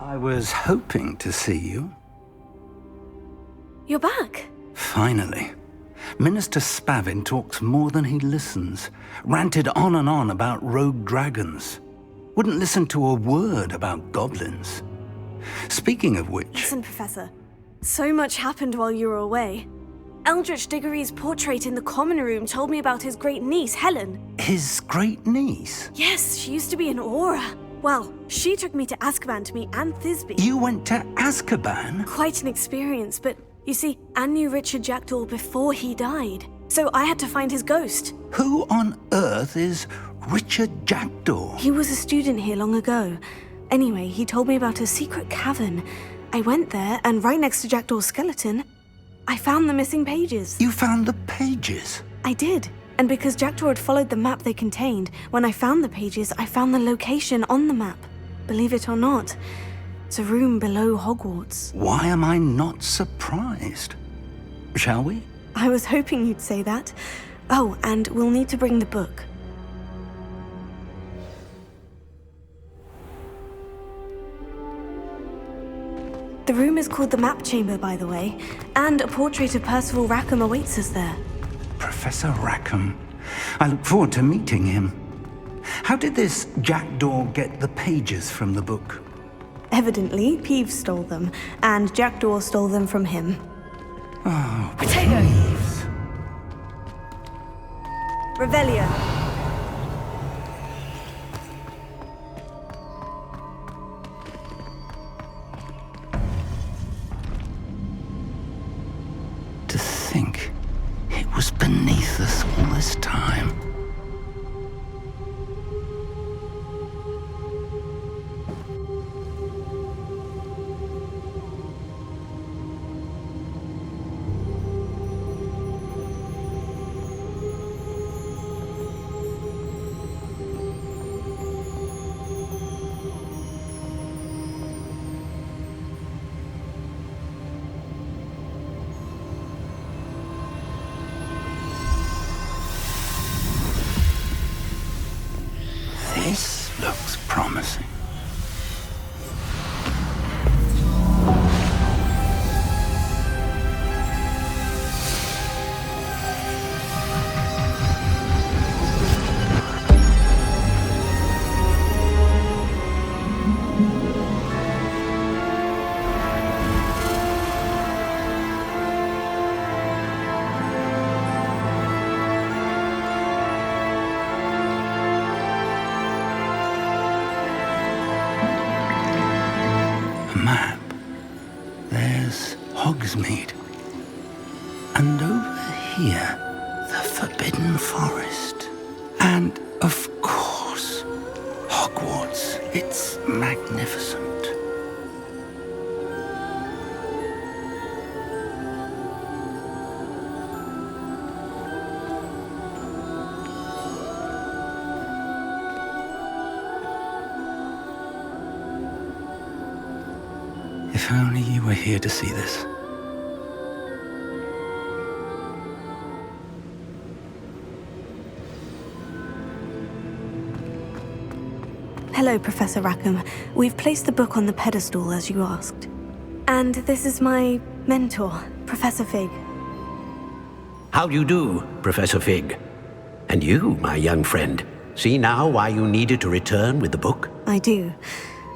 I was hoping to see you. You're back. Finally. Minister Spavin talks more than he listens. Ranted on and on about rogue dragons. Wouldn't listen to a word about goblins. Speaking of which... Listen, Professor. So much happened while you were away. Eldritch Diggory's portrait in the common room told me about his great niece, Helen. His great niece? Yes, she used to be an Aura. Well, she took me to Azkaban to meet Anne Thisbe. You went to Azkaban? Quite an experience, but you see, Anne knew Richard Jackdaw before he died. So I had to find his ghost. Who on earth is Richard Jackdaw? He was a student here long ago. Anyway, he told me about a secret cavern. I went there, and right next to Jackdaw's skeleton, I found the missing pages. You found the pages? I did. And because Jackdaw had followed the map they contained, when I found the pages, I found the location on the map. Believe it or not, it's a room below Hogwarts. Why am I not surprised? Shall we? I was hoping you'd say that. Oh, and we'll need to bring the book. The room is called the Map Chamber, by the way, and a portrait of Percival Rackham awaits us there. Professor Rackham. I look forward to meeting him. How did this Jackdaw get the pages from the book? Evidently, Peeves stole them, and Jackdaw stole them from him. Oh, Potato! Peeves. Revelio. To think it was beneath us all this time. This looks promising. Map. There's Hogsmeade. And over here, the Forbidden Forest. And, of course, Hogwarts. It's magnificent. If only you were here to see this. Hello, Professor Rackham. We've placed the book on the pedestal as you asked. And this is my mentor, Professor Fig. How do you do, Professor Fig? And you, my young friend, see now why you needed to return with the book? I do.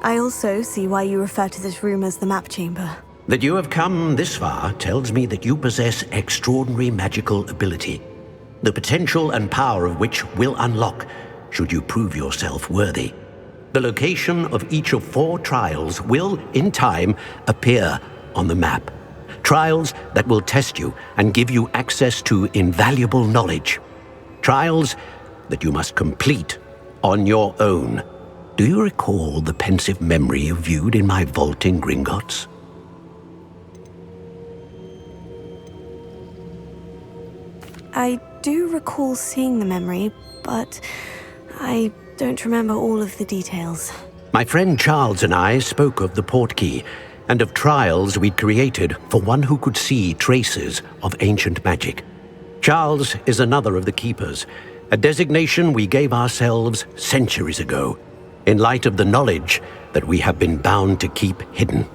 I also see why you refer to this room as the Map Chamber. That you have come this far tells me that you possess extraordinary magical ability, the potential and power of which will unlock should you prove yourself worthy. The location of each of 4 trials will, in time, appear on the map. Trials that will test you and give you access to invaluable knowledge. Trials that you must complete on your own. Do you recall the pensive memory you viewed in my vault in Gringotts? I do recall seeing the memory, but I don't remember all of the details. My friend Charles and I spoke of the portkey and of trials we'd created for one who could see traces of ancient magic. Charles is another of the keepers, a designation we gave ourselves centuries ago. in light of the knowledge that we have been bound to keep hidden.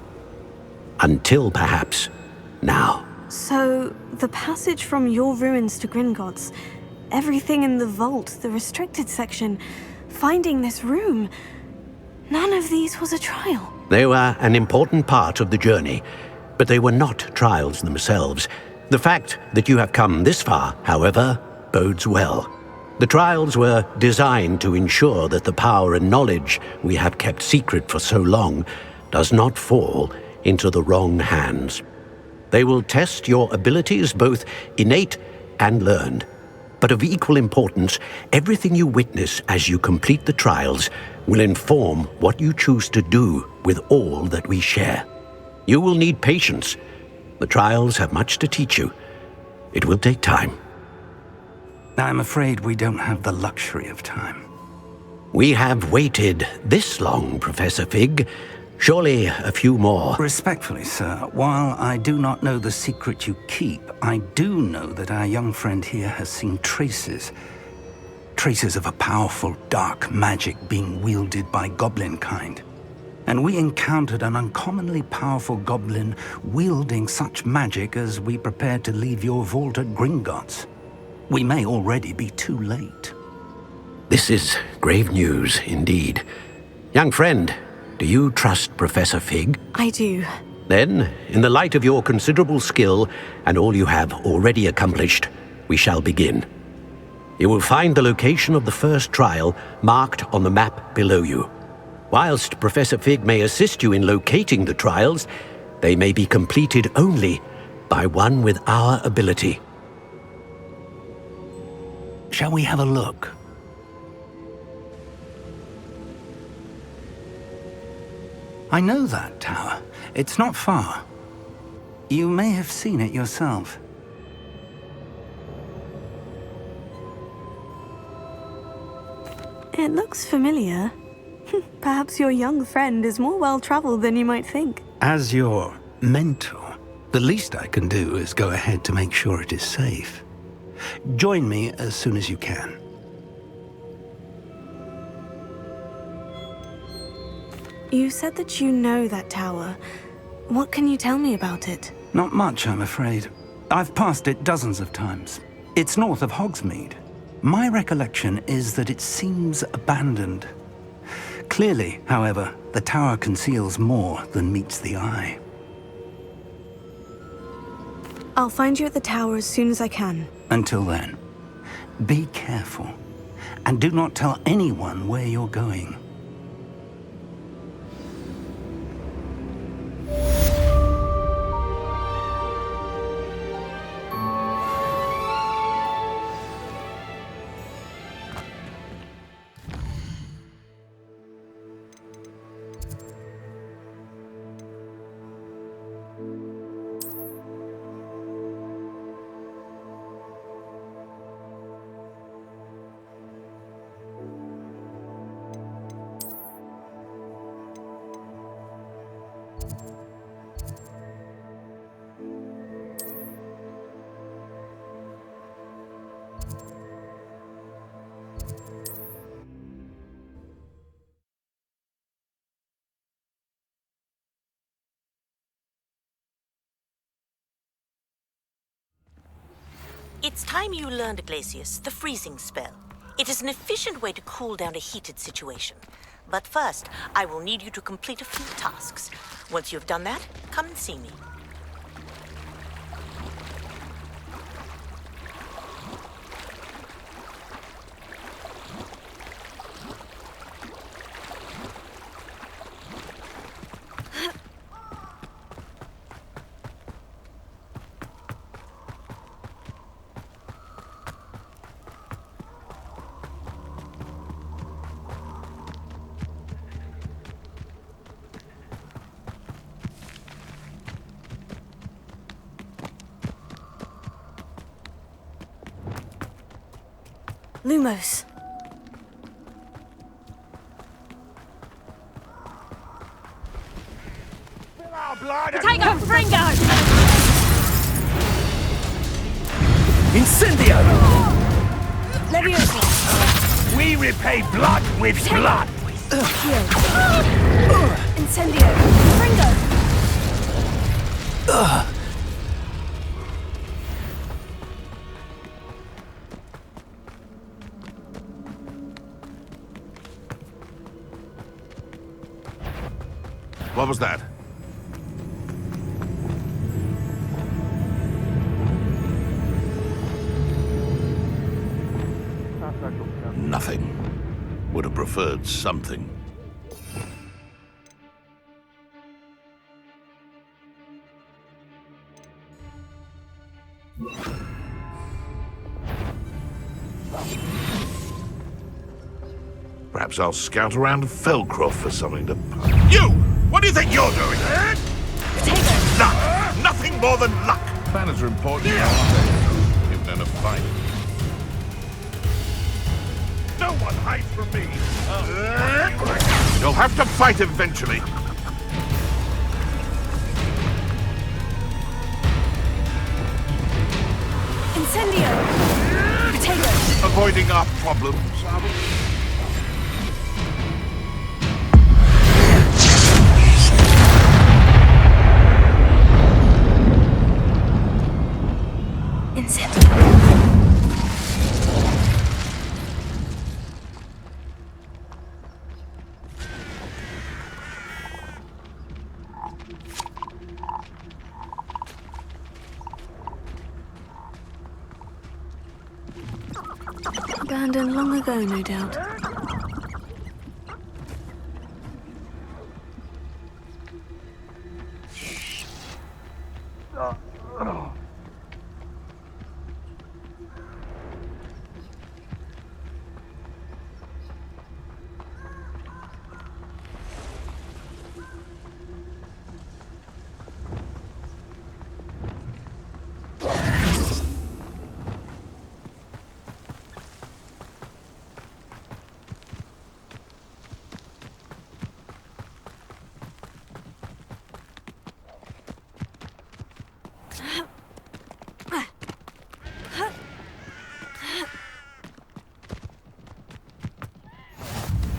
Until perhaps now. So, the passage from your ruins to Gringotts, everything in the vault, the restricted section, finding this room, none of these was a trial. They were an important part of the journey, but they were not trials themselves. The fact that you have come this far, however, bodes well. The trials were designed to ensure that the power and knowledge we have kept secret for so long does not fall into the wrong hands. They will test your abilities, both innate and learned. But of equal importance, everything you witness as you complete the trials will inform what you choose to do with all that we share. You will need patience. The trials have much to teach you. It will take time. I'm afraid we don't have the luxury of time. We have waited this long, Professor Fig. Surely a few more. Respectfully, sir, while I do not know the secret you keep, I do know that our young friend here has seen traces of a powerful dark magic being wielded by goblin kind. And we encountered an uncommonly powerful goblin wielding such magic as we prepared to leave your vault at Gringotts. We may already be too late. This is grave news indeed. Young friend, do you trust Professor Fig? I do. Then, in the light of your considerable skill and all you have already accomplished, we shall begin. You will find the location of the first trial marked on the map below you. Whilst Professor Fig may assist you in locating the trials, they may be completed only by one with our ability. Shall we have a look? I know that tower. It's not far. You may have seen it yourself. It looks familiar. Perhaps your young friend is more well-traveled than you might think. As your mentor, the least I can do is go ahead to make sure it is safe. Join me as soon as you can. You said that you know that tower. What can you tell me about it? Not much, I'm afraid. I've passed it dozens of times. It's north of Hogsmeade. My recollection is that it seems abandoned. Clearly, however, the tower conceals more than meets the eye. I'll find you at the tower as soon as I can. Until then, be careful, and do not tell anyone where you're going. It's time you learned, Glacius, the freezing spell. It is an efficient way to cool down a heated situation. But first, I will need you to complete a few tasks. Once you have done that, come and see me. Lumos. Potato Fringo! Incendio! Leviosa! We repay blood with blood! Incendio! Fringo! What was that? Nothing. Would have preferred something. Perhaps I'll scout around Felcroft for something to... You! What do you think you're doing? Luck! Nothing more than luck! Planners are important, aren't they? Even in a fight. No one hides from me! You'll have to fight eventually. Incendio! Potato! Avoiding our problems, are we? Abandoned long ago, no doubt.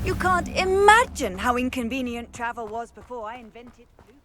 You can't imagine how inconvenient travel was before I invented Bluetooth.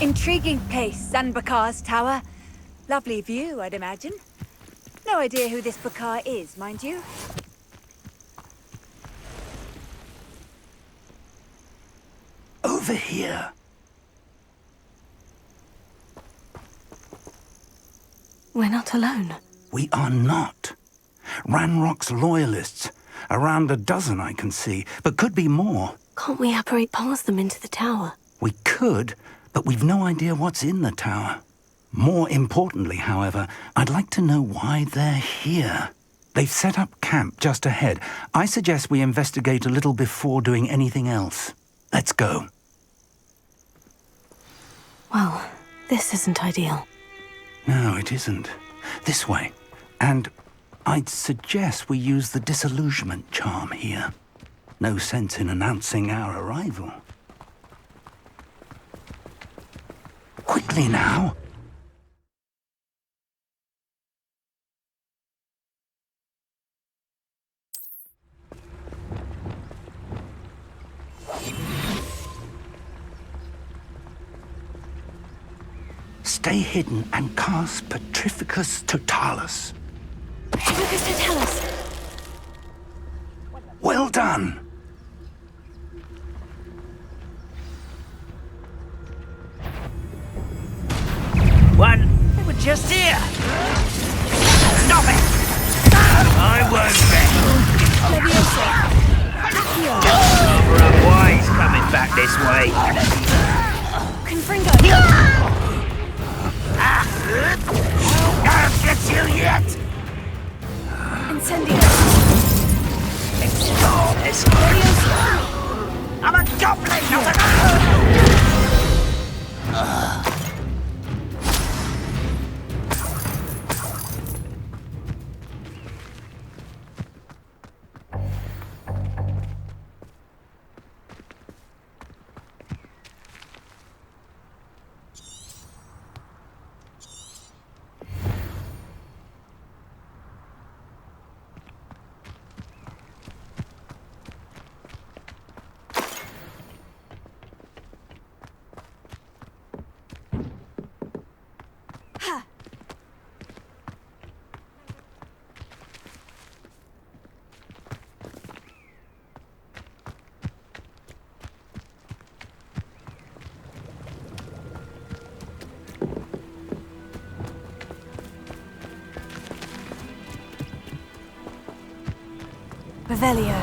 Intriguing place, Zanbakar's tower. Lovely view, I'd imagine. No idea who this Bakar is, mind you. Over here. We're not alone. We are not. Ranrock's loyalists. Around a dozen I can see, but could be more. Can't we apparate past them into the tower? We could, but we've no idea what's in the tower. More importantly, however, I'd like to know why they're here. They've set up camp just ahead. I suggest we investigate a little before doing anything else. Let's go. Well, this isn't ideal. No, it isn't. This way. And I'd suggest we use the disillusionment charm here. No sense in announcing our arrival. Quickly now. Stay hidden and cast Petrificus Totalis. Petrificus Totalis. Well done. One, they were just here. Stop it! I won't. this way. Confringo! I'll get you yet! Incendio! Explore this. I'm a goblin, not a... Revelio.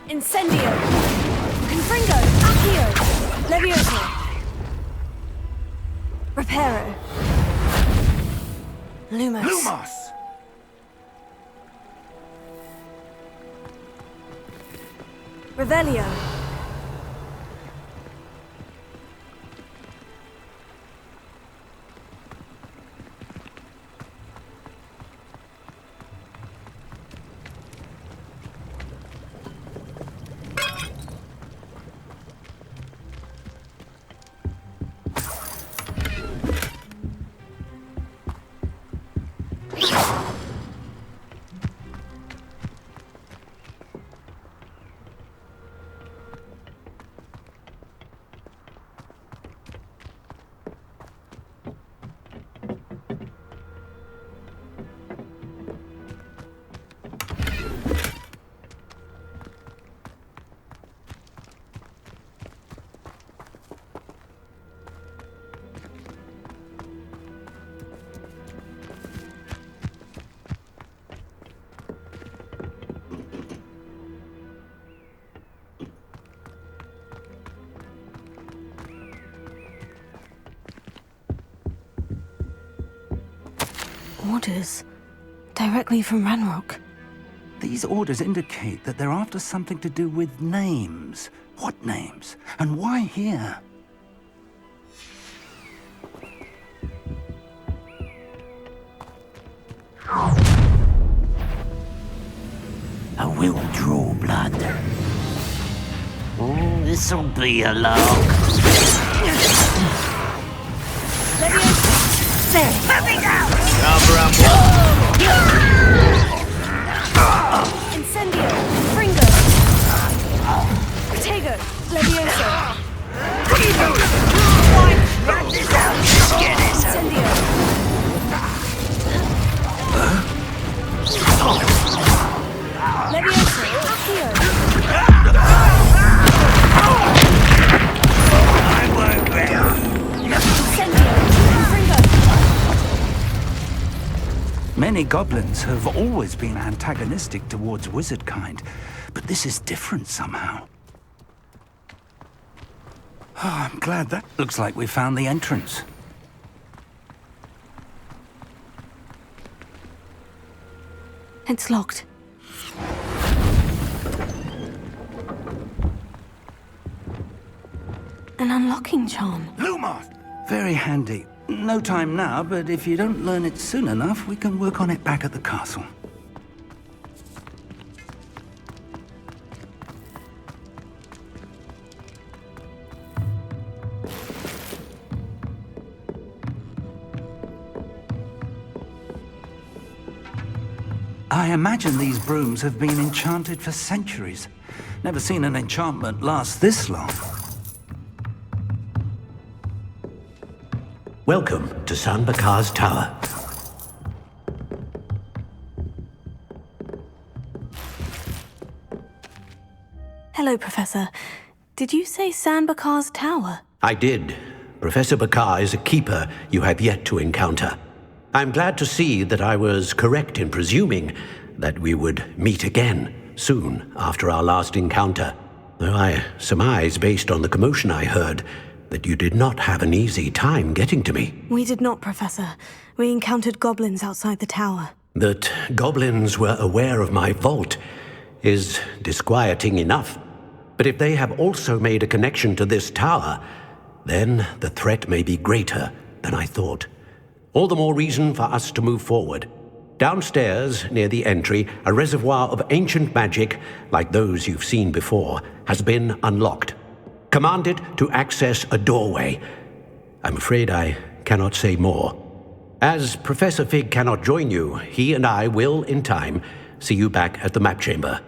Incendio. Confringo. Accio. Levioso. Reparo. Lumos. Lumos! Revelio. Orders. Directly from Ranrock. These orders indicate that they're after something to do with names. What names? And why here? I will draw blood. Oh, this'll be a lark. Let me go! Incendio. Fringo. Tego. Levioso. What are you doing? Get this. Incendio. Levioso. Accio. I won't let you. Incendio. Fringo. Many goblins have always been antagonistic towards wizard kind, but this is different somehow. Oh, I'm glad that looks like we found the entrance. It's locked. An unlocking charm. Lumos! Very handy. No time now, but if you don't learn it soon enough, we can work on it back at the castle. I imagine these brooms have been enchanted for centuries. Never seen an enchantment last this long. Welcome to San Bakar's Tower. Hello, Professor. Did you say San Bakar's Tower? I did, Professor Bakar is a keeper you have yet to encounter. I'm glad to see that I was correct in presuming that we would meet again soon after our last encounter, though I surmise, based on the commotion I heard, that you did not have an easy time getting to me. We did not, Professor. We encountered goblins outside the tower. That goblins were aware of my vault is disquieting enough. But if they have also made a connection to this tower, then the threat may be greater than I thought. All the more reason for us to move forward. Downstairs, near the entry, a reservoir of ancient magic, like those you've seen before, has been unlocked. Command it to access a doorway. I'm afraid I cannot say more. As Professor Fig cannot join you, he and I will, in time, see you back at the map chamber.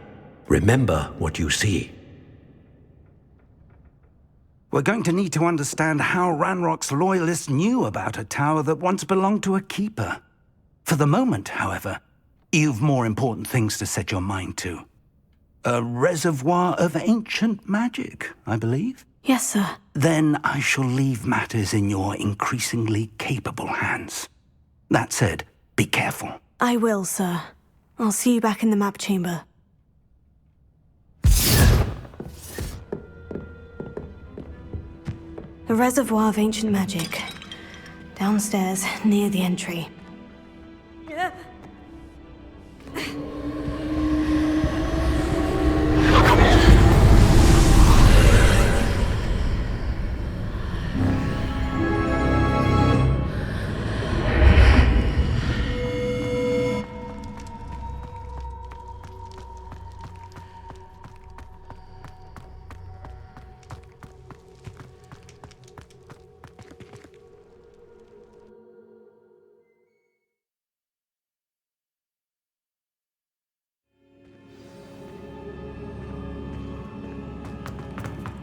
Remember what you see. We're going to need to understand how Ranrock's loyalists knew about a tower that once belonged to a keeper. For the moment, however, you've more important things to set your mind to. A reservoir of ancient magic, I believe? Yes, sir. Then I shall leave matters in your increasingly capable hands. That said, be careful. I will, sir. I'll see you back in the map chamber. The reservoir of ancient magic. Downstairs, near the entry.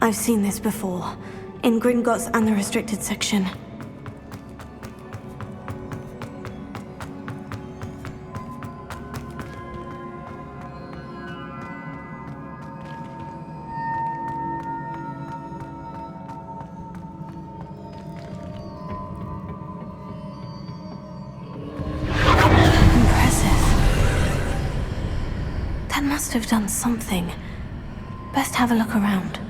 I've seen this before, in Gringotts and the restricted section. Impressive. That must have done something. Best have a look around.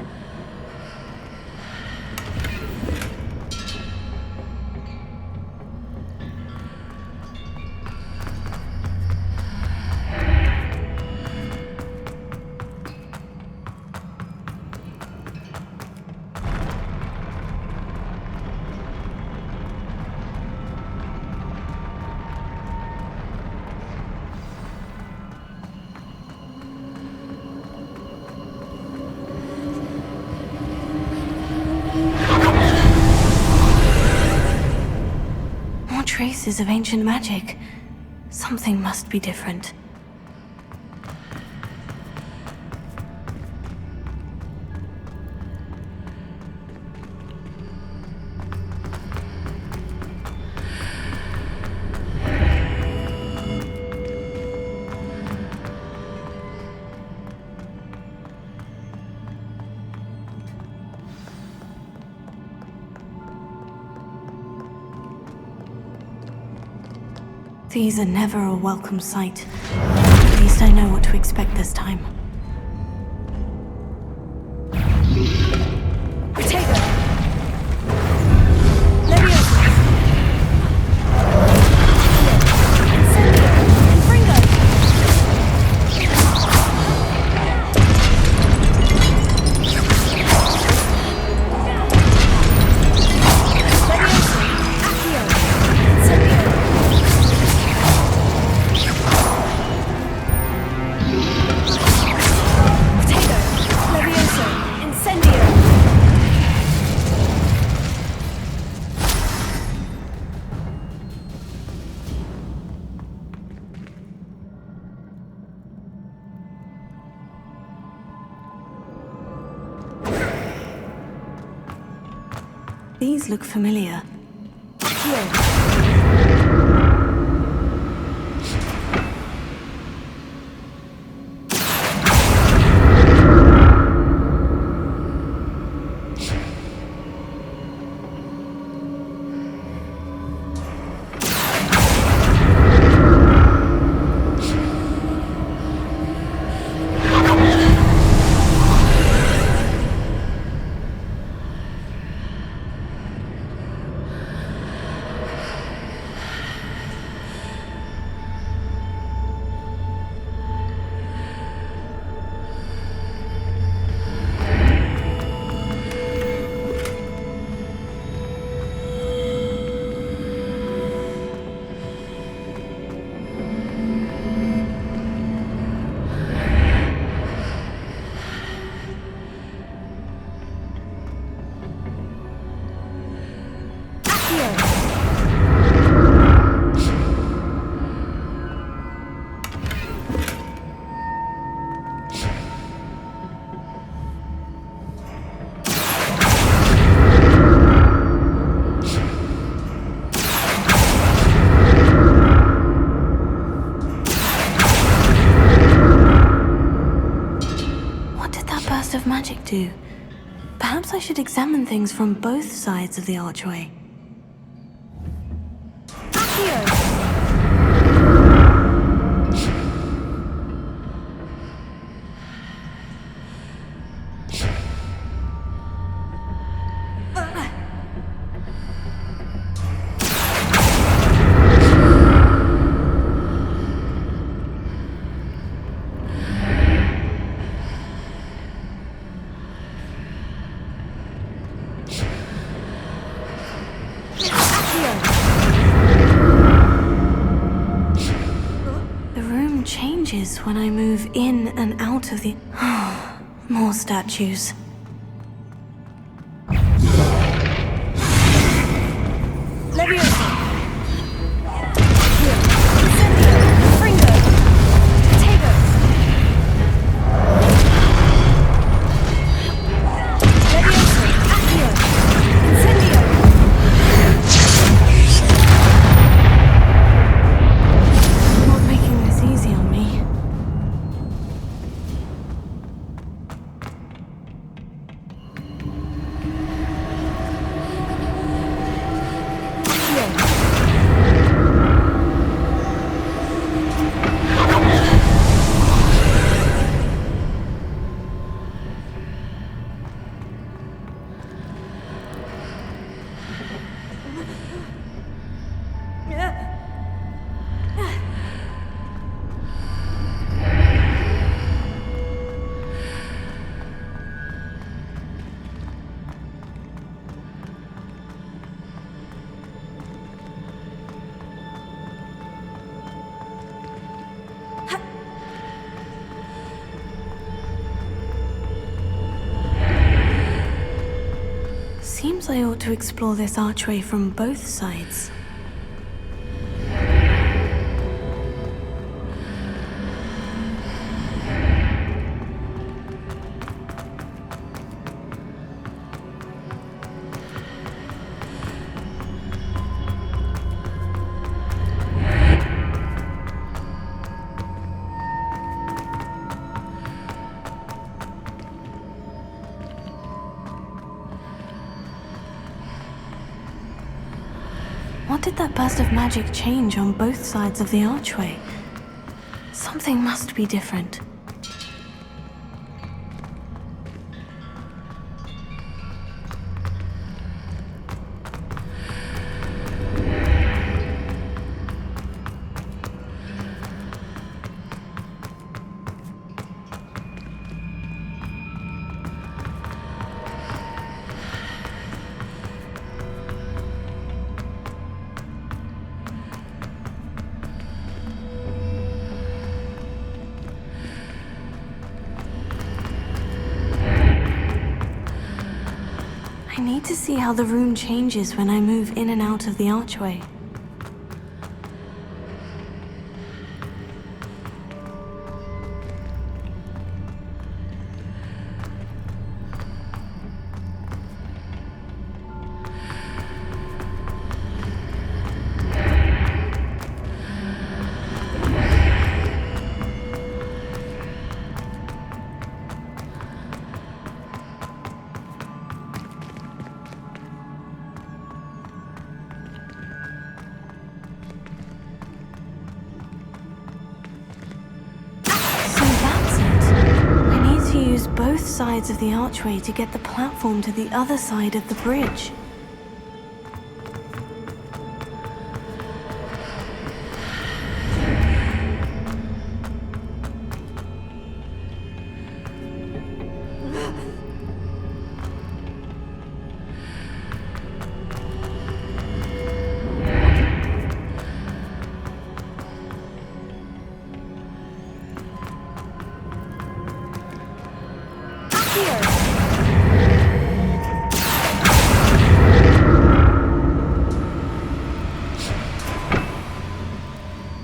Traces of ancient magic. Something must be different. These are never a welcome sight. At least I know what to expect this time. These look familiar. burst of magic do? Perhaps I should examine things from both sides of the archway. When I move in and out of the... More statues. Seems I ought to explore this archway from both sides. What did that burst of magic change on both sides of the archway? Something must be different. I need to see how the room changes when I move in and out of the archway. Use both sides of the archway to get the platform to the other side of the bridge.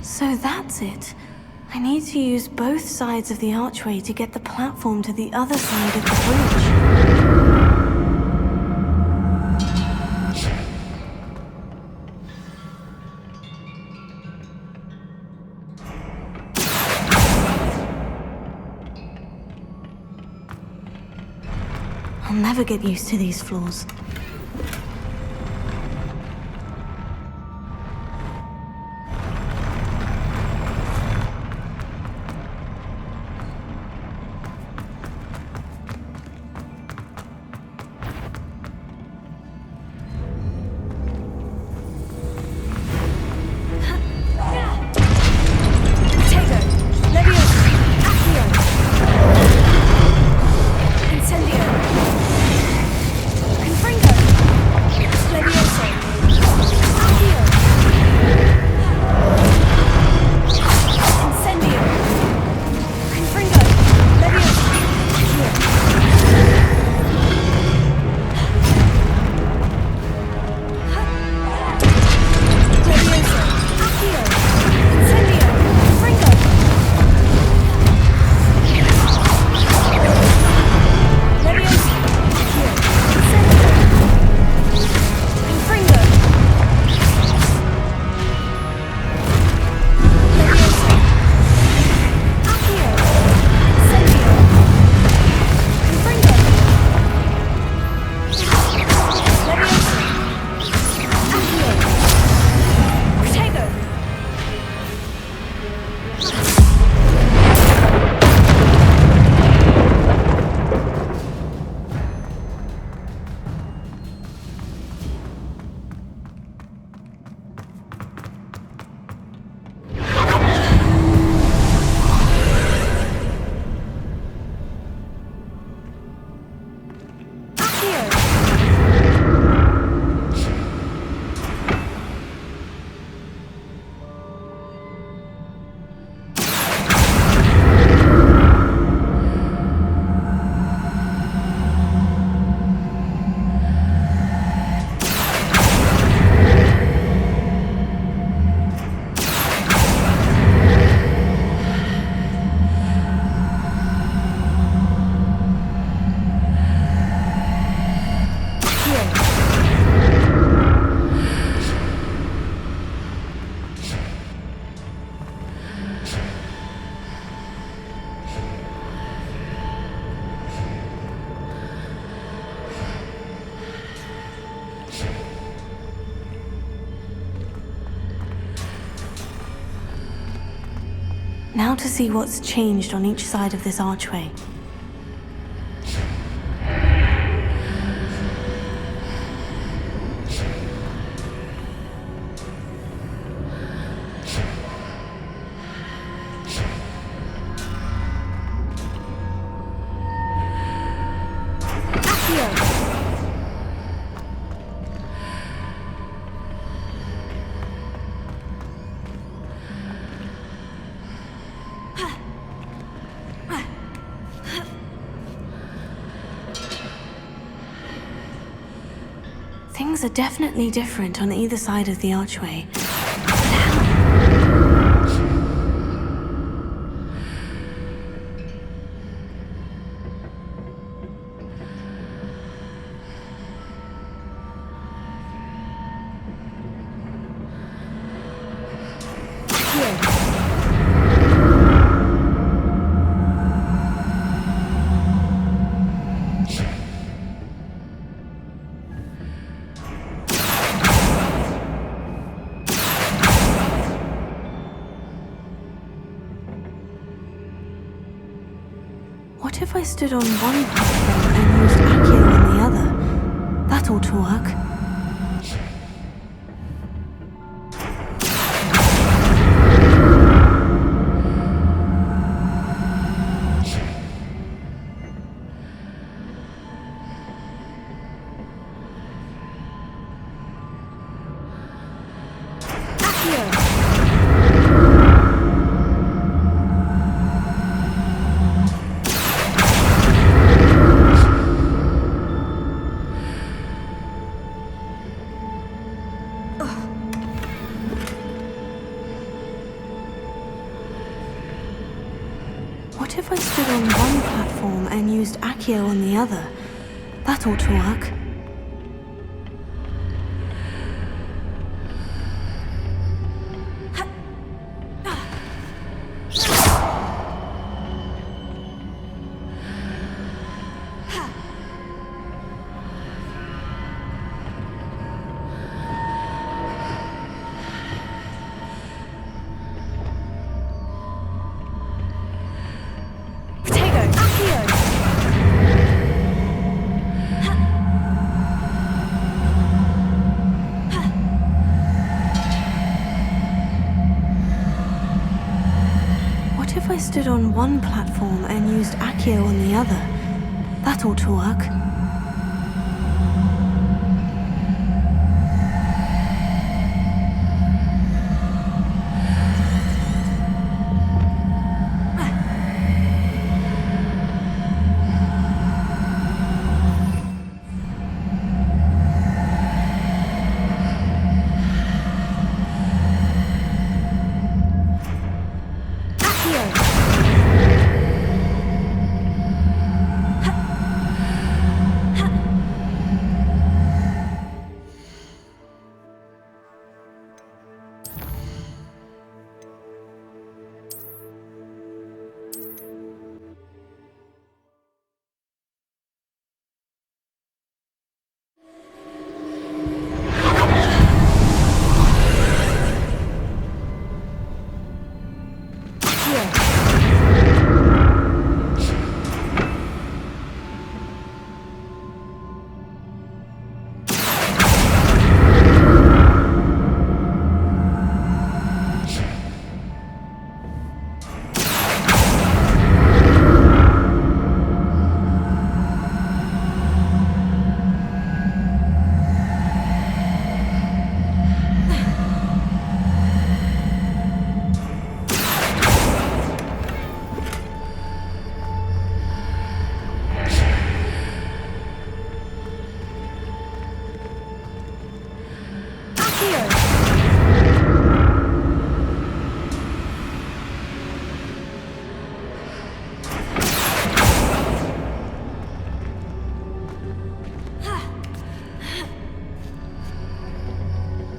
So that's it. I need to use both sides of the archway to get the platform to the other side of the bridge. I'll never get used to these floors. Now to see what's changed on each side of this archway. Things are definitely different on either side of the archway. But how? What if I stood on one platform and used Accio on the other? That ought to work. What if I stood on one platform and used Accio on the other? That ought to work. stood on one platform and used Accio on the other. That ought to work.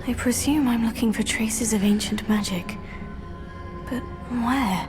I presume I'm looking for traces of ancient magic. But where?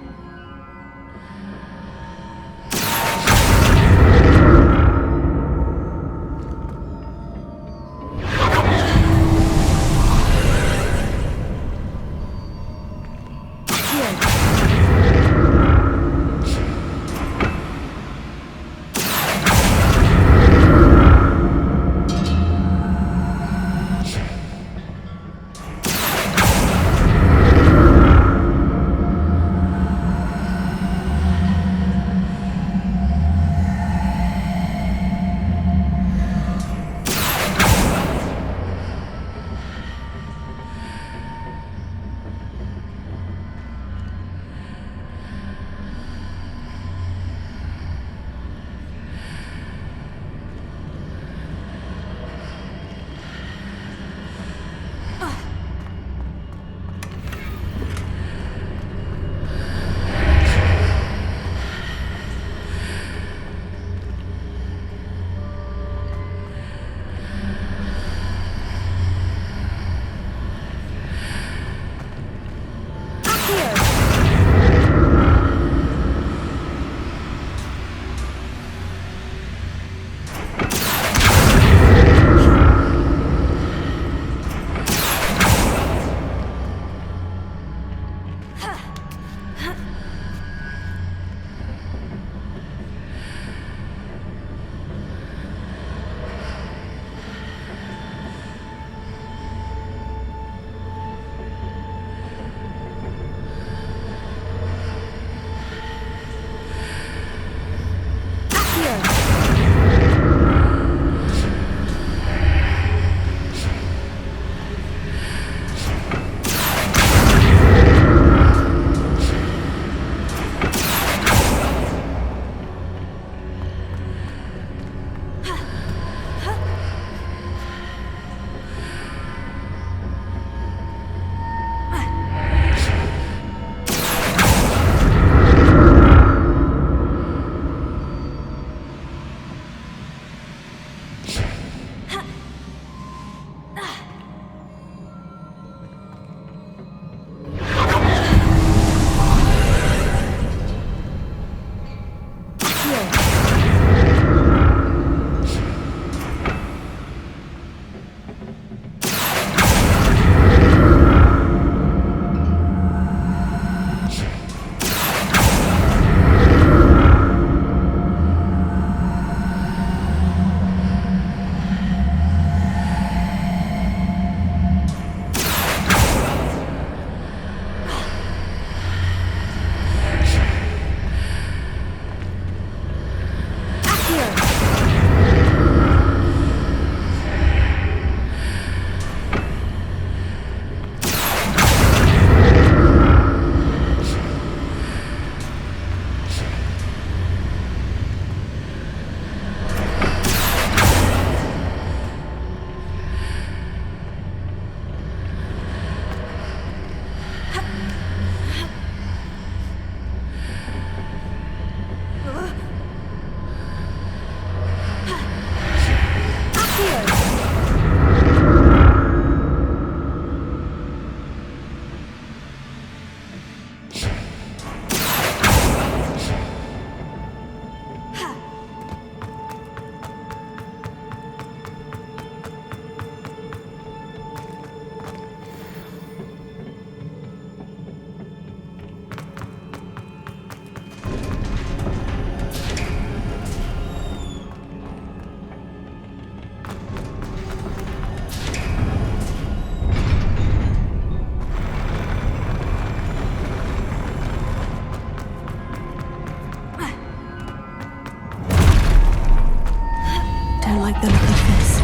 like the look of this.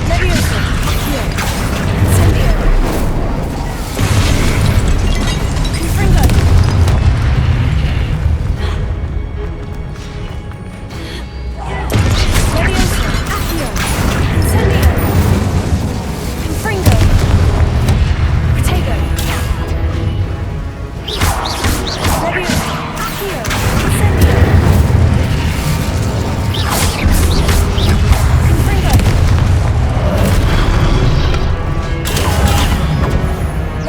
Leviosa! Here! Incendio! Confringo! Leviosa! Accio! Incendio! Confringo! Protego! Leviosa! Accio! Incendio! Confringo! Leviosa! Accio! Incendio! Confringo!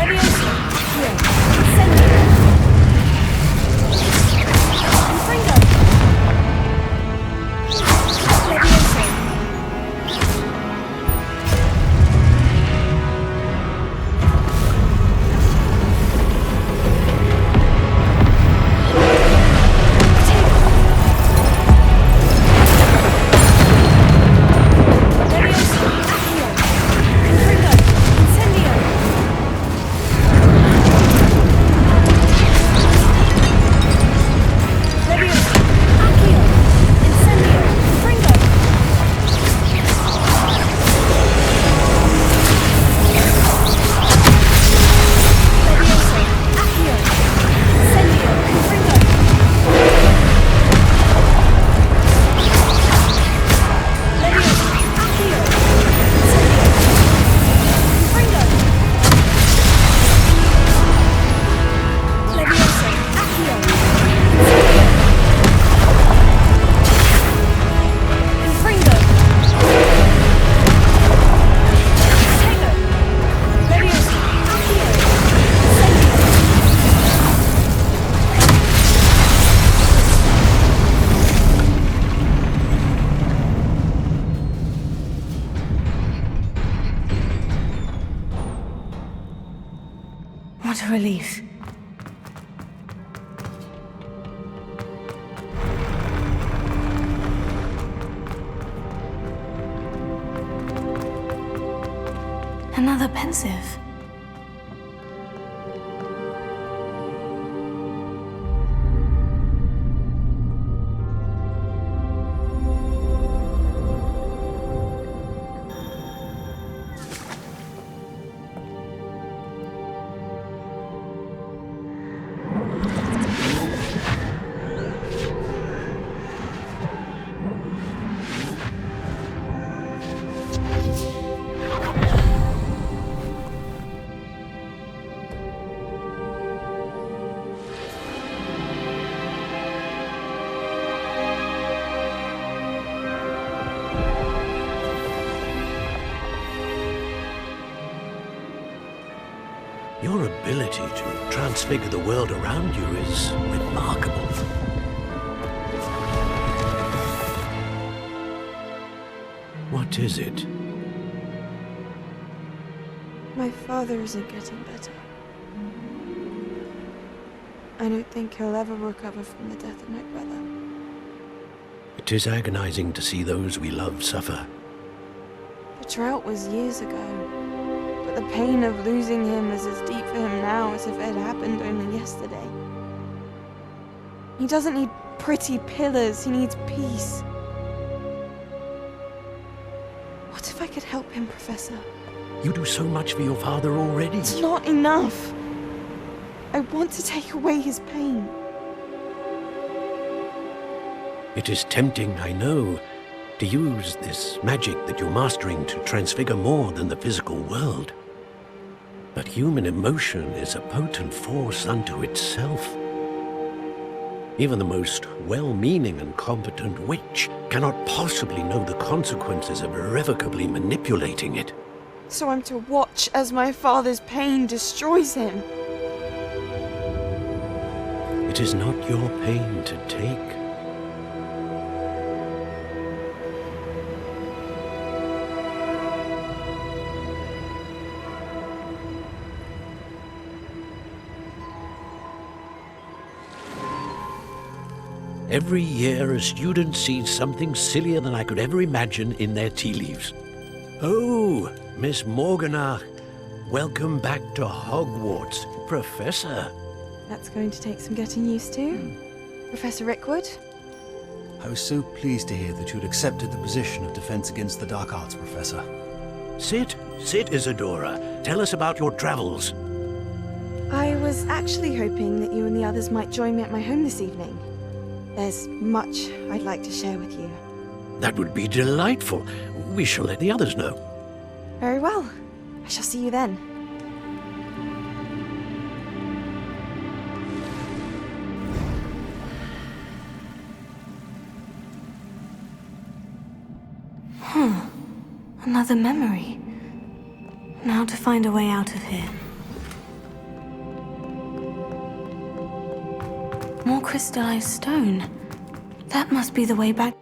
Leviosa! Leviosa! Accio! Confringo! Incendio! Leviosa! Accio! Incendio! Confringo! Leviosa! Accio! Incendio! Confringo! Leviosa! Accio! Incendio! Confringo! Leviosa! Accio! Incendio! Confringo! Protego! Leviosa! Accio! Incendio! What a relief. Another pensive. Your ability to transfigure the world around you is remarkable. What is it? My father isn't getting better. I don't think he'll ever recover from the death of my brother. It is agonizing to see those we love suffer. The drought was years ago, but the pain of losing him is as deep for him now as if it had happened only yesterday. He doesn't need pretty pillars, he needs peace. What if I could help him, Professor? You do so much for your father already. It's not enough. I want to take away his pain. It is tempting, I know, to use this magic that you're mastering to transfigure more than the physical world. But human emotion is a potent force unto itself. Even the most well-meaning and competent witch cannot possibly know the consequences of irrevocably manipulating it. So I'm to watch as my father's pain destroys him. It is not your pain to take. Every year, a student sees something sillier than I could ever imagine in their tea leaves. Oh, Miss Morganach, welcome back to Hogwarts, Professor. That's going to take some getting used to. Professor Rickwood? I was so pleased to hear that you'd accepted the position of Defense Against the Dark Arts Professor. Sit, Isadora. Tell us about your travels. I was actually hoping that you and the others might join me at my home this evening. There's much I'd like to share with you. That would be delightful. We shall let the others know. Very well. I shall see you then. Another memory. Now to find a way out of here. More crystallized stone. That must be the way back.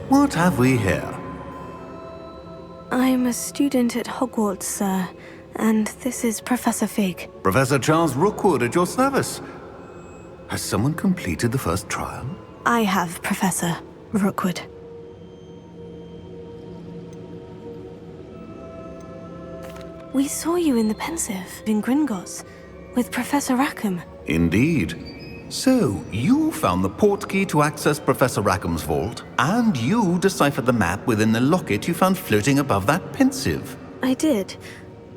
What have we here? I'm a student at Hogwarts, sir, and this is Professor Fig. Professor Charles Rookwood at your service. Has someone completed the first trial? I have, Professor Rookwood. We saw you in the Pensive in Gringotts with Professor Rackham. Indeed. So, you found the portkey to access Professor Rackham's vault, and you deciphered the map within the locket you found floating above that Pensive. I did.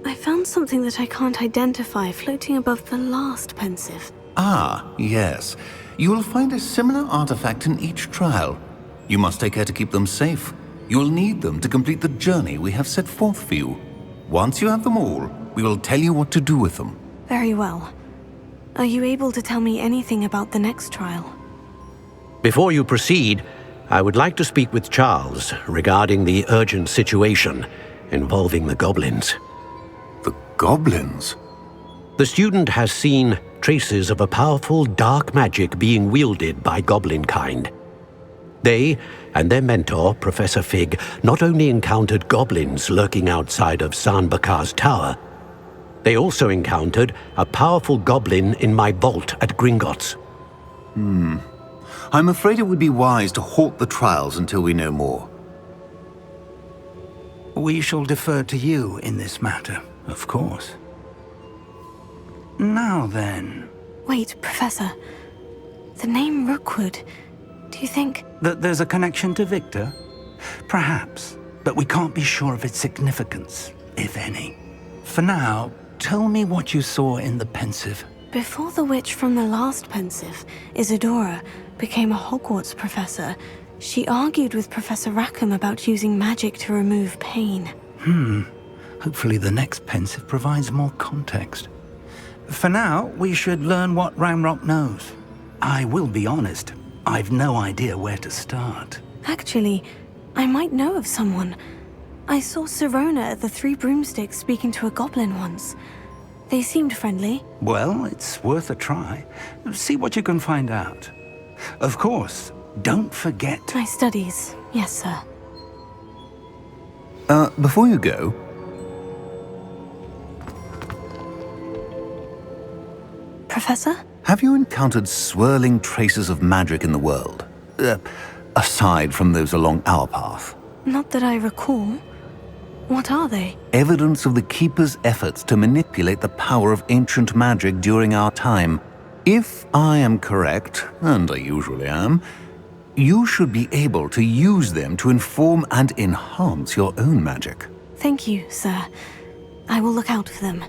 I found something that I can't identify floating above the last Pensive. Ah, yes. You will find a similar artifact in each trial. You must take care to keep them safe. You will need them to complete the journey we have set forth for you. Once you have them all, we will tell you what to do with them. Very well. Are you able to tell me anything about the next trial? Before you proceed, I would like to speak with Charles regarding the urgent situation involving the goblins. The goblins? The student has seen traces of a powerful dark magic being wielded by goblin kind. They and their mentor, Professor Fig, not only encountered goblins lurking outside of San Bakar's tower, they also encountered a powerful goblin in my vault at Gringotts. I'm afraid it would be wise to halt the trials until we know more. We shall defer to you in this matter, of course. Now then... Wait, Professor. The name Rookwood. Do you think... That there's a connection to Victor? Perhaps, but we can't be sure of its significance, if any. For now, tell me what you saw in the Pensive. Before the witch from the last Pensive, Isadora, became a Hogwarts professor, she argued with Professor Rackham about using magic to remove pain. Hopefully the next Pensive provides more context. For now, we should learn what Ranrock knows. I will be honest, I've no idea where to start. Actually, I might know of someone. I saw Sirona at the Three Broomsticks speaking to a goblin once. They seemed friendly. Well, it's worth a try. See what you can find out. Of course, don't forget... My studies, yes, sir. Before you go... Professor? Have you encountered swirling traces of magic in the world? Aside from those along our path? Not that I recall. What are they? Evidence of the Keeper's efforts to manipulate the power of ancient magic during our time. If I am correct, and I usually am, you should be able to use them to inform and enhance your own magic. Thank you, sir. I will look out for them.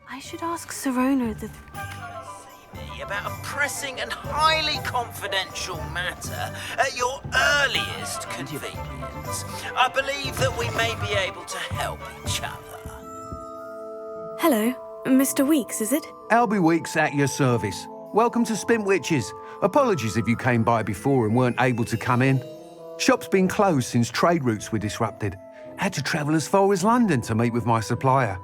I should ask Serona the... About a pressing and highly confidential matter at your earliest convenience. I believe that we may be able to help each other. Hello, Mr. Weeks, is it? Albie Weeks at your service. Welcome to Spint Witches. Apologies if you came by before and weren't able to come in. Shop's been closed since trade routes were disrupted. Had to travel as far as London to meet with my supplier.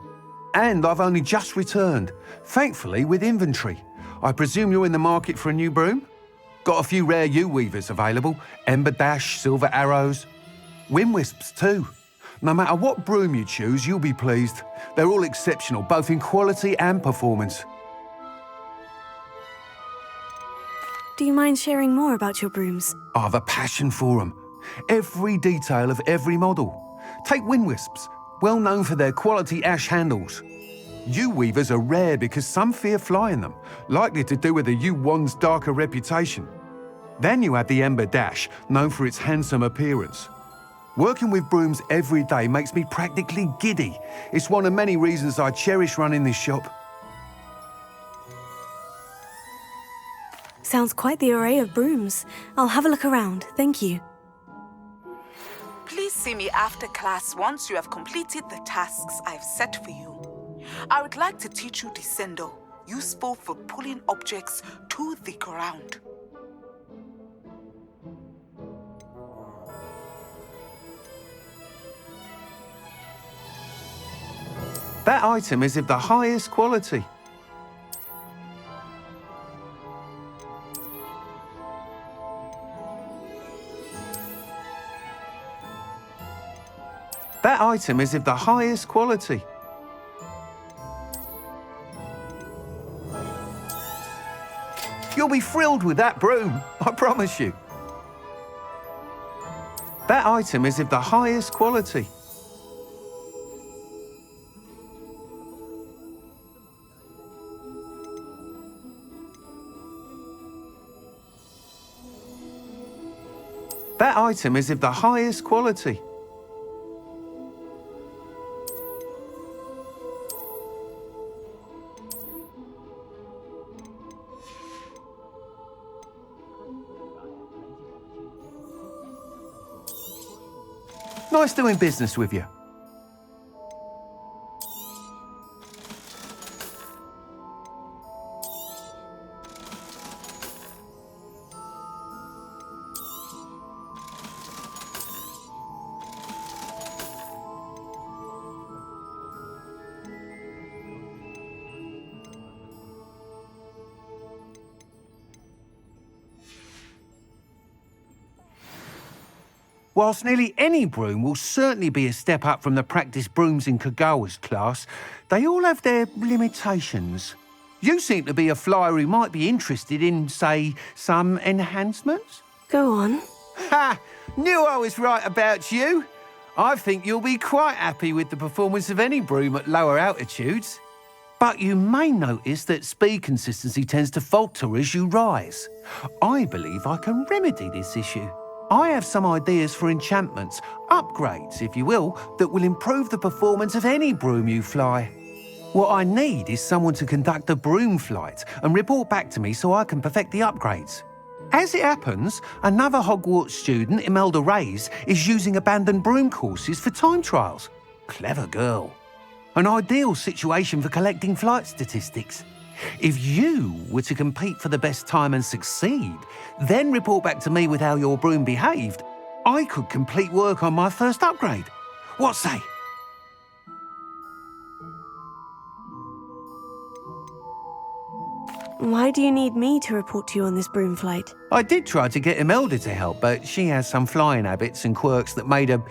And I've only just returned, thankfully with inventory. I presume you're in the market for a new broom? Got a few rare yew-weavers available, Ember Dash, Silver Arrows. Wind Wisps too. No matter what broom you choose, you'll be pleased. They're all exceptional, both in quality and performance. Do you mind sharing more about your brooms? I've a passion for them. Every detail of every model. Take Wind Wisps, well known for their quality ash handles. Yew-weavers are rare because some fear flying them, likely to do with the yew wand's darker reputation. Then you have the Ember Dash, known for its handsome appearance. Working with brooms every day makes me practically giddy. It's one of many reasons I cherish running this shop. Sounds quite the array of brooms. I'll have a look around, thank you. Please see me after class once you have completed the tasks I've set for you. I would like to teach you Descendo, useful for pulling objects to the ground. That item is of the highest quality. That item is of the highest quality. You'll be thrilled with that broom, I promise you. That item is of the highest quality. That item is of the highest quality. Nice doing business with you. Whilst nearly any broom will certainly be a step up from the practice brooms in Kagawa's class, they all have their limitations. You seem to be a flyer who might be interested in, say, some enhancements? Go on. Ha! Knew I was right about you. I think you'll be quite happy with the performance of any broom at lower altitudes. But you may notice that speed consistency tends to falter as you rise. I believe I can remedy this issue. I have some ideas for enchantments, upgrades, if you will, that will improve the performance of any broom you fly. What I need is someone to conduct a broom flight and report back to me so I can perfect the upgrades. As it happens, another Hogwarts student, Imelda Reyes, is using abandoned broom courses for time trials. Clever girl. An ideal situation for collecting flight statistics. If you were to compete for the best time and succeed, then report back to me with how your broom behaved, I could complete work on my first upgrade. What say? Why do you need me to report to you on this broom flight? I did try to get Imelda to help, but she has some flying habits and quirks that made her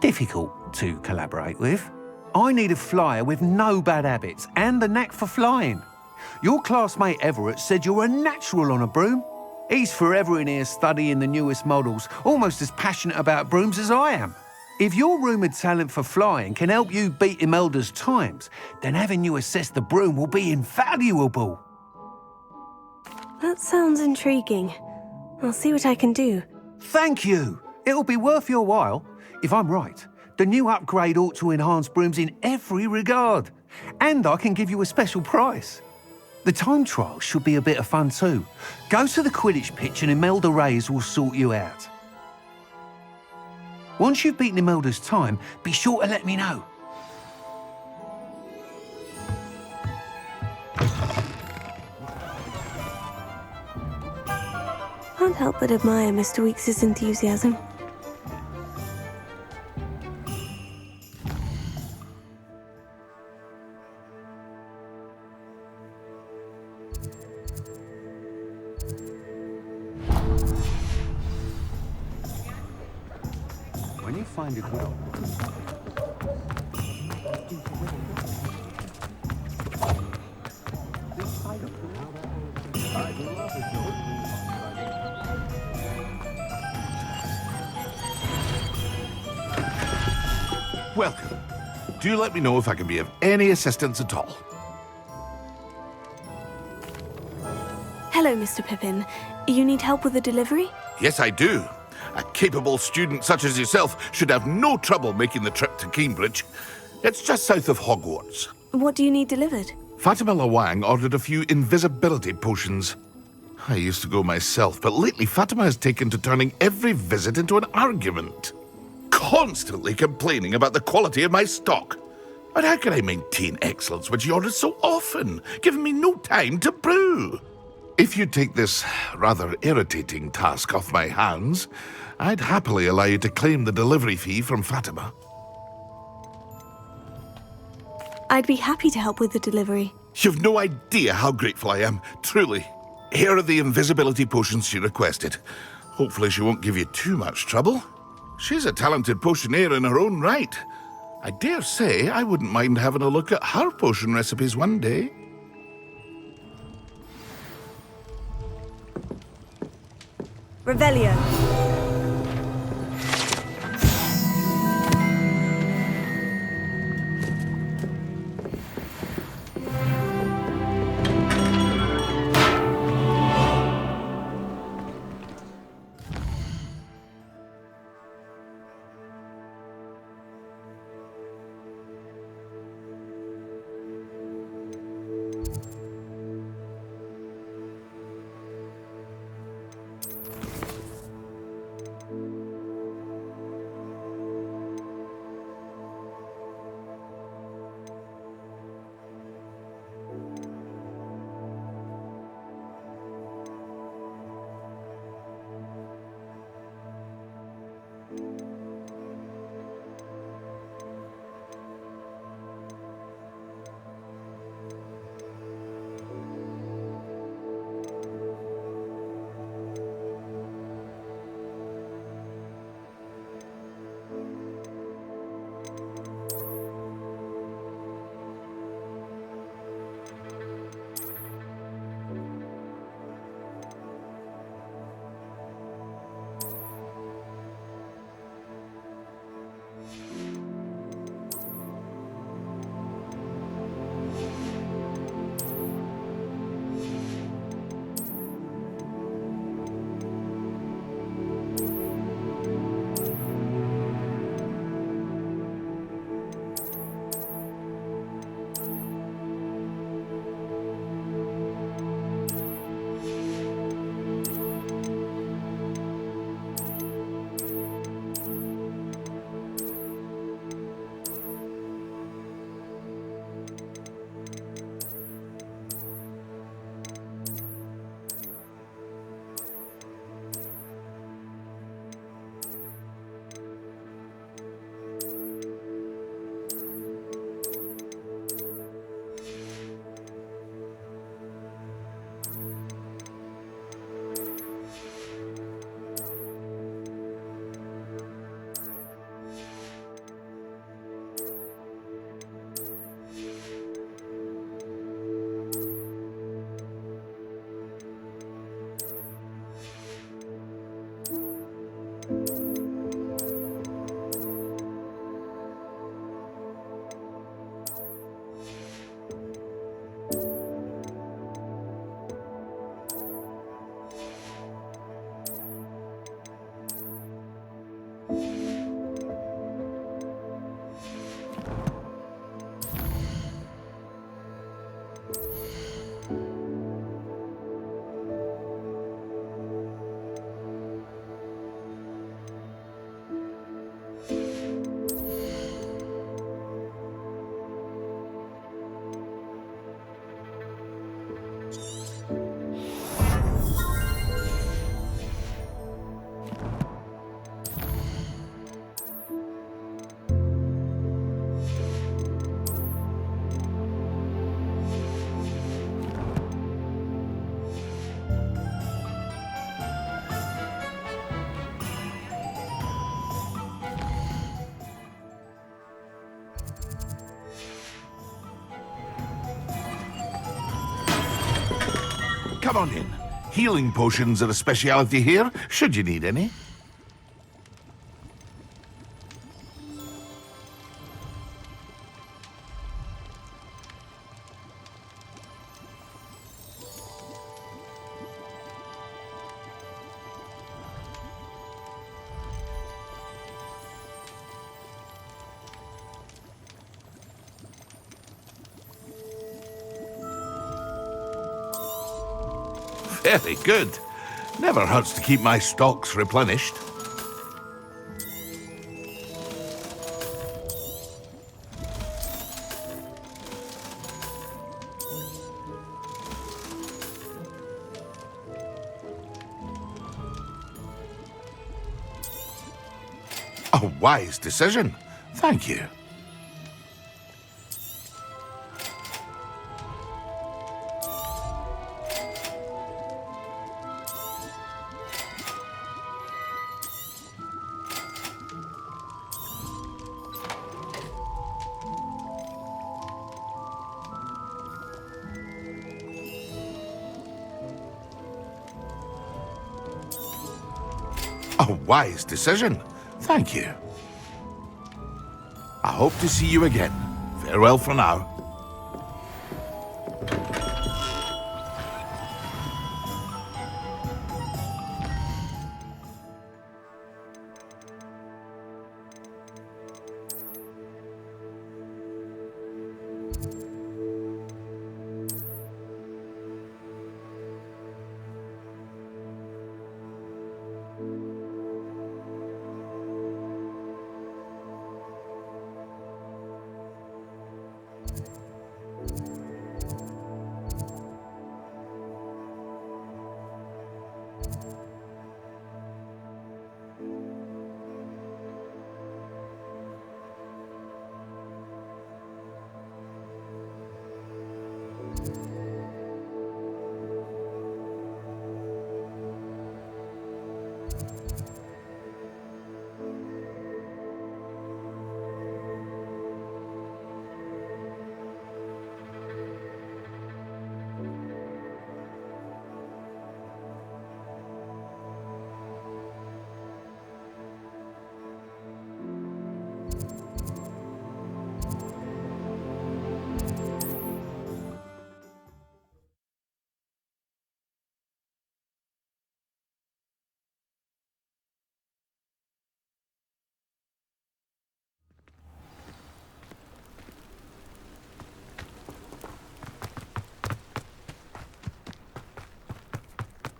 difficult to collaborate with. I need a flyer with no bad habits and the knack for flying. Your classmate Everett said you're a natural on a broom. He's forever in here studying the newest models, almost as passionate about brooms as I am. If your rumoured talent for flying can help you beat Imelda's times, then having you assess the broom will be invaluable. That sounds intriguing. I'll see what I can do. Thank you. It'll be worth your while. If I'm right, the new upgrade ought to enhance brooms in every regard. And I can give you a special price. The time trial should be a bit of fun too. Go to the Quidditch pitch and Imelda Reyes will sort you out. Once you've beaten Imelda's time, be sure to let me know. Can't help but admire Mr. Weekes' enthusiasm. When you find a good Welcome. Do let me know if I can be of any assistance at all. Hello, Mr. Pippin. You need help with the delivery? Yes, I do. A capable student such as yourself should have no trouble making the trip to Cambridge. It's just south of Hogwarts. What do you need delivered? Fatima Lawang ordered a few invisibility potions. I used to go myself, but lately Fatima has taken to turning every visit into an argument. Constantly complaining about the quality of my stock. But how can I maintain excellence when she orders so often, giving me no time to brew? If you take this rather irritating task off my hands, I'd happily allow you to claim the delivery fee from Fatima. I'd be happy to help with the delivery. You've no idea how grateful I am, truly. Here are the invisibility potions she requested. Hopefully she won't give you too much trouble. She's a talented potioneer in her own right. I dare say I wouldn't mind having a look at her potion recipes one day. Revelio. Come on in. Healing potions are a speciality here, should you need any. Very good. Never hurts to keep my stocks replenished. A wise decision. Thank you. A wise decision. Thank you. I hope to see you again. Farewell for now.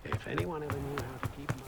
If anyone ever knew how to keep money.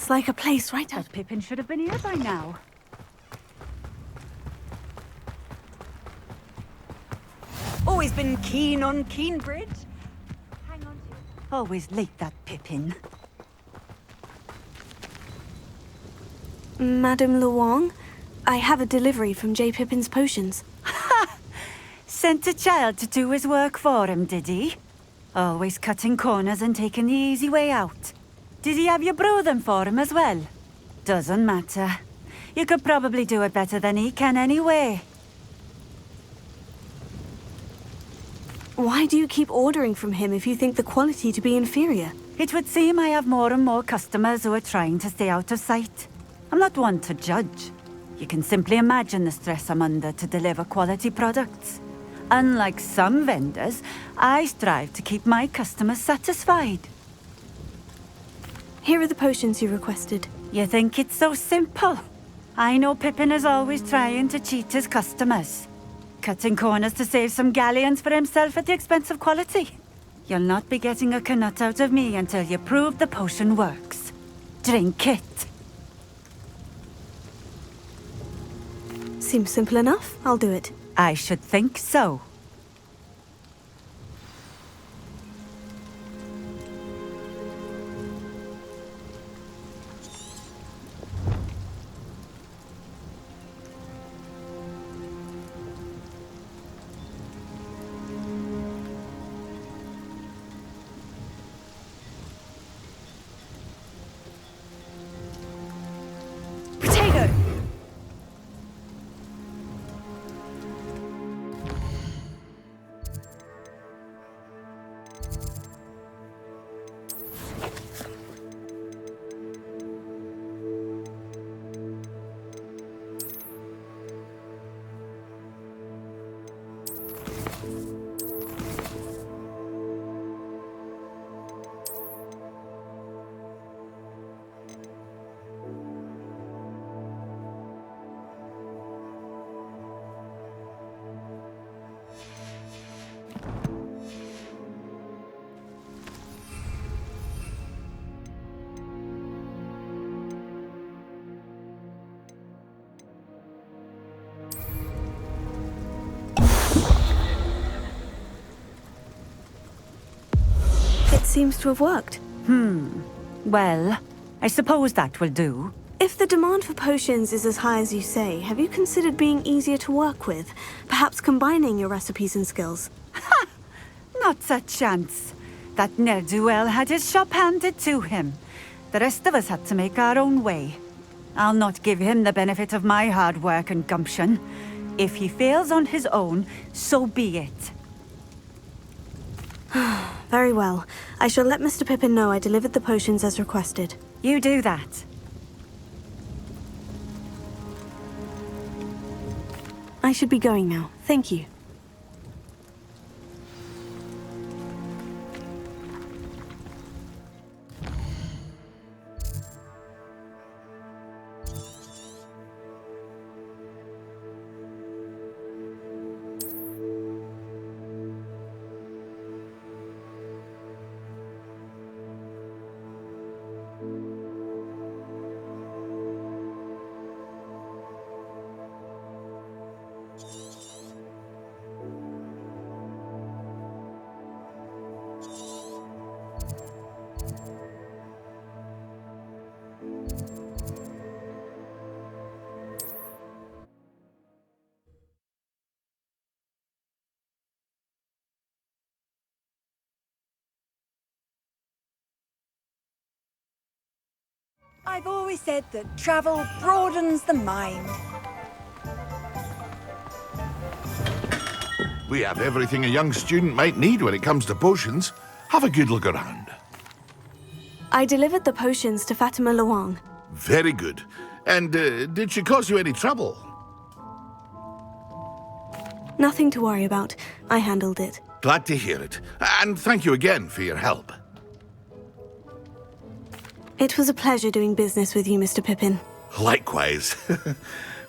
It's like a place right out. But Pippin should have been here by now. Always been keen on Keenbridge. Hang on to... Always late, that Pippin. Madame Luong, I have a delivery from J. Pippin's potions. Ha! Sent a child to do his work for him, did he? Always cutting corners and taking the easy way out. Did he have you brew them for him as well? Doesn't matter. You could probably do it better than he can anyway. Why do you keep ordering from him if you think the quality to be inferior? It would seem I have more and more customers who are trying to stay out of sight. I'm not one to judge. You can simply imagine the stress I'm under to deliver quality products. Unlike some vendors, I strive to keep my customers satisfied. Here are the potions you requested. You think it's so simple? I know Pippin is always trying to cheat his customers. Cutting corners to save some galleons for himself at the expense of quality. You'll not be getting a canut out of me until you prove the potion works. Drink it. Seems simple enough. I'll do it. I should think so. Seems to have worked. Well, I suppose that will do. If the demand for potions is as high as you say, have you considered being easier to work with? Perhaps combining your recipes and skills? Ha! Not a chance. That ne'er-do-well had his shop handed to him. The rest of us had to make our own way. I'll not give him the benefit of my hard work and gumption. If he fails on his own, so be it. Very well. I shall let Mr. Pippin know I delivered the potions as requested. You do that. I should be going now. Thank you. I've always said that travel broadens the mind. We have everything a young student might need when it comes to potions. Have a good look around. I delivered the potions to Fatima Luong. Very good. And did she cause you any trouble? Nothing to worry about. I handled it. Glad to hear it. And thank you again for your help. It was a pleasure doing business with you, Mr. Pippin. Likewise.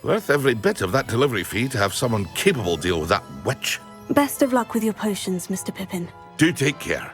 Worth every bit of that delivery fee to have someone capable deal with that witch. Best of luck with your potions, Mr. Pippin. Do take care.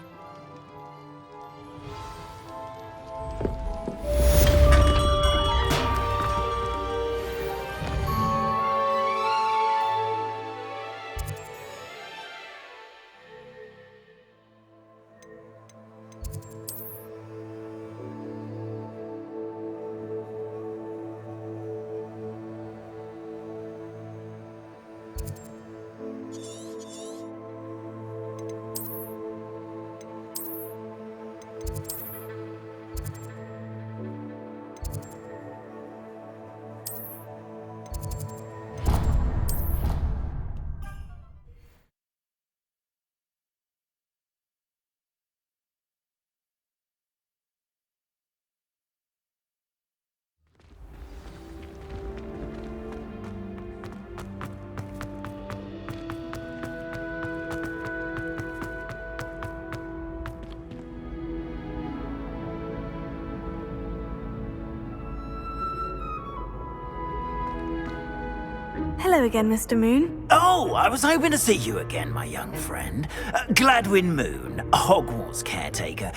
Hello again, Mr. Moon. Oh, I was hoping to see you again, my young friend. Gladwin Moon, Hogwarts caretaker,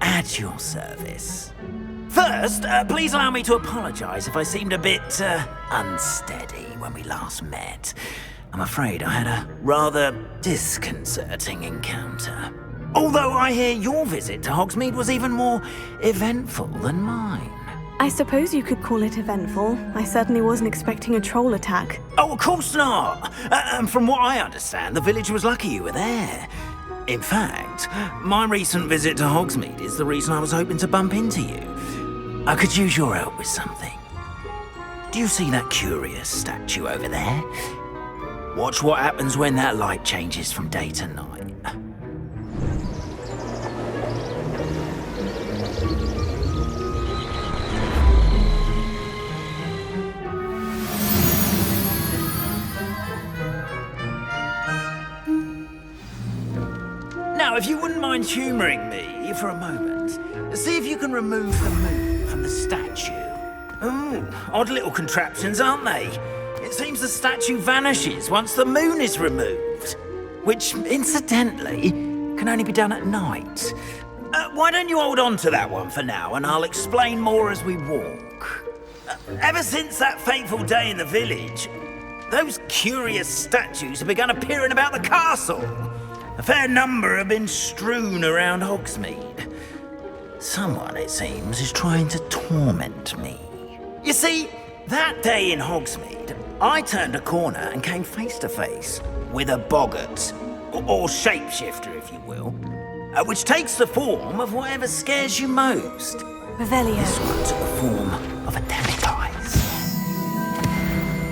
at your service. First, please allow me to apologize if I seemed a bit unsteady when we last met. I'm afraid I had a rather disconcerting encounter. Although I hear your visit to Hogsmeade was even more eventful than mine. I suppose you could call it eventful. I certainly wasn't expecting a troll attack. Oh, of course not. And from what I understand, the village was lucky you were there. In fact, my recent visit to Hogsmeade is the reason I was hoping to bump into you. I could use your help with something. Do you see that curious statue over there? Watch what happens when that light changes from day to night. Now, if you wouldn't mind humouring me for a moment, see if you can remove the moon from the statue. Ooh, odd little contraptions, aren't they? It seems the statue vanishes once the moon is removed, which, incidentally, can only be done at night. Why don't you hold on to that one for now, and I'll explain more as we walk. Ever since that fateful day in the village, those curious statues have begun appearing about the castle. A fair number have been strewn around Hogsmeade. Someone, it seems, is trying to torment me. You see, that day in Hogsmeade, I turned a corner and came face to face with a boggart, or shapeshifter, if you will, which takes the form of whatever scares you most. Revelio. This one took the form of a demiguise.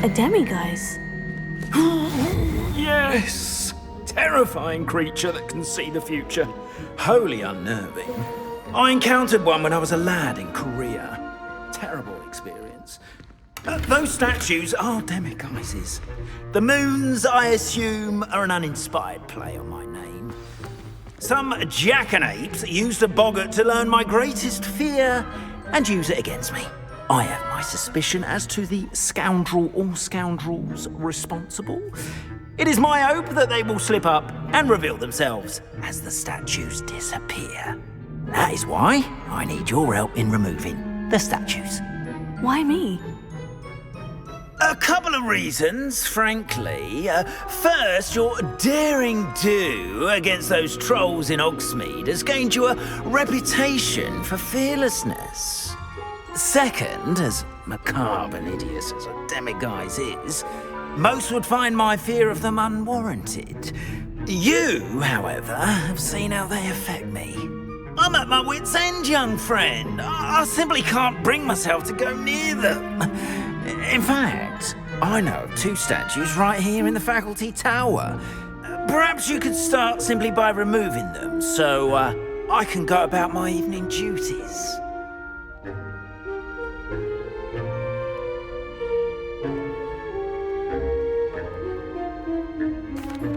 A demiguise? Yes! Terrifying creature that can see the future. Wholly unnerving. I encountered one when I was a lad in Korea. Terrible experience. Those statues are demiguises. The moons, I assume, are an uninspired play on my name. Some jackanapes used a boggart to learn my greatest fear and use it against me. I have my suspicion as to the scoundrel or scoundrels responsible. It is my hope that they will slip up and reveal themselves as the statues disappear. That is why I need your help in removing the statues. Why me? A couple of reasons, frankly. First, your daring do against those trolls in Hogsmeade has gained you a reputation for fearlessness. Second, as macabre and hideous as a demiguise is, most would find my fear of them unwarranted. You, however, have seen how they affect me. I'm at my wit's end, young friend. I simply can't bring myself to go near them. In fact, I know of two statues right here in the faculty tower. Perhaps you could start simply by removing them, so I can go about my evening duties.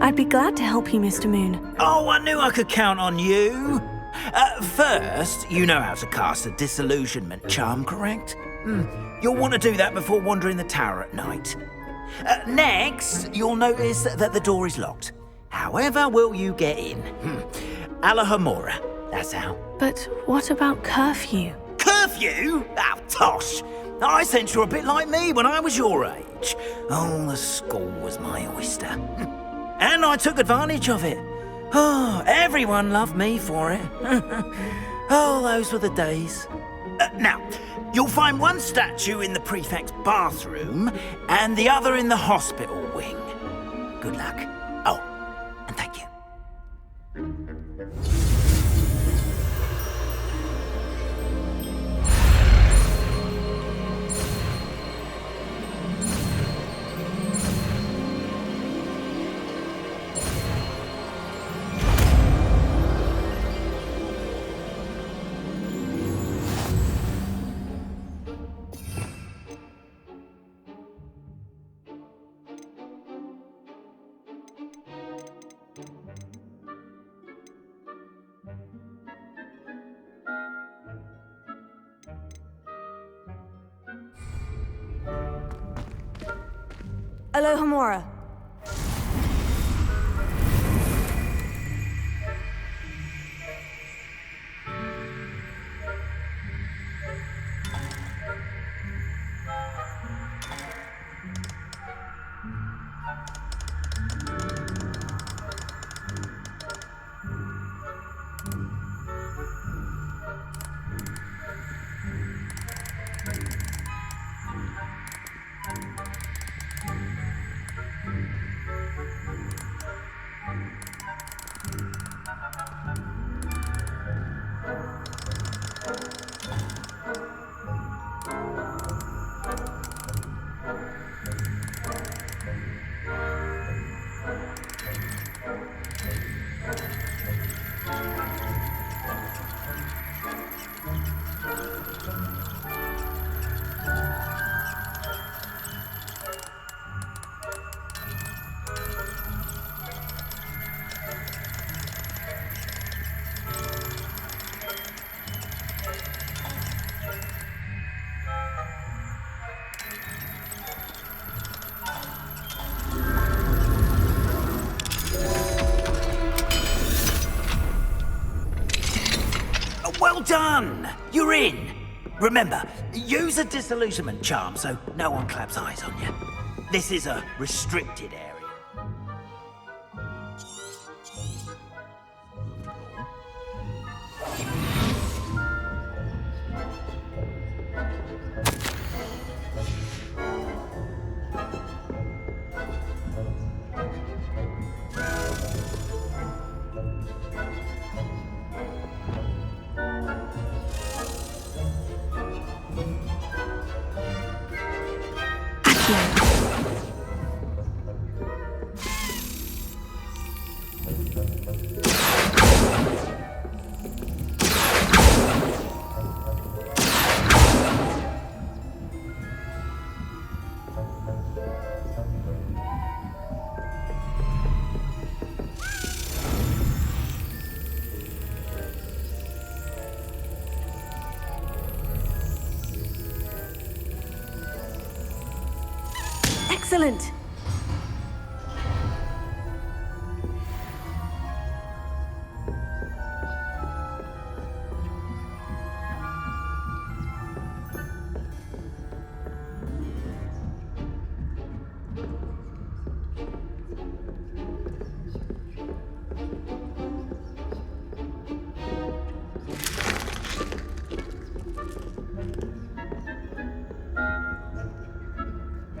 I'd be glad to help you, Mr. Moon. Oh, I knew I could count on you. First, you know how to cast a disillusionment charm, correct? You'll want to do that before wandering the tower at night. Next, you'll notice that the door is locked. However will you get in? Alahomora, that's how. But what about curfew? Curfew? Oh, tosh. I sense you're a bit like me when I was your age. Oh, the school was my oyster. And I took advantage of it. Oh, everyone loved me for it. Oh, those were the days. Now, you'll find one statue in the prefect's bathroom and the other in the hospital wing. Good luck. Oh, and thank you. Alohomora. Well done! You're in! Remember, use a disillusionment charm so no one claps eyes on you. This is a restricted area. Excellent!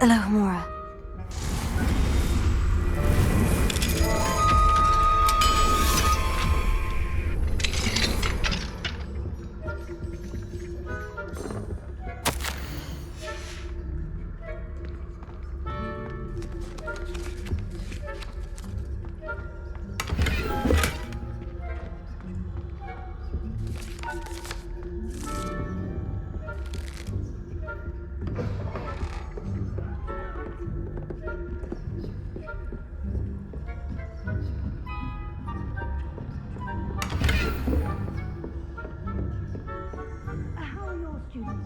Alohomora.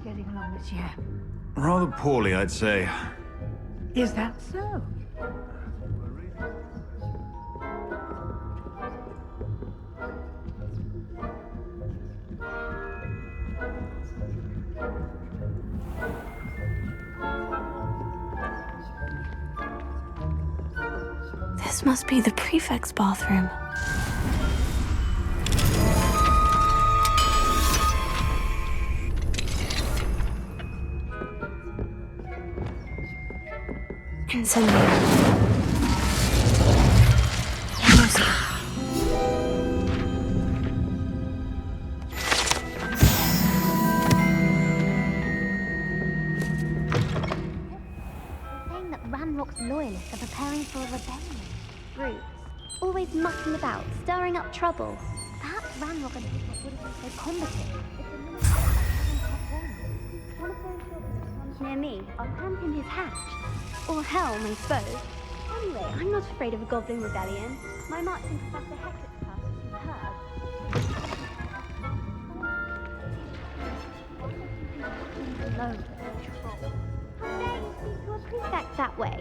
Getting along this year? Rather poorly, I'd say. Is that so? This must be the prefect's bathroom. Incendiary. Saying that Ranrock's loyalists are preparing for a rebellion. Brutes. Always mucking about, stirring up trouble. Perhaps Ranrock and Hitler wouldn't be so combative if the minister hadn't kept wrong. One of those children comes near me, I'll camp in his hatch. Or hell, may suppose. Anyway, I'm not afraid of a goblin rebellion. My marching Professor Hector's class is superb. Alone with the troll. How dare you speak to a prefect that way?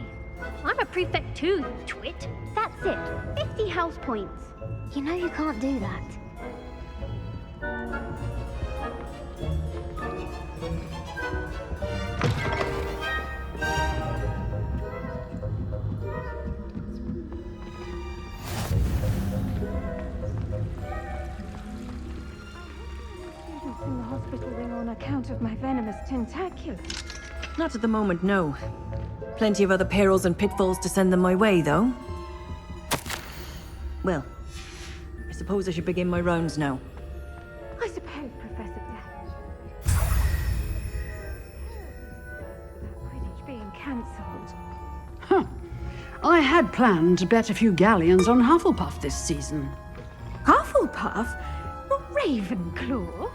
prefect too, you twit. That's it. 50 house points. You know you can't do that. In the hospital wing on account of my venomous tentaculum. Not at the moment, no. Plenty of other perils and pitfalls to send them my way, though. Well, I suppose I should begin my rounds now. I suppose, Professor Black. Quidditch being cancelled. Huh. I had planned to bet a few galleons on Hufflepuff this season. Hufflepuff? Not Ravenclaw?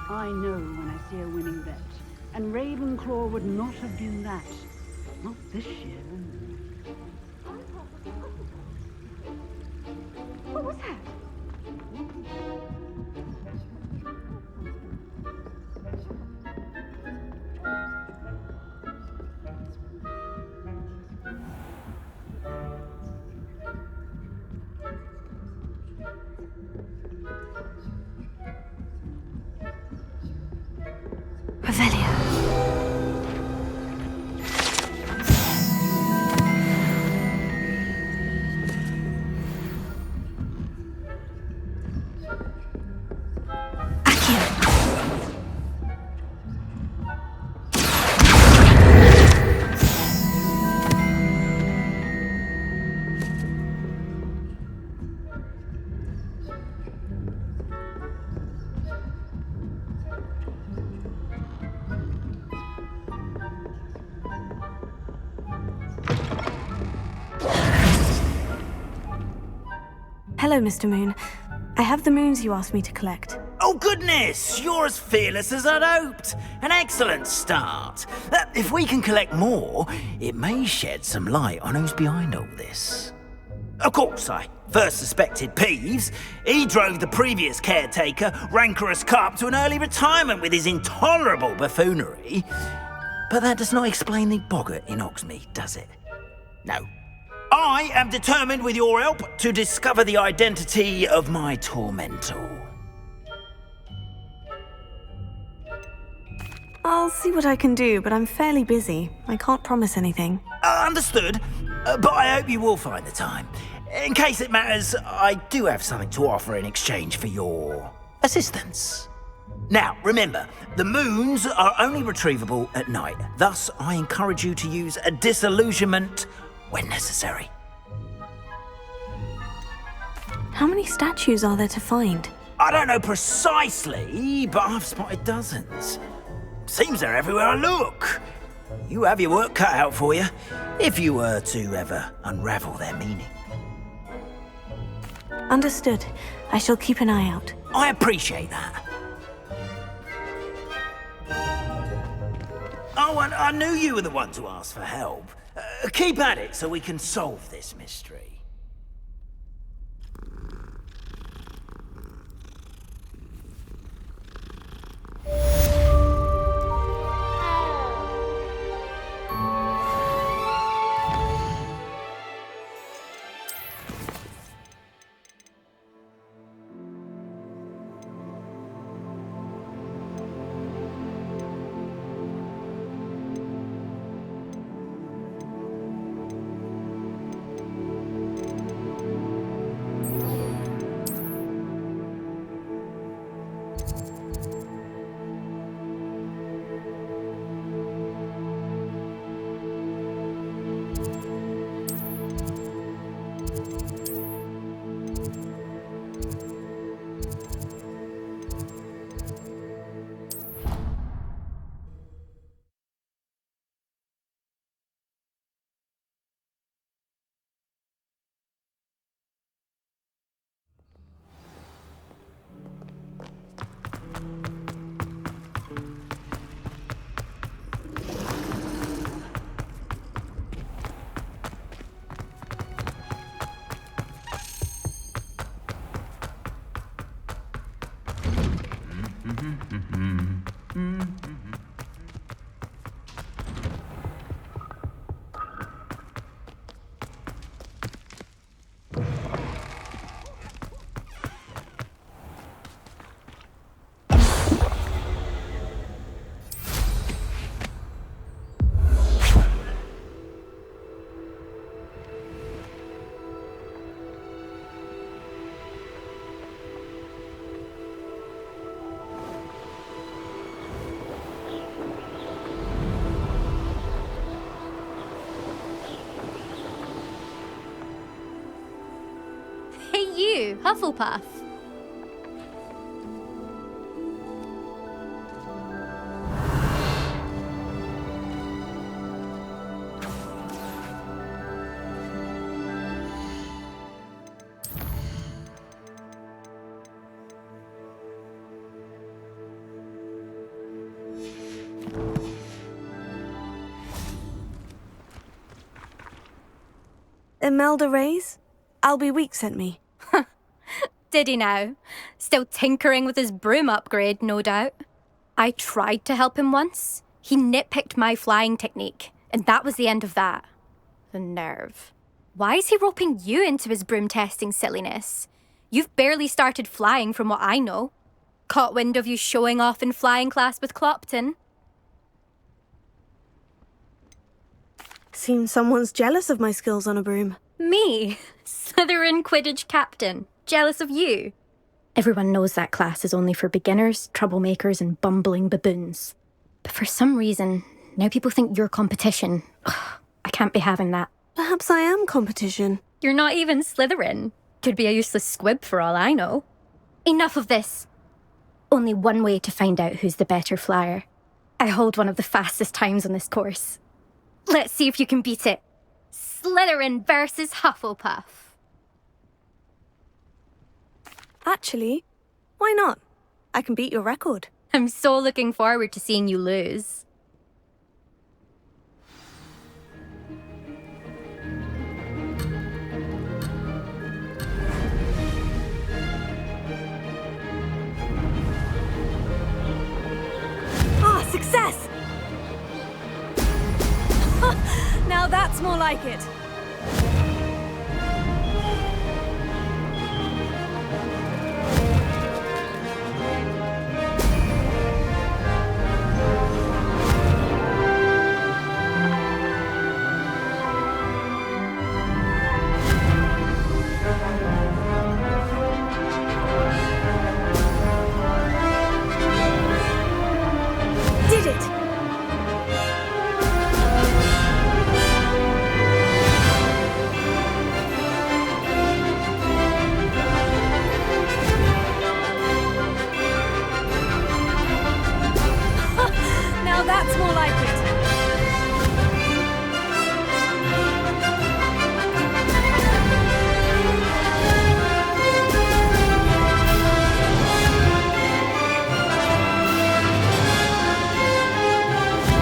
I know when I see a winning bet. And Ravenclaw would not have been that. Not this year. What was that? Hello, Mr. Moon. I have the moons you asked me to collect. Oh, goodness! You're as fearless as I'd hoped. An excellent start. If we can collect more, it may shed some light on who's behind all this. Of course, I first suspected Peeves. He drove the previous caretaker, Rancorous Carp, to an early retirement with his intolerable buffoonery. But that does not explain the boggart in Hogsmeade, does it? No. I am determined, with your help, to discover the identity of my tormentor. I'll see what I can do, but I'm fairly busy. I can't promise anything. Understood, but I hope you will find the time. In case it matters, I do have something to offer in exchange for your assistance. Now, remember, the moons are only retrievable at night. Thus, I encourage you to use a disillusionment when necessary. How many statues are there to find? I don't know precisely, but I've spotted dozens. Seems they're everywhere I look. You have your work cut out for you, if you were to ever unravel their meaning. Understood. I shall keep an eye out. I appreciate that. Oh, and I knew you were the one to ask for help. Keep at it so we can solve this mystery. Hufflepuff. Imelda Reyes? Albie Week sent me. Did he now? Still tinkering with his broom upgrade, no doubt. I tried to help him once. He nitpicked my flying technique, and that was the end of that. The nerve. Why is he roping you into his broom testing silliness? You've barely started flying from what I know. Caught wind of you showing off in flying class with Clopton. Seems someone's jealous of my skills on a broom. Me? Slytherin Quidditch captain. Jealous of you? Everyone knows that class is only for beginners, troublemakers, and bumbling baboons. But for some reason, now people think you're competition. Ugh, I can't be having that. Perhaps I am competition. You're not even Slytherin. Could be a useless squib for all I know. Enough of this. Only one way to find out who's the better flyer. I hold one of the fastest times on this course. Let's see if you can beat it. Slytherin versus Hufflepuff. Actually, why not? I can beat your record. I'm so looking forward to seeing you lose. Ah, success! Now that's more like it. Did it! Now that's more like it.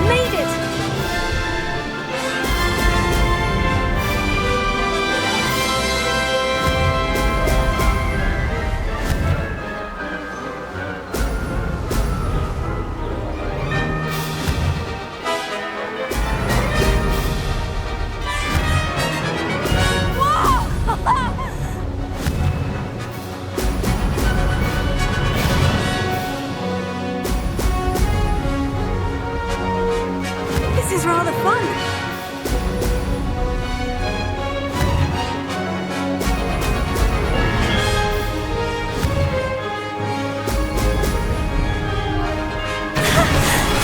Made it! This is rather fun.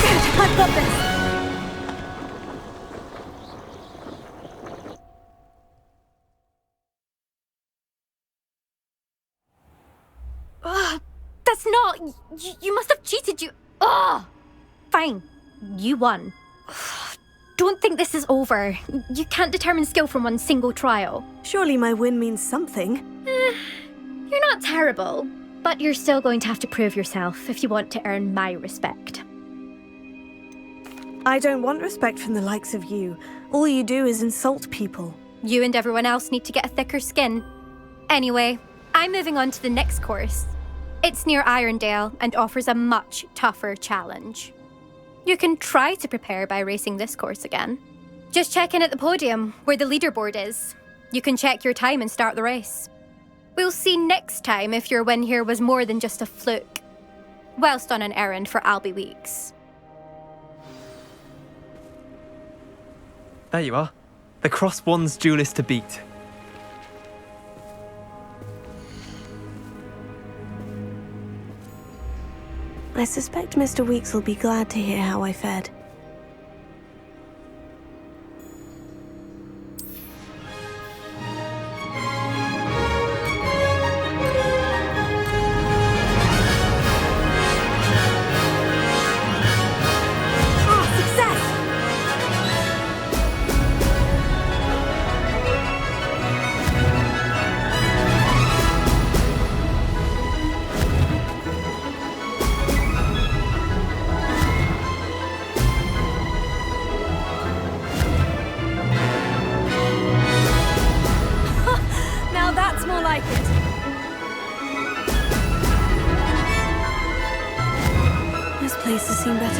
Good, I've got this. Ugh, that's not... You must have cheated, you... Ugh! Fine. You won. Don't think this is over. You can't determine skill from one single trial. Surely my win means something. You're not terrible, but you're still going to have to prove yourself if you want to earn my respect. I don't want respect from the likes of you. All you do is insult people. You and everyone else need to get a thicker skin. Anyway, I'm moving on to the next course. It's near Irondale and offers a much tougher challenge. You can try to prepare by racing this course again. Just check in at the podium, where the leaderboard is. You can check your time and start the race. We'll see next time if your win here was more than just a fluke, whilst on an errand for Albie Weeks. There you are. The Cross Wands duelist to beat. I suspect Mr. Weeks will be glad to hear how I fared.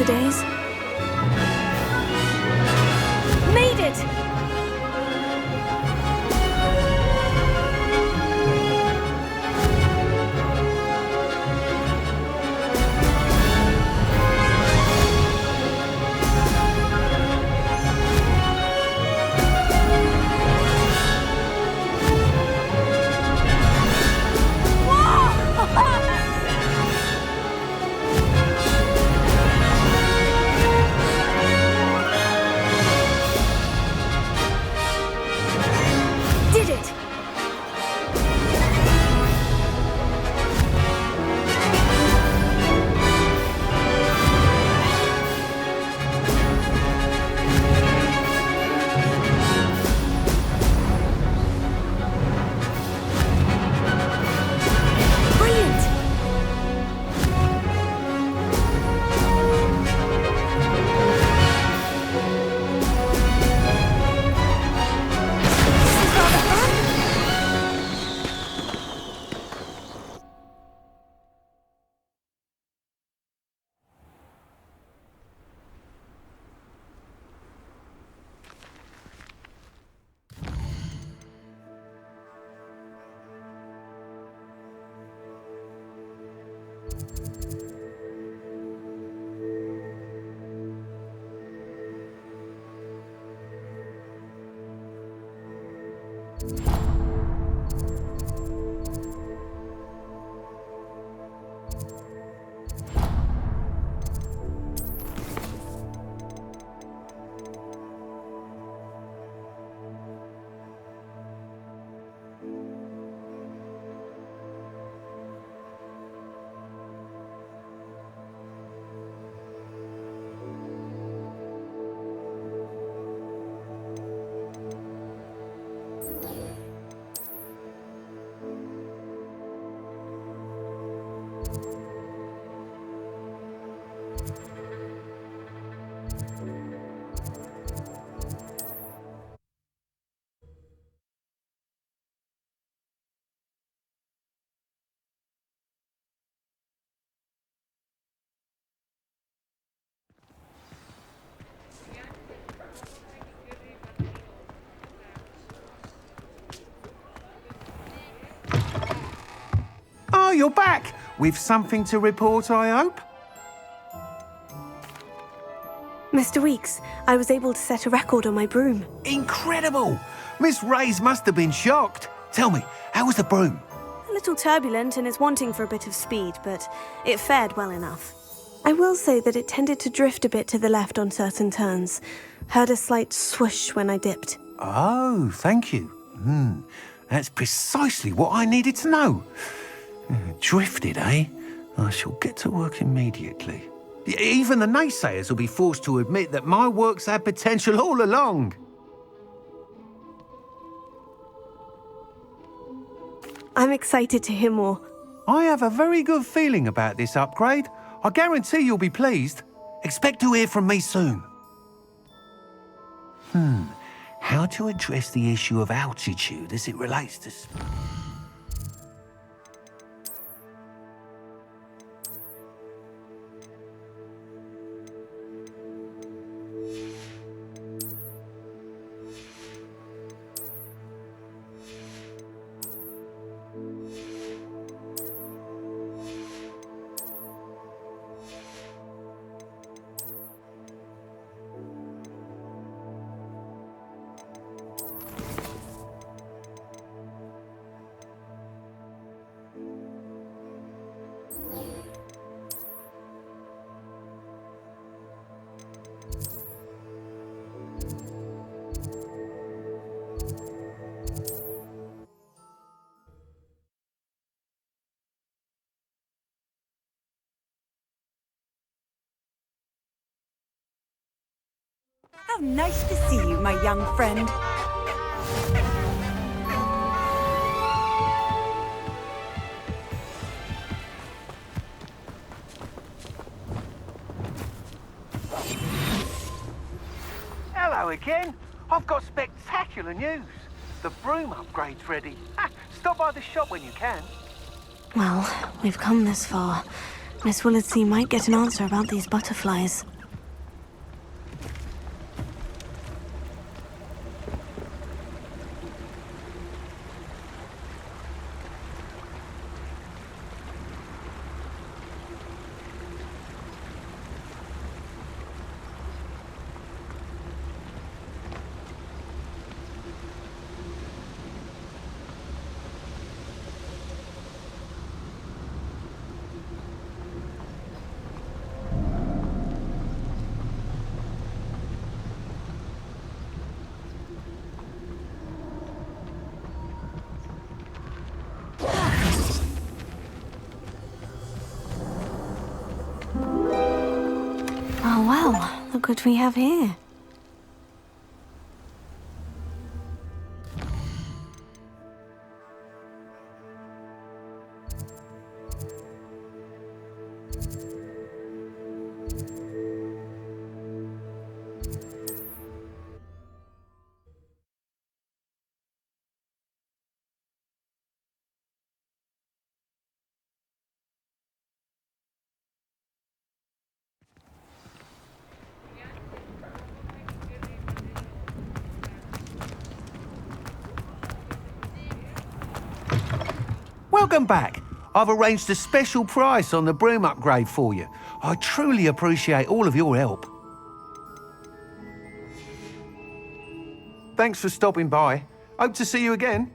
better days? Made it! Oh, you're back! With something to report, I hope? Mr. Weeks, I was able to set a record on my broom. Incredible! Miss Reyes must have been shocked. Tell me, how was the broom? A little turbulent and is wanting for a bit of speed, but it fared well enough. I will say that it tended to drift a bit to the left on certain turns. Heard a slight swoosh when I dipped. Oh, thank you. That's precisely what I needed to know. Drifted, eh? I shall get to work immediately. Even the naysayers will be forced to admit that my work's had potential all along. I'm excited to hear more. I have a very good feeling about this upgrade. I guarantee you'll be pleased. Expect to hear from me soon. How to address the issue of altitude as it relates to... How nice to see you, my young friend. Hello again. I've got spectacular news. The broom upgrade's ready. Stop by the shop when you can. Well, we've come this far. Miss Willardsey might get an answer about these butterflies. Oh well, look what we have here. Welcome back. I've arranged a special price on the broom upgrade for you. I truly appreciate all of your help. Thanks for stopping by. Hope to see you again.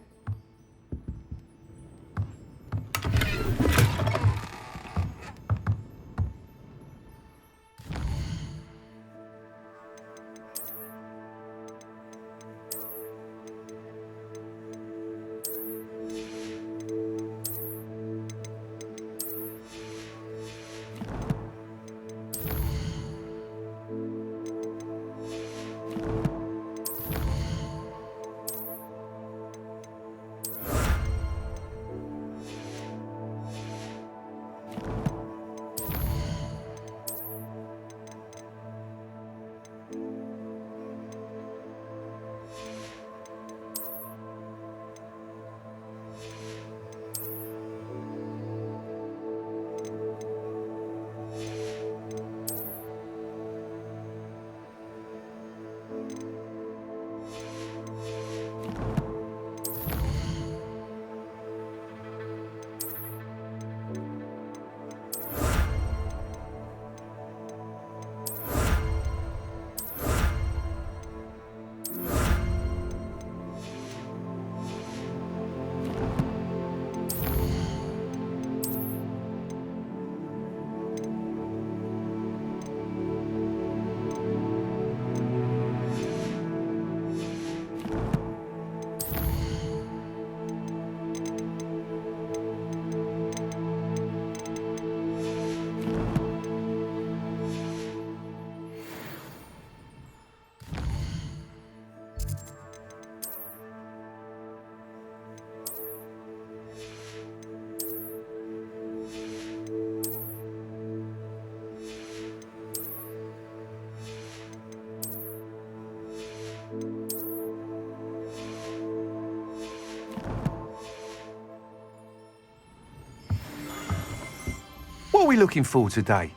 What are we looking for today?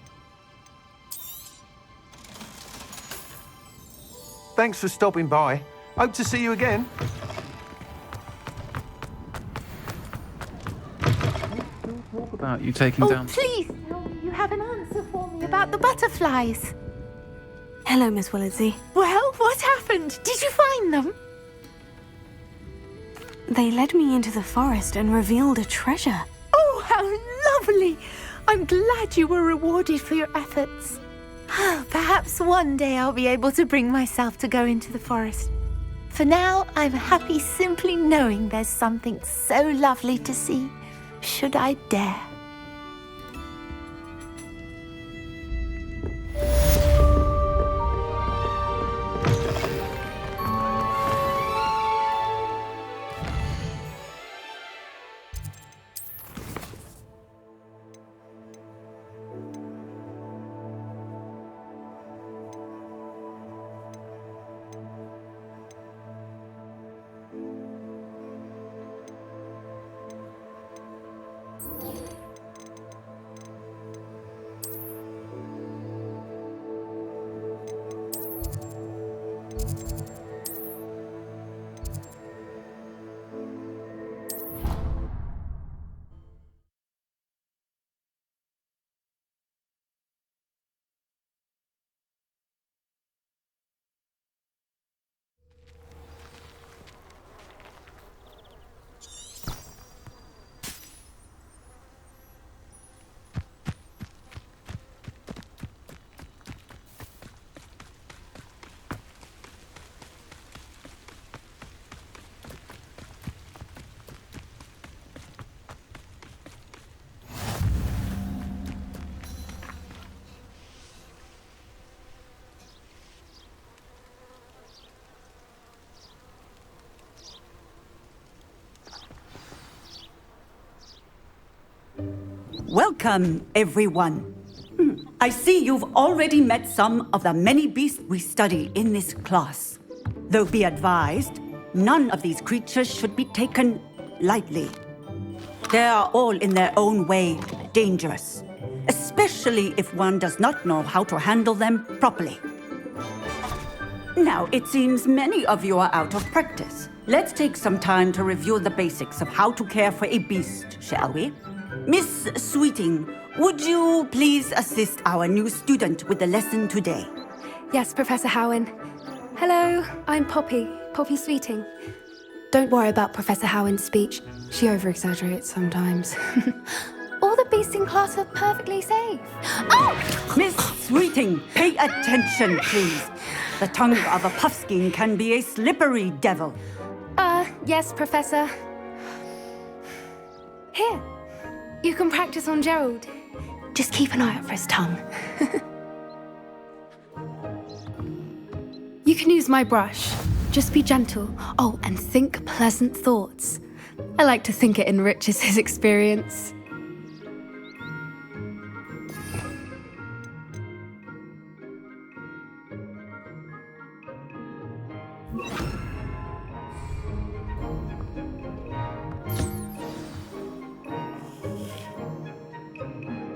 Thanks for stopping by. Hope to see you again. What about you taking down... Please tell me you have an answer for me about the butterflies. Hello, Miss Willardsey. Well, what happened? Did you find them? They led me into the forest and revealed a treasure. Oh, how lovely! I'm glad you were rewarded for your efforts. Perhaps one day I'll be able to bring myself to go into the forest. For now, I'm happy simply knowing there's something so lovely to see, should I dare. Welcome, everyone. I see you've already met some of the many beasts we study in this class. Though be advised, none of these creatures should be taken lightly. They are all in their own way dangerous, especially if one does not know how to handle them properly. Now, it seems many of you are out of practice. Let's take some time to review the basics of how to care for a beast, shall we? Miss Sweeting, would you please assist our new student with the lesson today? Yes, Professor Howen. Hello, I'm Poppy Sweeting. Don't worry about Professor Howen's speech. She over-exaggerates sometimes. All the beasts in class are perfectly safe. Oh! Miss Sweeting, pay attention, please. The tongue of a puffskein can be a slippery devil. Yes, Professor. Here, you can practice on Gerald. Just keep an eye out for his tongue. You can use my brush. Just be gentle. Oh, and think pleasant thoughts. I like to think it enriches his experience.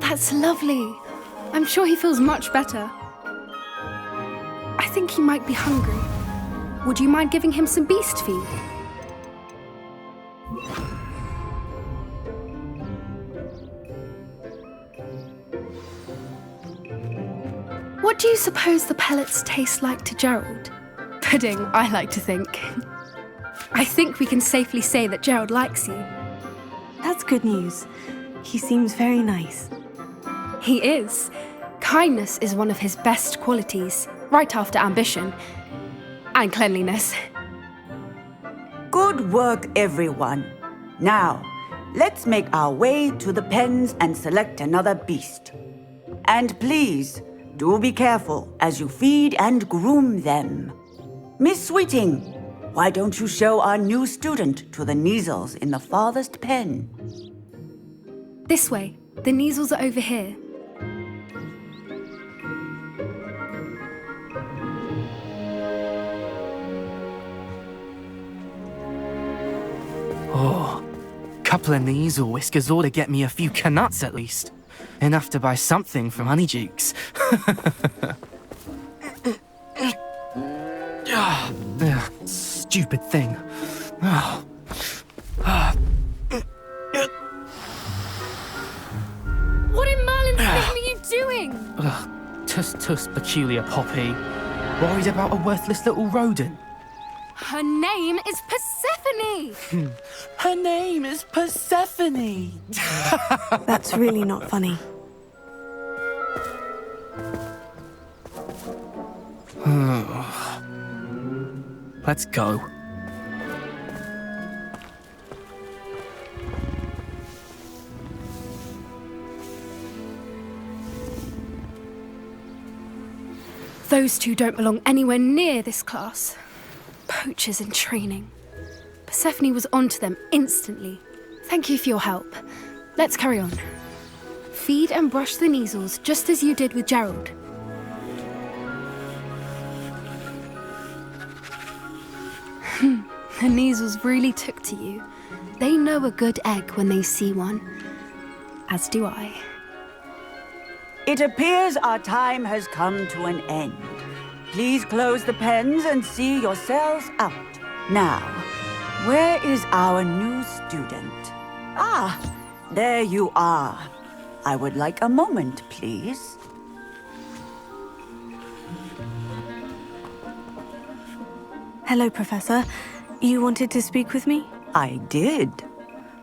That's lovely. I'm sure he feels much better. I think he might be hungry. Would you mind giving him some beast feed? What do you suppose the pellets taste like to Gerald? Pudding, I like to think. I think we can safely say that Gerald likes you. That's good news. He seems very nice. He is. Kindness is one of his best qualities, right after ambition. And cleanliness. Good work, everyone. Now, let's make our way to the pens and select another beast. And please, do be careful as you feed and groom them. Miss Sweeting, why don't you show our new student to the Neasels in the farthest pen? This way. The Neasels are over here. Oh, couple of Neasel whiskers ought to get me a few canuts at least. Enough to buy something from Honeydukes. Stupid thing. What in Merlin's name are you doing? Tuss, peculiar Poppy. Worried about a worthless little rodent. Her name is Persephone! Her name is Persephone! That's really not funny. Let's go. Those two don't belong anywhere near this class. Poachers in training. Persephone was onto them instantly. Thank you for your help. Let's carry on. Feed and brush the Neasels just as you did with Gerald. The Neasels really took to you. They know a good egg when they see one. As do I. It appears our time has come to an end. Please close the pens and see yourselves out. Now, where is our new student? Ah, there you are. I would like a moment, please. Hello, Professor. You wanted to speak with me? I did.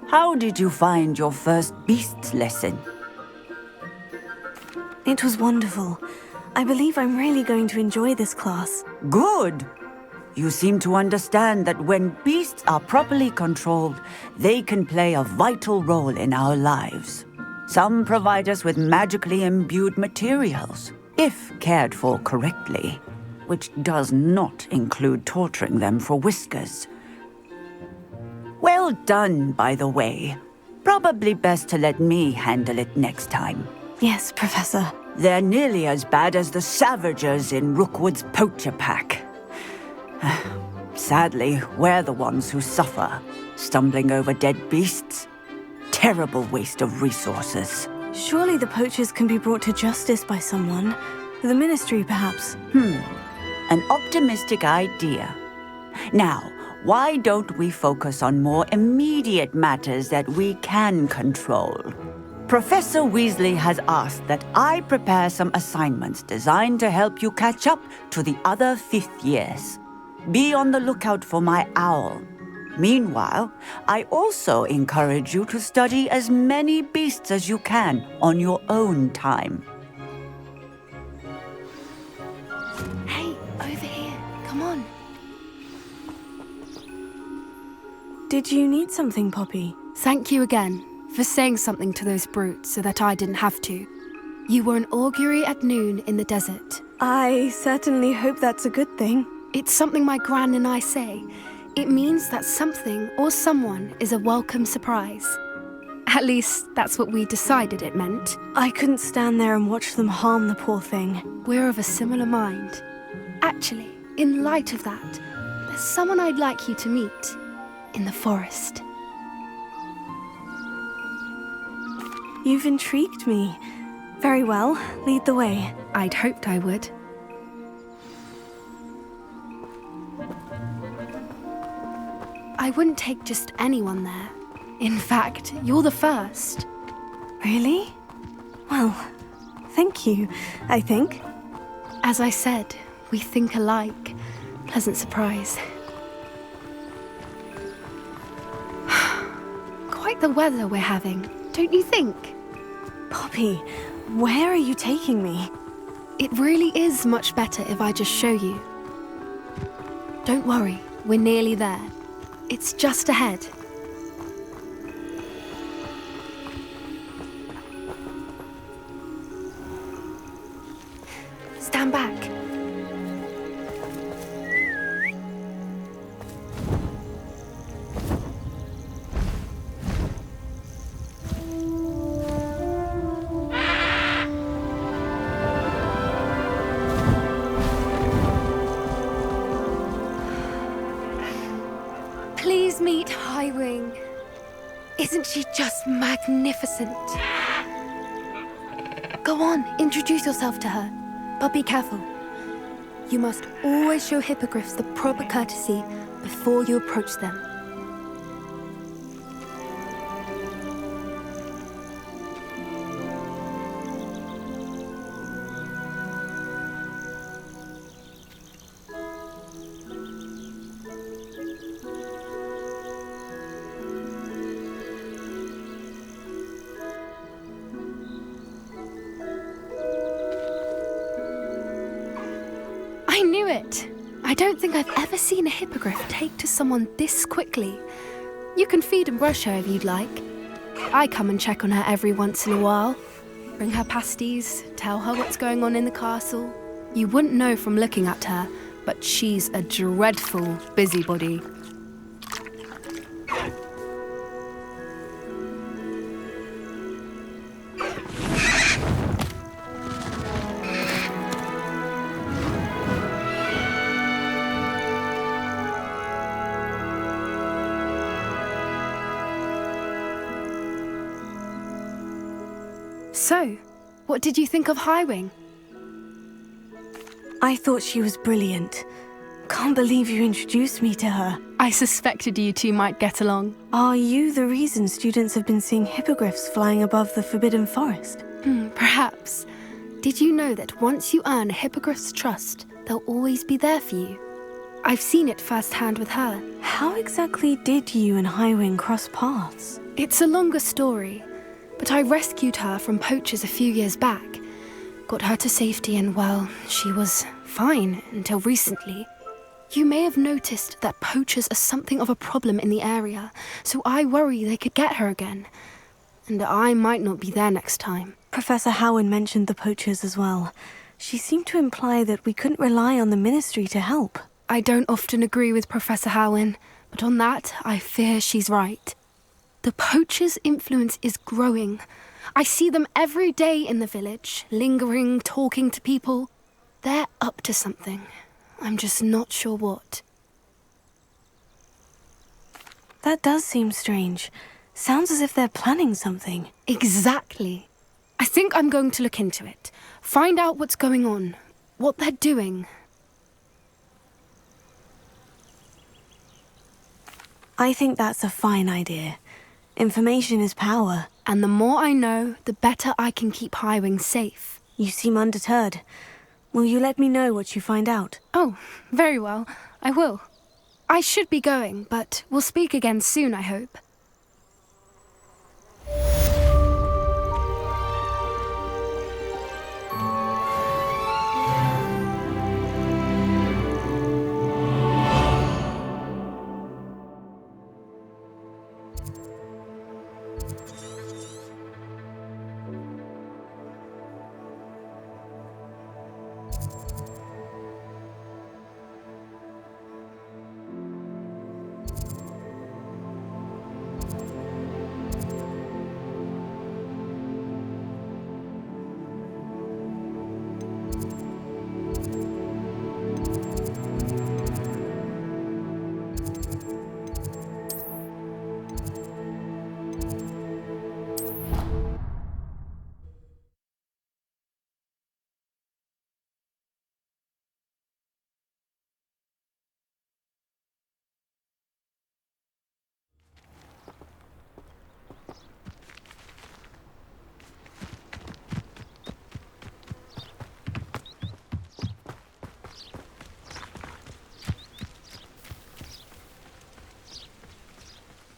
How did you find your first beasts lesson? It was wonderful. I believe I'm really going to enjoy this class. Good. You seem to understand that when beasts are properly controlled, they can play a vital role in our lives. Some provide us with magically imbued materials, if cared for correctly, which does not include torturing them for whiskers. Well done, by the way. Probably best to let me handle it next time. Yes, Professor. They're nearly as bad as the Savagers in Rookwood's poacher pack. Sadly, we're the ones who suffer, stumbling over dead beasts. Terrible waste of resources. Surely the poachers can be brought to justice by someone. The Ministry, perhaps. An optimistic idea. Now, why don't we focus on more immediate matters that we can control? Professor Weasley has asked that I prepare some assignments designed to help you catch up to the other 5th years. Be on the lookout for my owl. Meanwhile, I also encourage you to study as many beasts as you can on your own time. Hey, over here. Come on. Did you need something, Poppy? Thank you again for saying something to those brutes so that I didn't have to. You were an augury at noon in the desert. I certainly hope that's a good thing. It's something my gran and I say. It means that something or someone is a welcome surprise. At least, that's what we decided it meant. I couldn't stand there and watch them harm the poor thing. We're of a similar mind. Actually, in light of that, there's someone I'd like you to meet in the forest. You've intrigued me. Very well, lead the way. I'd hoped I would. I wouldn't take just anyone there. In fact, you're the first. Really? Well, thank you, I think. As I said, we think alike. Pleasant surprise. Quite the weather we're having, don't you think? Poppy, where are you taking me? It really is much better if I just show you. Don't worry, we're nearly there. It's just ahead. Stand back. Please meet Highwing. Isn't she just magnificent? Go on, introduce yourself to her. But be careful. You must always show hippogriffs the proper courtesy before you approach them. I knew it! I don't think I've ever seen a hippogriff take to someone this quickly. You can feed and brush her if you'd like. I come and check on her every once in a while. Bring her pasties, tell her what's going on in the castle. You wouldn't know from looking at her, but she's a dreadful busybody. So, what did you think of Highwing? I thought she was brilliant. Can't believe you introduced me to her. I suspected you two might get along. Are you the reason students have been seeing hippogriffs flying above the Forbidden Forest? Perhaps. Did you know that once you earn a hippogriff's trust, they'll always be there for you? I've seen it firsthand with her. How exactly did you and Highwing cross paths? It's a longer story, but I rescued her from poachers a few years back. Got her to safety and, well, she was fine until recently. You may have noticed that poachers are something of a problem in the area, so I worry they could get her again. And I might not be there next time. Professor Howin mentioned the poachers as well. She seemed to imply that we couldn't rely on the Ministry to help. I don't often agree with Professor Howin, but on that, I fear she's right. The The poachers' influence is growing. I see them every day in the village, lingering, talking to people. They're up to something. I'm just not sure what. That does seem strange. Sounds as if they're planning something. Exactly. I think I'm going to look into it. Find out what's going on, what they're doing. I think that's a fine idea. Information is power. And the more I know, the better I can keep Highwing safe. You seem undeterred. Will you let me know what you find out? Oh, very well. I will. I should be going, but we'll speak again soon, I hope.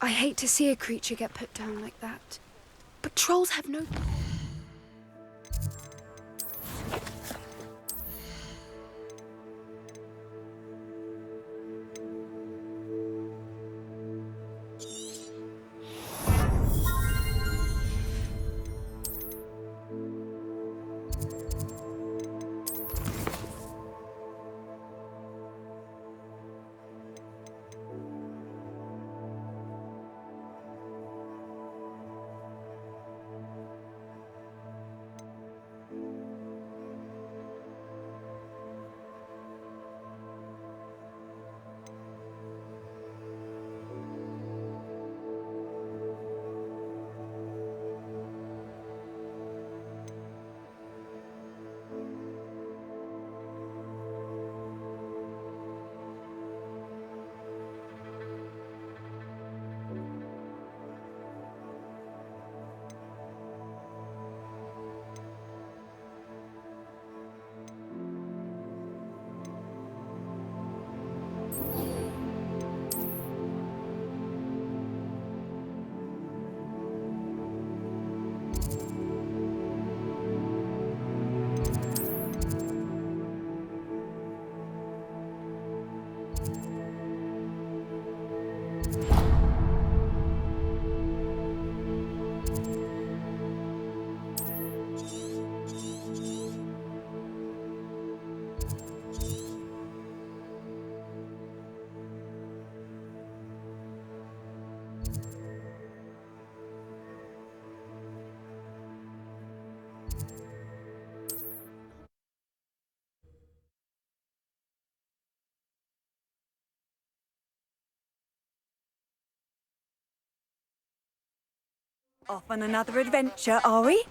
I hate to see a creature get put down like that. But trolls have no... Off on another adventure, are we?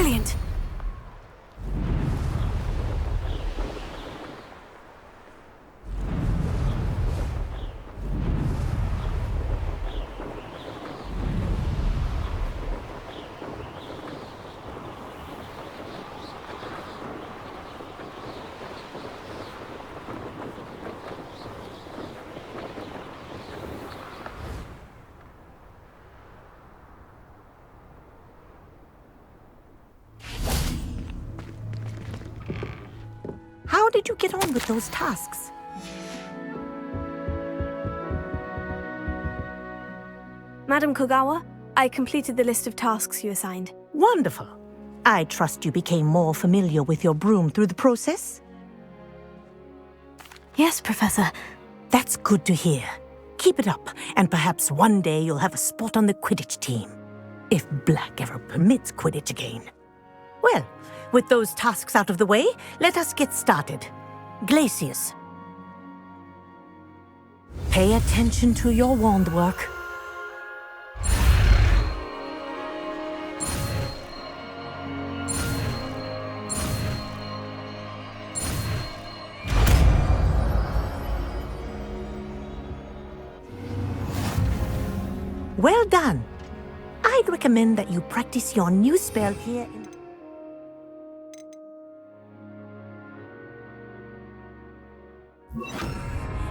Brilliant. How did you get on with those tasks? Madam Kogawa, I completed the list of tasks you assigned. Wonderful. I trust you became more familiar with your broom through the process? Yes, Professor. That's good to hear. Keep it up, and perhaps one day you'll have a spot on the Quidditch team. If Black ever permits Quidditch again. Well, with those tasks out of the way, let us get started. Glacius. Pay attention to your wand work. Well done. I'd recommend that you practice your new spell here in...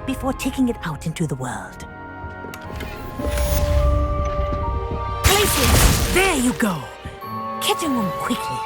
before taking it out into the world. Glacius! There you go! Catching them quickly.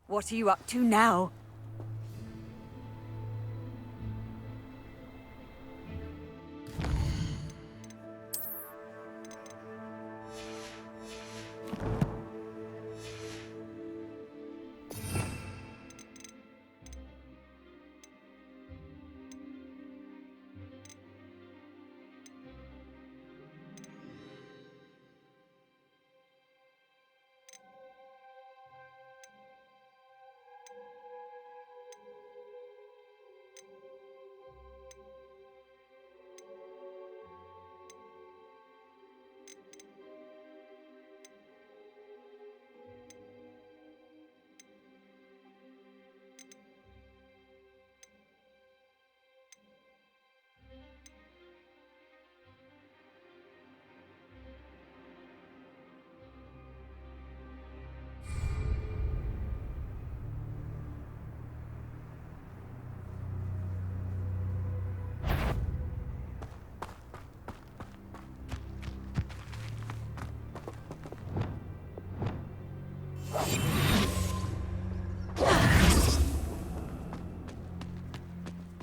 What are you up to now?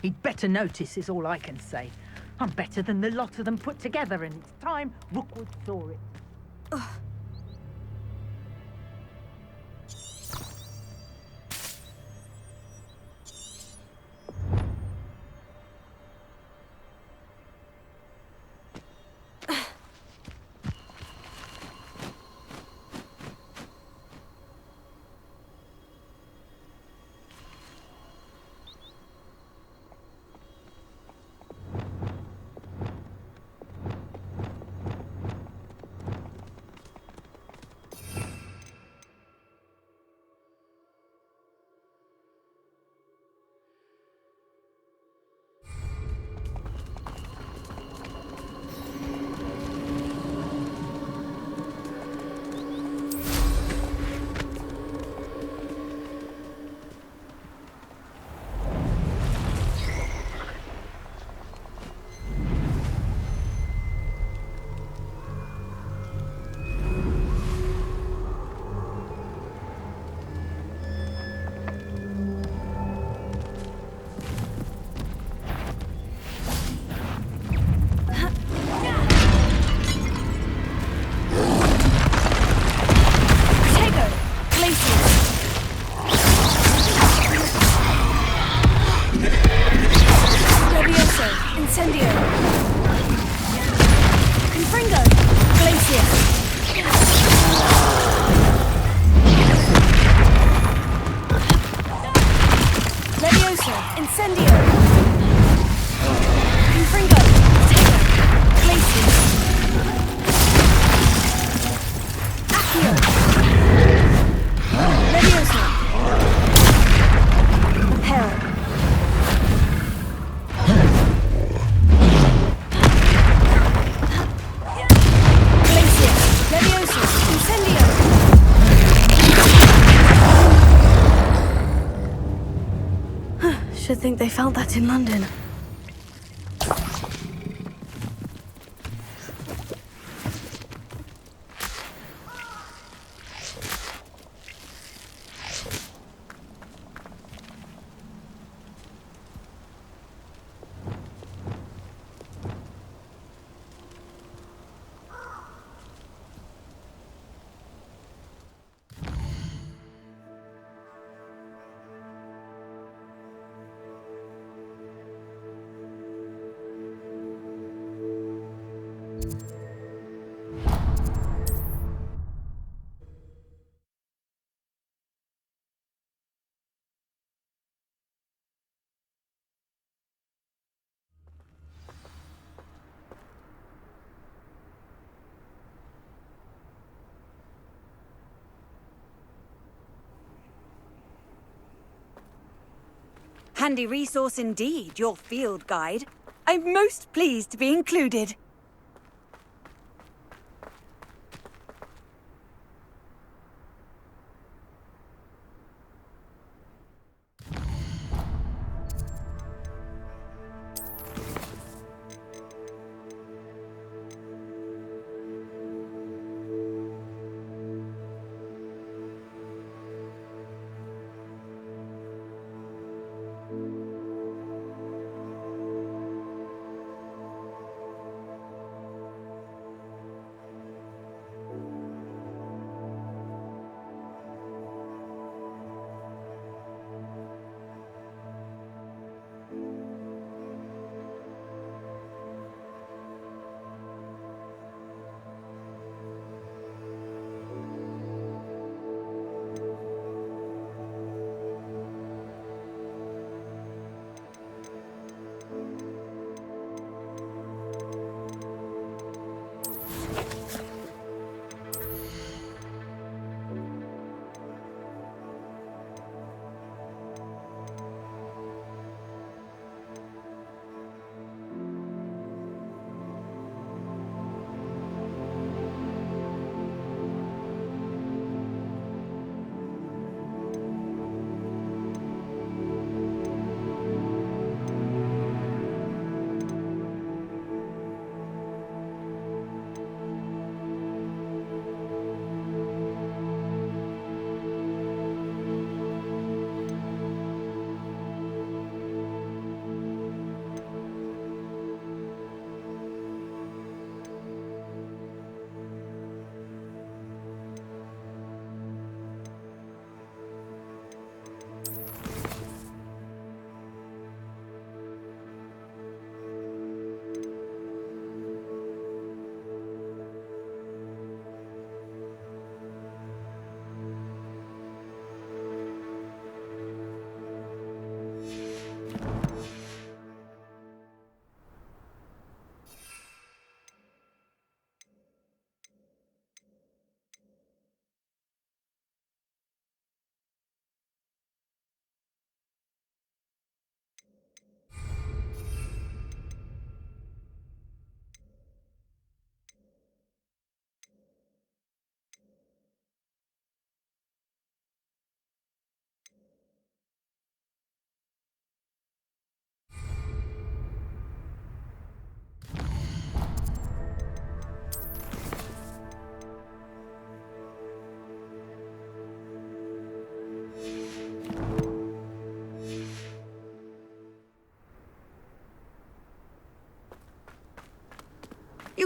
He'd better notice is all I can say. I'm better than the lot of them put together, and it's time Rookwood saw it. Should think they felt that in London. Handy resource indeed, your field guide. I'm most pleased to be included.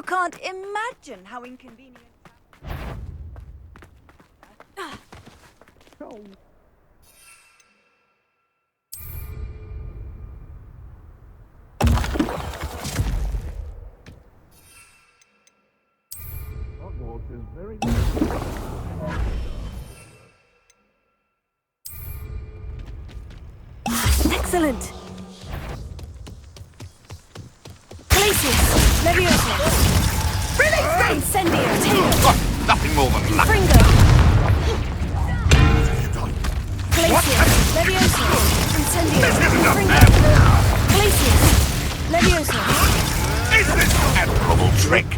can't imagine how inconvenient. Hogwarts is very... Excellent! Glacius! Leviosa! Release! Incendio! Nothing more than luck. Fringo! Glacius! Leviosa! Incendio! Fringo! Glacius! Leviosa! Is this an admirable trick?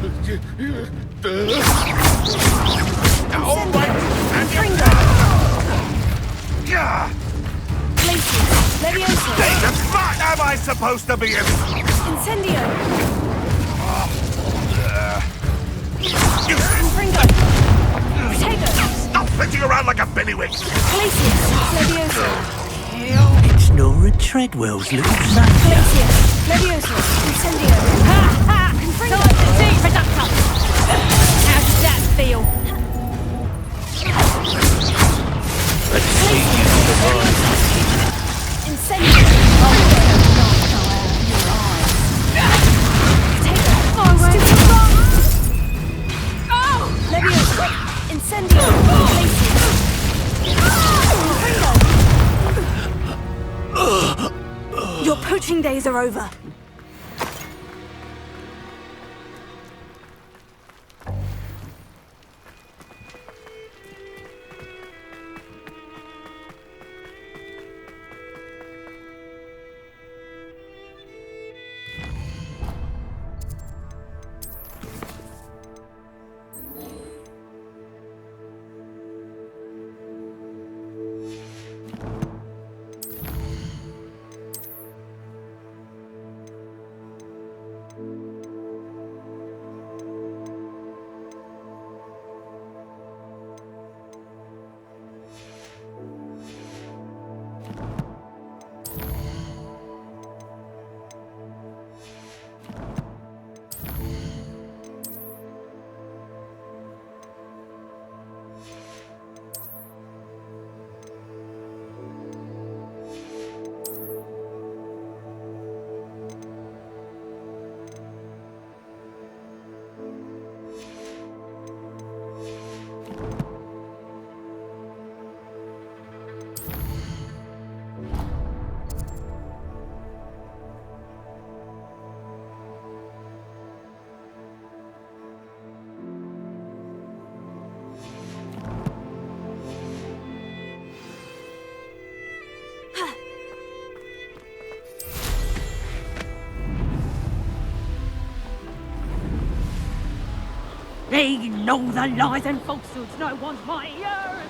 All right, and Fringo! Yeah. Glacius! Leviosa! Jesus, what am I supposed to be in? Incendio! Fringo! Protego! Stop flitting around like a billywig! Glacius! Leviosa! It's Nora Treadwell's little son. Glacius! Leviosa! Incendio! Ha ha! Fringo! Reductor! How does that feel? Let's see you survive. Incendio! Leviosa! Incendio! Glacius! Your poaching days are over. They know the lies and falsehoods no one's my ears!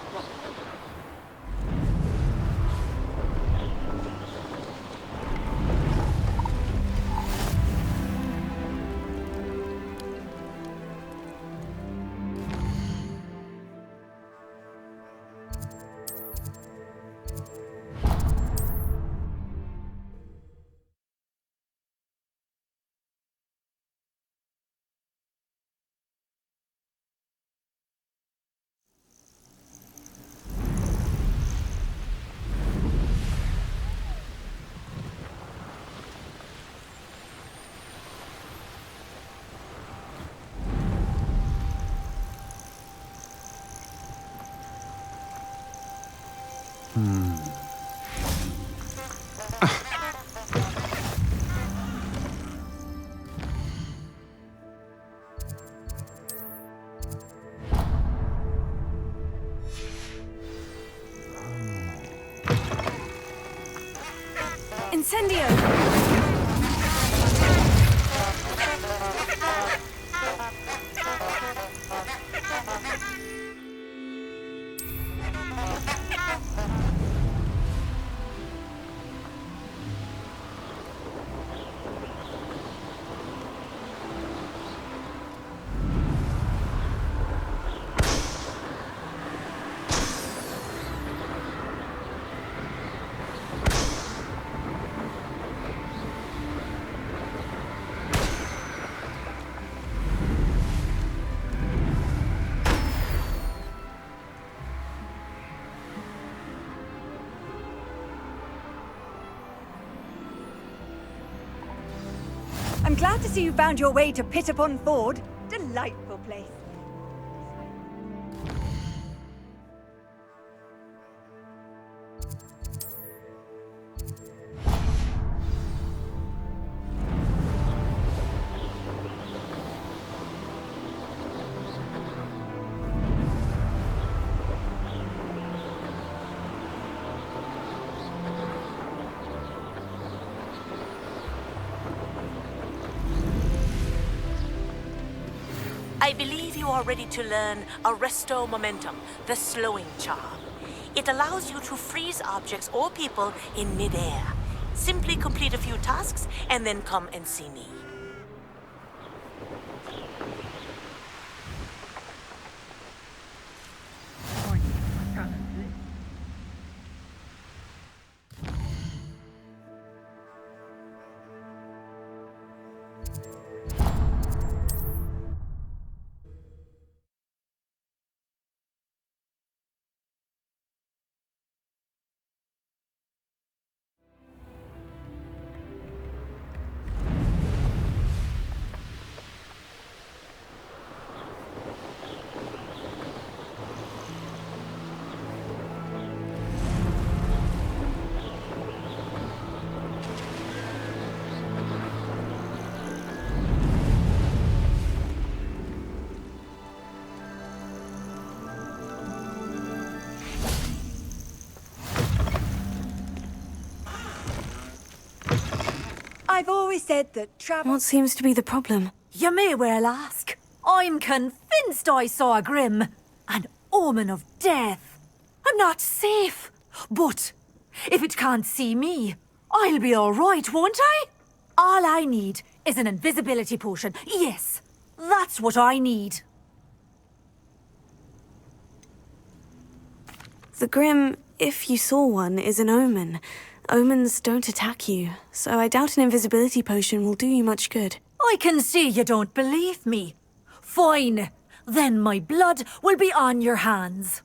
Incendio! I'm glad to see you found your way to Pit upon Ford. Delightful place. I believe you are ready to learn Arresto Momentum, the slowing charm. It allows you to freeze objects or people in midair. Simply complete a few tasks and then come and see me. I've always said that travel... What seems to be the problem? You may well ask. I'm convinced I saw a grim, an omen of death. I'm not safe, but if it can't see me, I'll be all right, won't I? All I need is an invisibility potion. Yes, that's what I need. The Grim, if you saw one, is an omen. Omens don't attack you, so I doubt an invisibility potion will do you much good. I can see you don't believe me. Fine. Then my blood will be on your hands.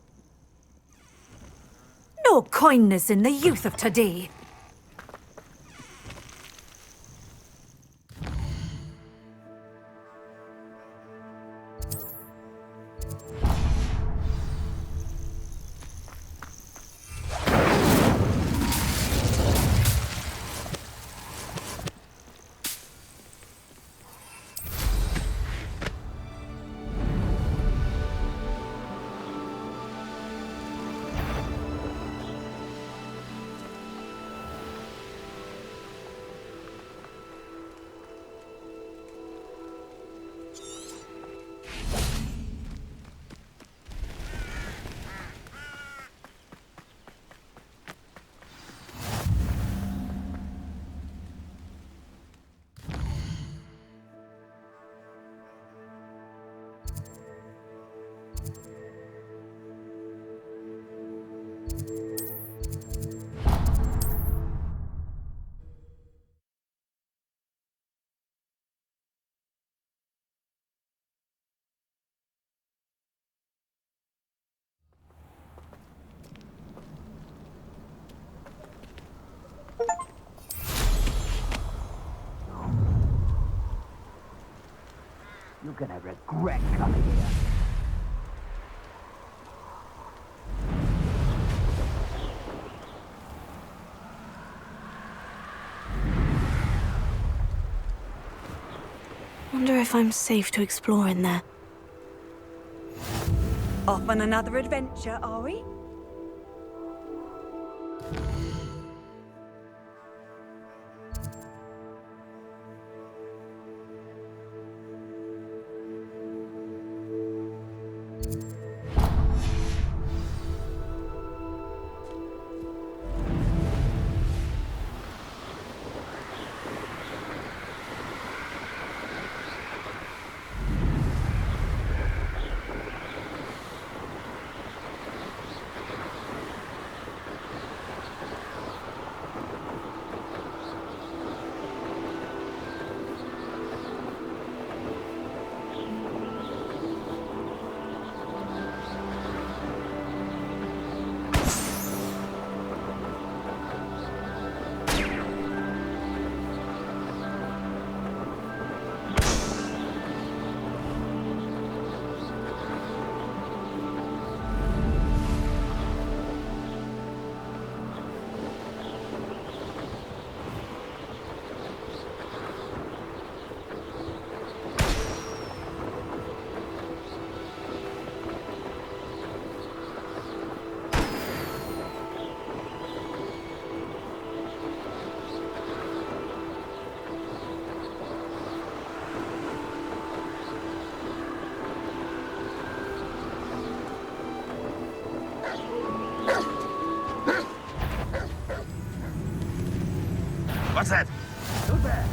No kindness in the youth of today. You're gonna regret coming here. Wonder if I'm safe to explore in there. Off on another adventure, are we? What's that? Who's there?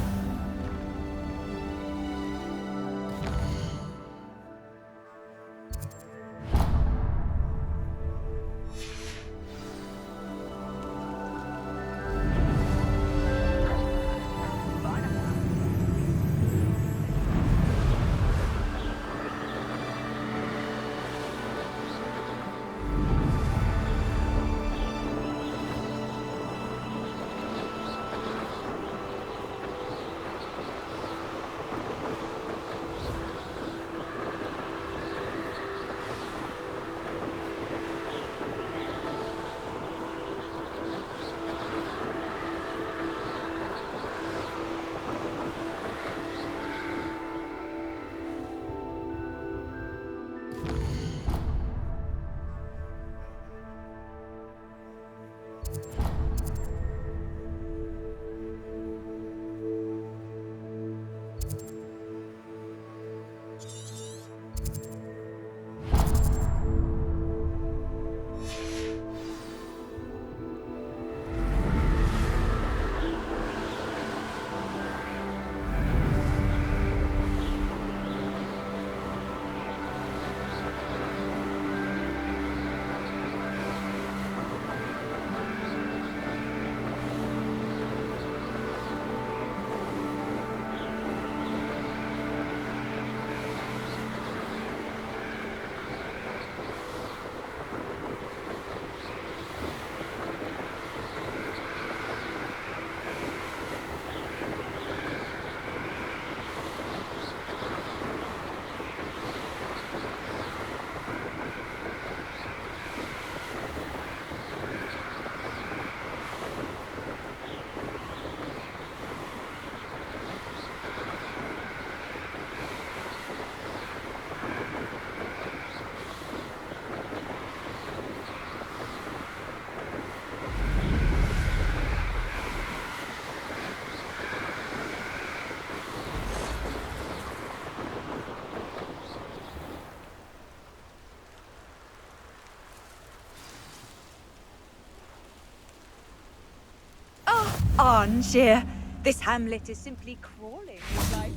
Anshir, this hamlet is simply crawling with life.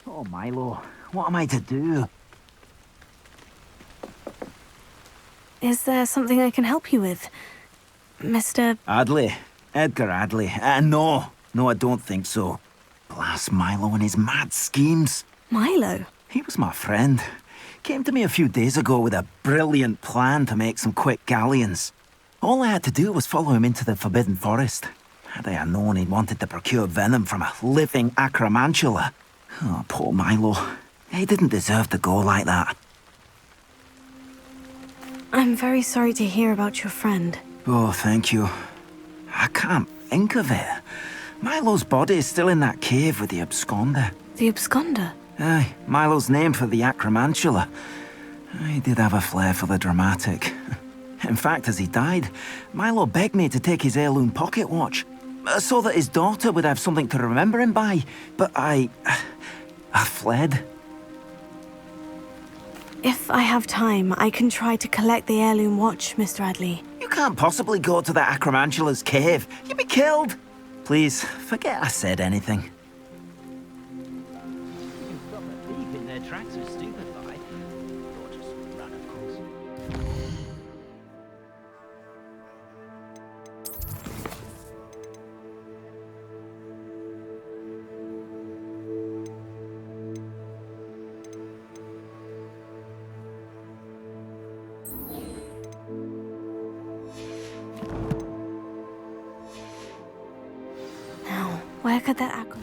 Oh, Milo, what am I to do? Is there something I can help you with? Mr. Adley. Edgar Adley. No, I don't think so. Blast Milo and his mad schemes. Milo? He was my friend. Came to me a few days ago with a brilliant plan to make some quick galleons. All I had to do was follow him into the Forbidden Forest. Had I known he wanted to procure venom from a living acromantula. Oh, poor Milo. He didn't deserve to go like that. I'm very sorry to hear about your friend. Oh, thank you. I can't think of it. Milo's body is still in that cave with the absconder. The absconder? Aye, Milo's name for the acromantula. He did have a flair for the dramatic. In fact, as he died, Milo begged me to take his heirloom pocket watch, so that his daughter would have something to remember him by. But I fled. If I have time, I can try to collect the heirloom watch, Mr. Adley. You can't possibly go to the acromantula's cave. You'd be killed. Please, forget I said anything. Deep in their tracks are stupefied. Or just run, of course. Now, where could that acro...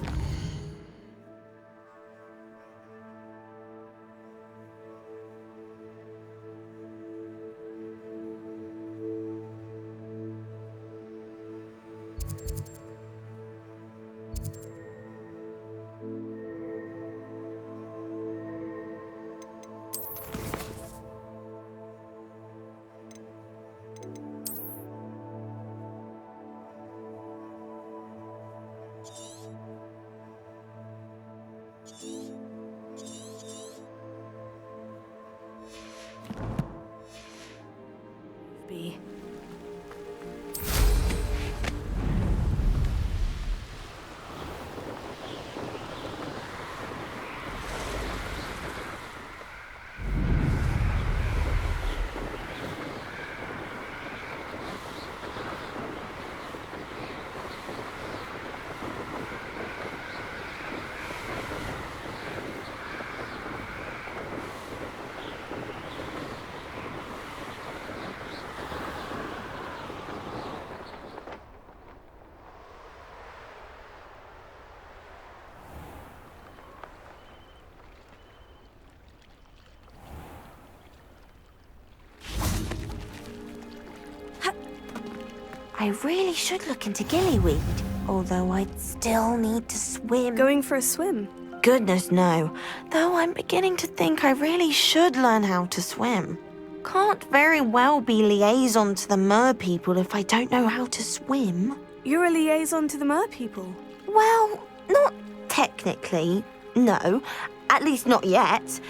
I really should look into gillyweed, although I'd still need to swim. Going for a swim? Goodness, no. Though I'm beginning to think I really should learn how to swim. Can't very well be liaison to the mer people if I don't know how to swim. You're a liaison to the mer people? Well, not technically, no. At least not yet.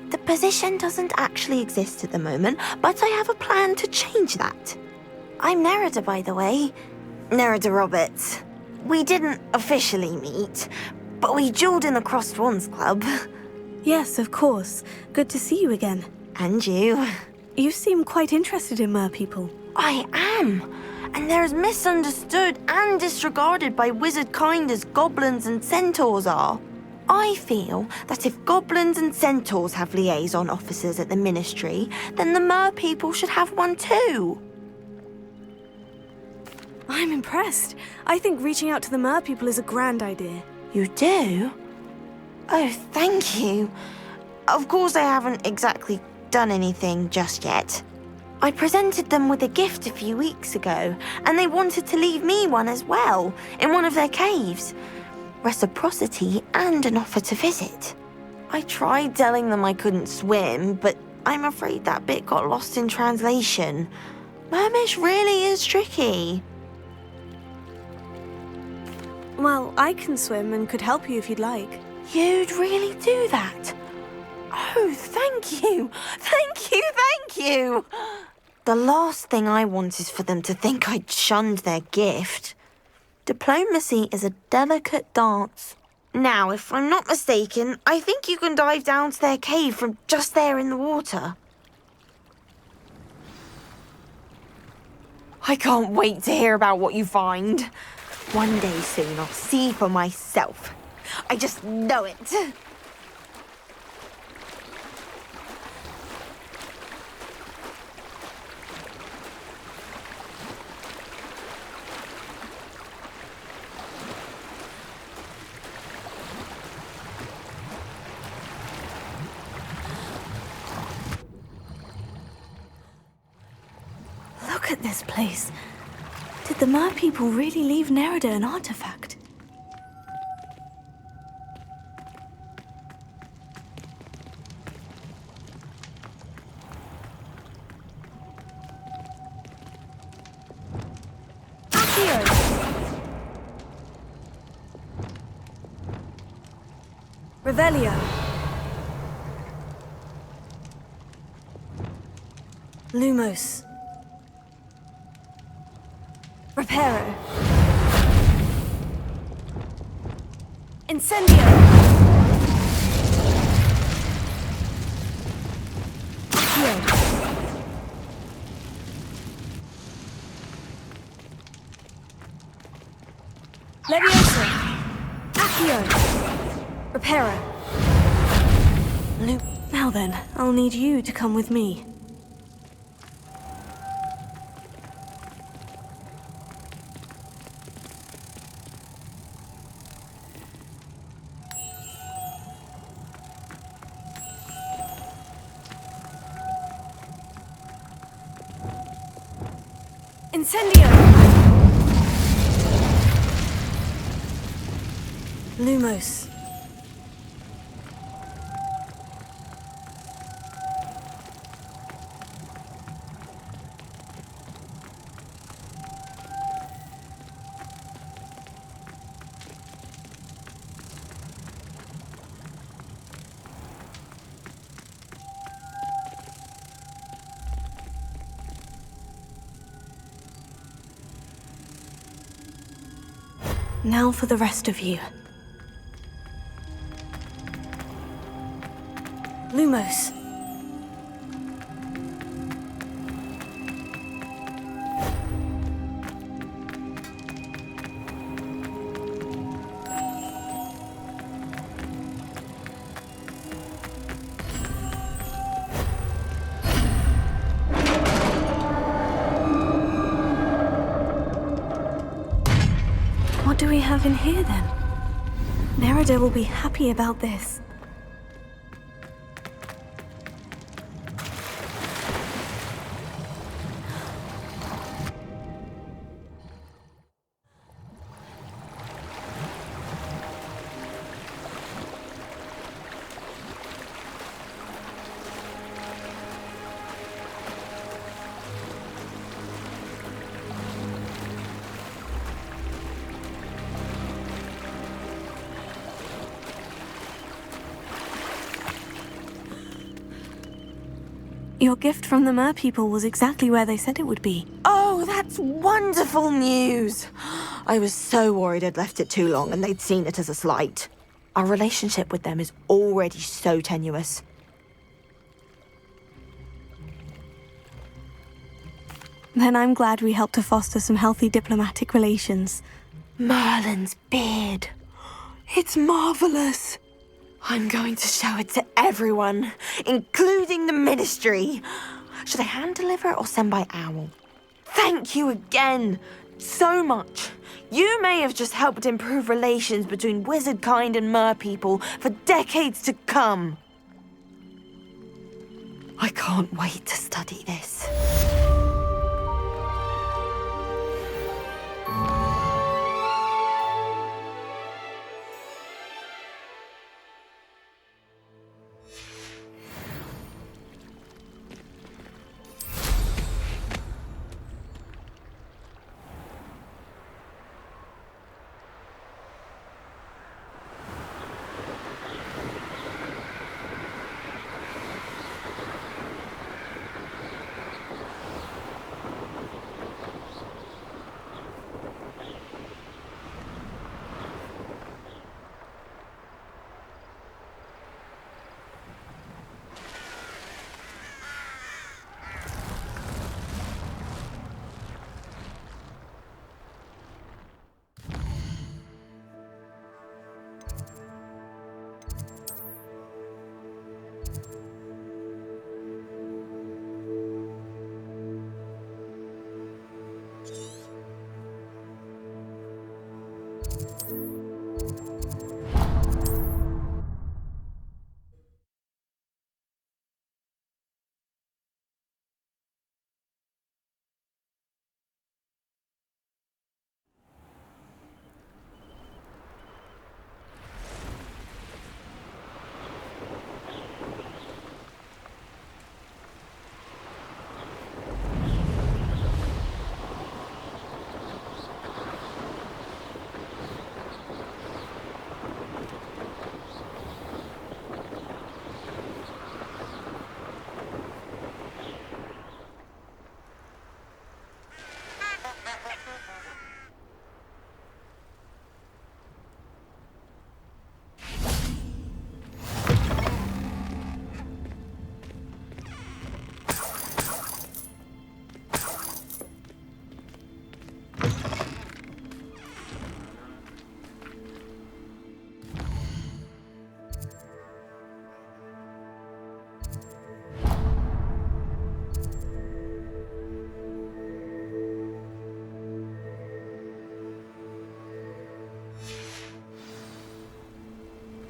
The position doesn't actually exist at the moment, but I have a plan to change that. I'm Nerida, by the way. Nerida Roberts. We didn't officially meet, but we duelled in the Crossed Wands Club. Yes, of course. Good to see you again. And you. You seem quite interested in mer people. I am. And they're as misunderstood and disregarded by wizard kind as goblins and centaurs are. I feel that if goblins and centaurs have liaison officers at the ministry, then the mer people should have one too. I'm impressed. I think reaching out to the mer people is a grand idea. You do? Oh, thank you. Of course I haven't exactly done anything just yet. I presented them with a gift a few weeks ago, and they wanted to leave me one as well, in one of their caves. Reciprocity and an offer to visit. I tried telling them I couldn't swim, but I'm afraid that bit got lost in translation. Mermish really is tricky. Well, I can swim and could help you if you'd like. You'd really do that? Oh, thank you! Thank you, thank you! The last thing I want is for them to think I'd shunned their gift. Diplomacy is a delicate dance. Now, if I'm not mistaken, I think you can dive down to their cave from just there in the water. I can't wait to hear about what you find. One day soon, I'll see for myself. I just know it. Look at this place. Did the mer people really leave Nerida an artifact? Revelio. Lumos. Reparo. Incendio. Accio. Levioso. Accio. Reparo. Now then, I'll need you to come with me. Incendio! Lumos. Now for the rest of you. Lumos. What do we have in here, then? Nerida will be happy about this. Your gift from the Mer people was exactly where they said it would be. Oh, that's wonderful news! I was so worried I'd left it too long and they'd seen it as a slight. Our relationship with them is already so tenuous. Then I'm glad we helped to foster some healthy diplomatic relations. Merlin's beard. It's marvelous. I'm going to show it to everyone, including the Ministry. Should I hand deliver it or send by owl? Thank you again so much. You may have just helped improve relations between wizard kind and mer people for decades to come. I can't wait to study this.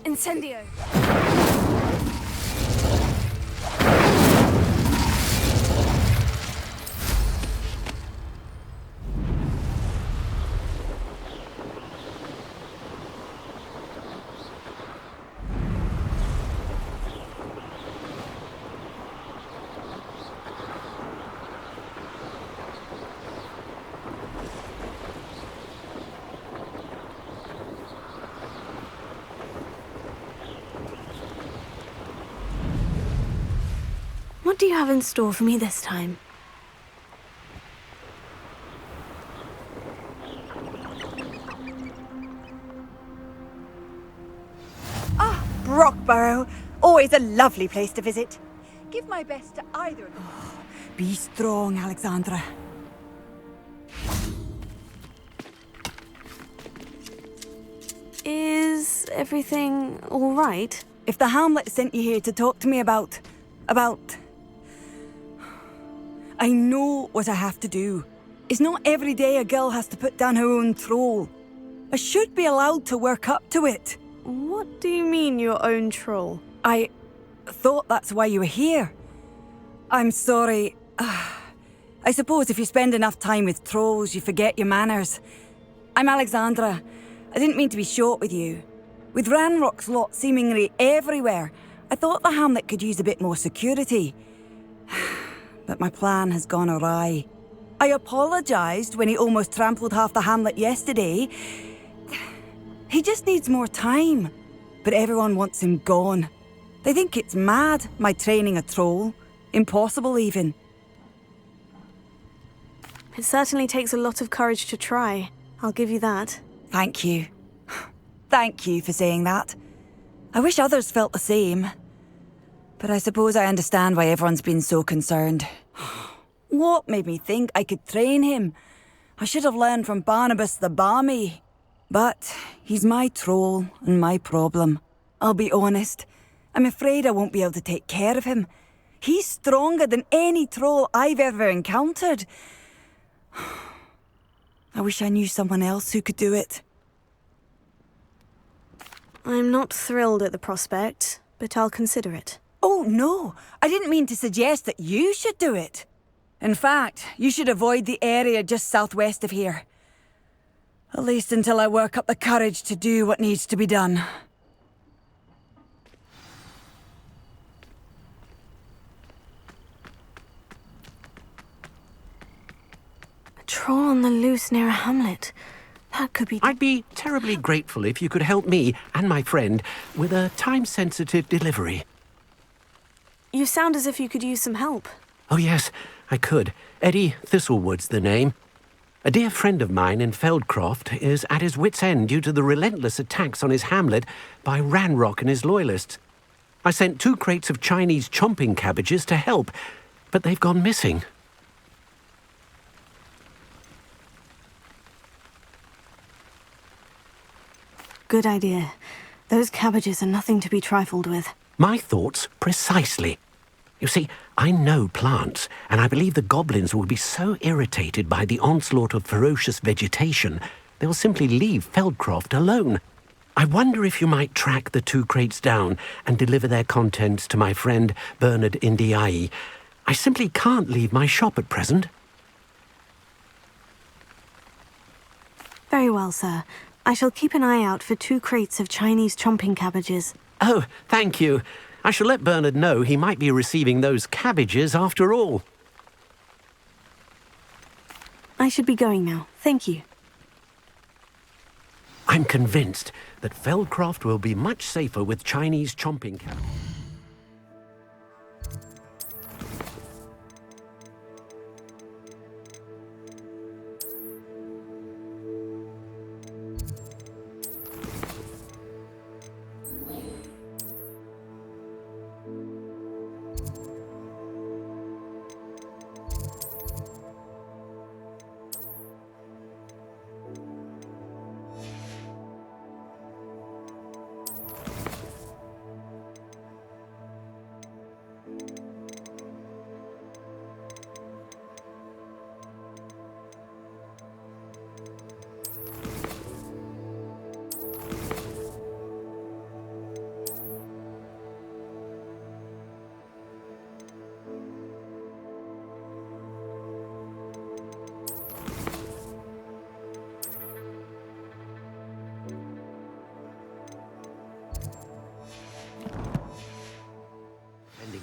Incendio! What do you have in store for me this time? Brockborough. Always a lovely place to visit. Give my best to either of them. Be strong, Alexandra. Is everything all right? If the Hamlet sent you here to talk to me about... I know what I have to do. It's not every day a girl has to put down her own troll. I should be allowed to work up to it. What do you mean, your own troll? I thought that's why you were here. I'm sorry. I suppose if you spend enough time with trolls, you forget your manners. I'm Alexandra. I didn't mean to be short with you. With Ranrock's lot seemingly everywhere, I thought the Hamlet could use a bit more security. But my plan has gone awry. I apologised when he almost trampled half the Hamlet yesterday. He just needs more time. But everyone wants him gone. They think it's mad, my training a troll. Impossible, even. It certainly takes a lot of courage to try. I'll give you that. Thank you. Thank you for saying that. I wish others felt the same. But I suppose I understand why everyone's been so concerned. What made me think I could train him? I should have learned from Barnabas the Barmy. But he's my troll and my problem. I'll be honest. I'm afraid I won't be able to take care of him. He's stronger than any troll I've ever encountered. I wish I knew someone else who could do it. I'm not thrilled at the prospect, but I'll consider it. Oh, no. I didn't mean to suggest that you should do it. In fact, you should avoid the area just southwest of here. At least until I work up the courage to do what needs to be done. A troll on the loose near a hamlet. That could be... I'd be terribly grateful if you could help me and my friend with a time-sensitive delivery. You sound as if you could use some help. Oh, yes, I could. Eddie Thistlewood's the name. A dear friend of mine in Feldcroft is at his wit's end due to the relentless attacks on his hamlet by Ranrock and his loyalists. I sent 2 crates of Chinese chomping cabbages to help, but they've gone missing. Good idea. Those cabbages are nothing to be trifled with. My thoughts precisely. You see, I know plants, and I believe the goblins will be so irritated by the onslaught of ferocious vegetation, they'll simply leave Feldcroft alone. I wonder if you might track the 2 crates down and deliver their contents to my friend Bernard Indiai. I simply can't leave my shop at present. Very well, sir. I shall keep an eye out for 2 crates of Chinese chomping cabbages. Oh, thank you. I shall let Bernard know he might be receiving those cabbages after all. I should be going now. Thank you. I'm convinced that Feldcroft will be much safer with Chinese chomping cabbages.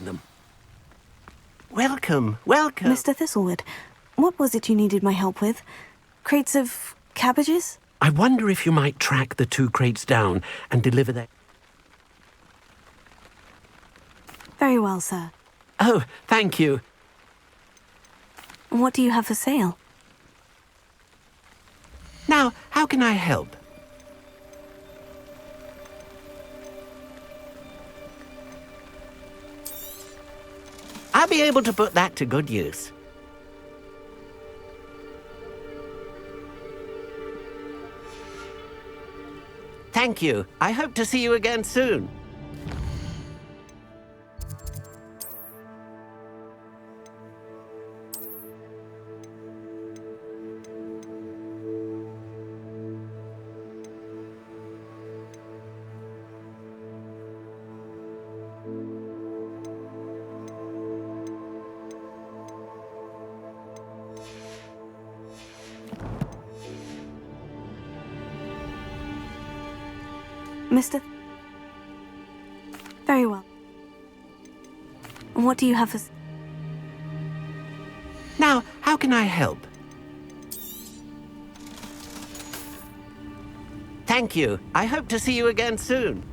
Them. Welcome, welcome. Mr. Thistlewood, what was it you needed my help with? Crates of cabbages? I wonder if you might track the 2 crates down and deliver their... Very well, sir. Oh, thank you. What do you have for sale? Now, how can I help? I'll be able to put that to good use. Thank you. I hope to see you again soon. Mr. Very well. What do you have for... Now, how can I help? Thank you. I hope to see you again soon.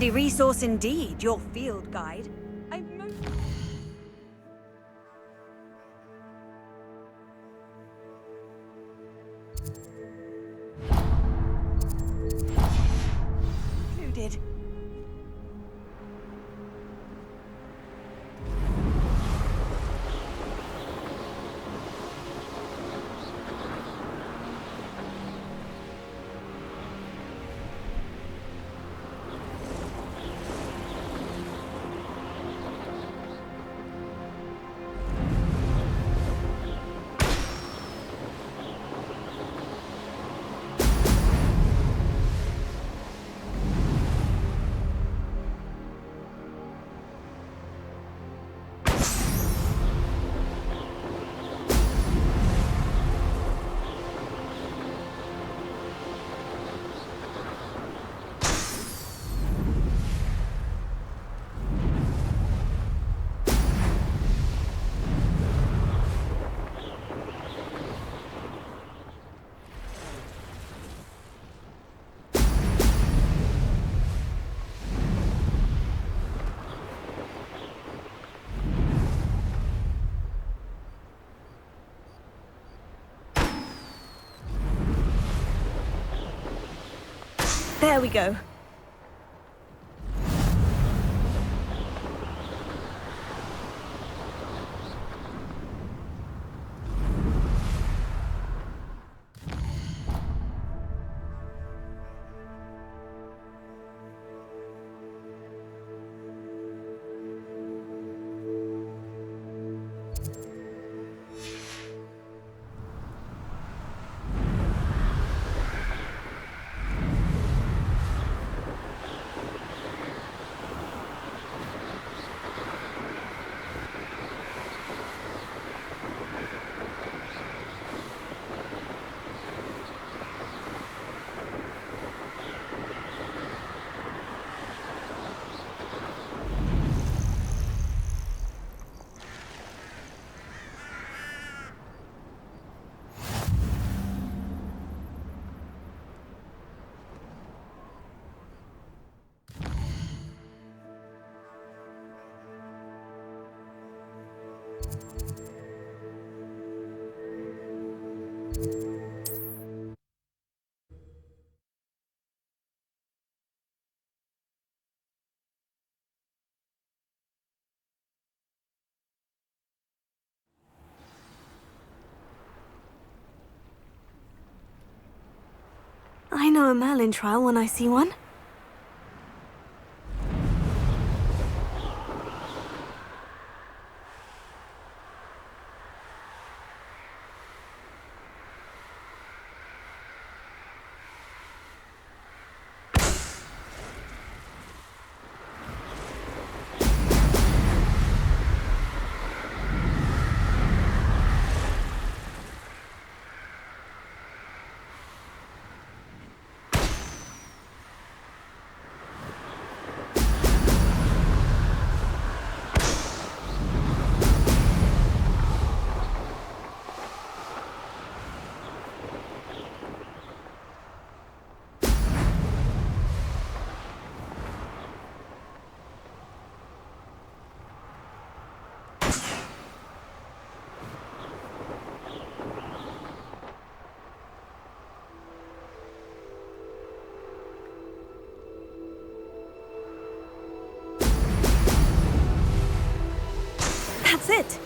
handy resource indeed, your field guide. Included. There we go. I know a Merlin trial when I see one. That's it.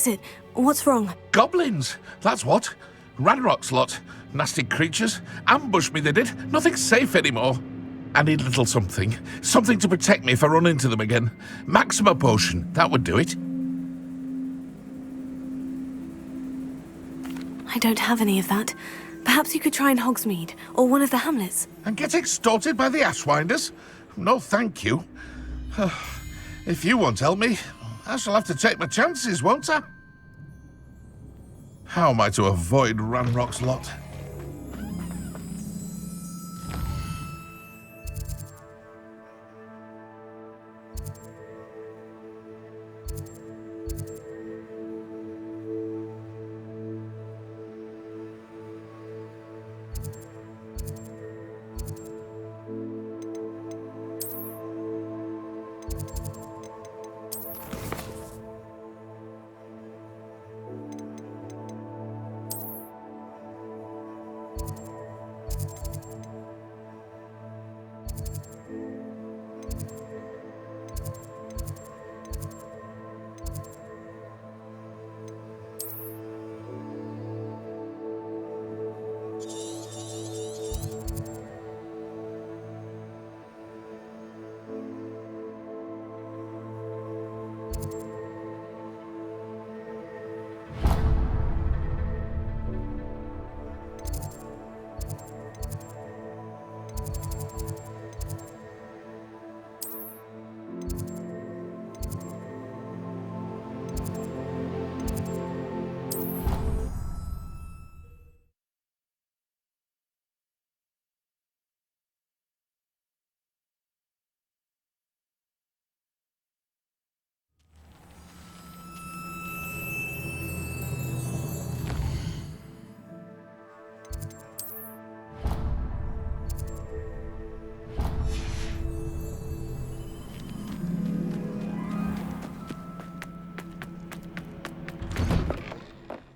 is it? What's wrong? Goblins, that's what. Ranrock's lot. Nasty creatures. Ambushed me, they did. Nothing safe anymore. I need a little something. Something to protect me if I run into them again. Maxima potion, that would do it. I don't have any of that. Perhaps you could try in Hogsmeade, or one of the hamlets. And get extorted by the Ashwinders? No, thank you. If you won't help me, I shall have to take my chances, won't I? How am I to avoid Ranrock's lot?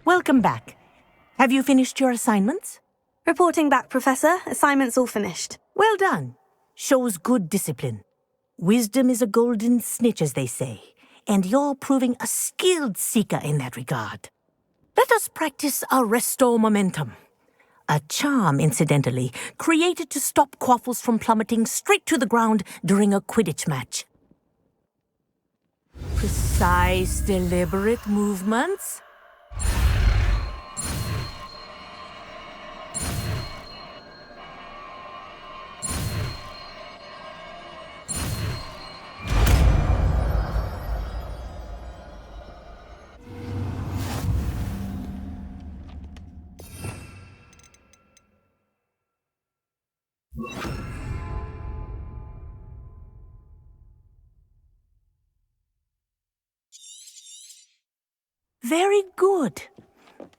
Welcome back. Have you finished your assignments? Reporting back, Professor. Assignment's all finished. Well done. Shows good discipline. Wisdom is a golden snitch, as they say, and you're proving a skilled seeker in that regard. Let us practice our Restore Momentum. A charm, incidentally, created to stop quaffles from plummeting straight to the ground during a Quidditch match. Precise, deliberate movements. Very good.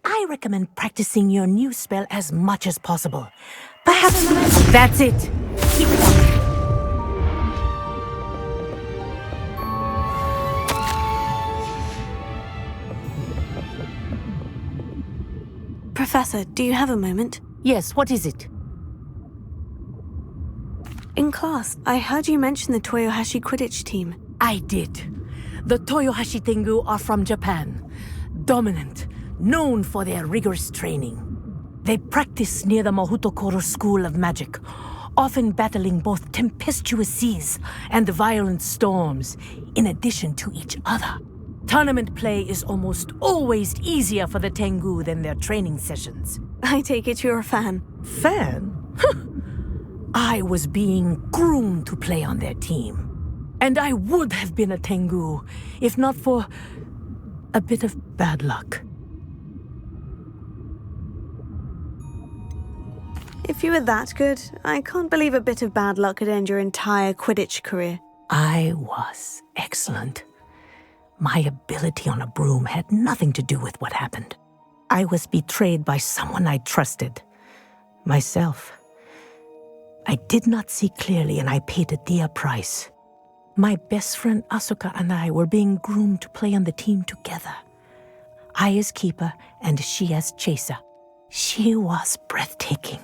I recommend practicing your new spell as much as possible. Perhaps... That's it. Keep it up. Professor, do you have a moment? Yes, what is it? In class, I heard you mention the Toyohashi Quidditch team. I did. The Toyohashi Tengu are from Japan. Dominant, known for their rigorous training. They practice near the Mahutokoro School of Magic, often battling both tempestuous seas and violent storms, in addition to each other. Tournament play is almost always easier for the Tengu than their training sessions. I take it you're a fan. Fan? I was being groomed to play on their team. And I would have been a Tengu, if not for a bit of bad luck. If you were that good, I can't believe a bit of bad luck could end your entire Quidditch career. I was excellent. My ability on a broom had nothing to do with what happened. I was betrayed by someone I trusted. Myself. I did not see clearly, and I paid a dear price. My best friend Asuka and I were being groomed to play on the team together. I as keeper, and she as chaser. She was breathtaking.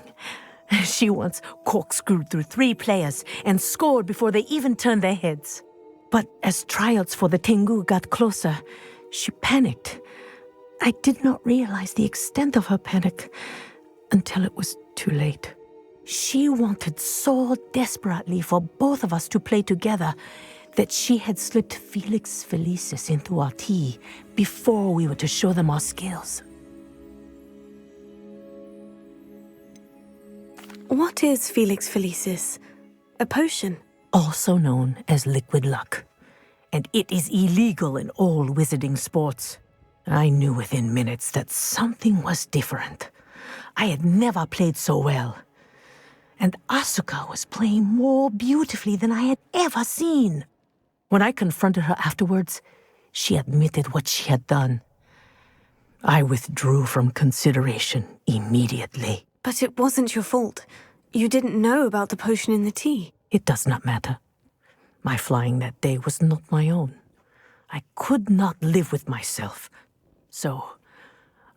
She once corkscrewed through 3 players and scored before they even turned their heads. But as tryouts for the Tengu got closer, She panicked. I did not realize the extent of her panic until it was too late. She wanted so desperately for both of us to play together that she had slipped Felix Felicis into our tea before we were to show them our skills. What is Felix Felicis? A potion? Also known as liquid luck. And it is illegal in all wizarding sports. I knew within minutes that something was different. I had never played so well. And Asuka was playing more beautifully than I had ever seen. When I confronted her afterwards, she admitted what she had done. I withdrew from consideration immediately. But it wasn't your fault. You didn't know about the potion in the tea. It does not matter. My flying that day was not my own. I could not live with myself. So,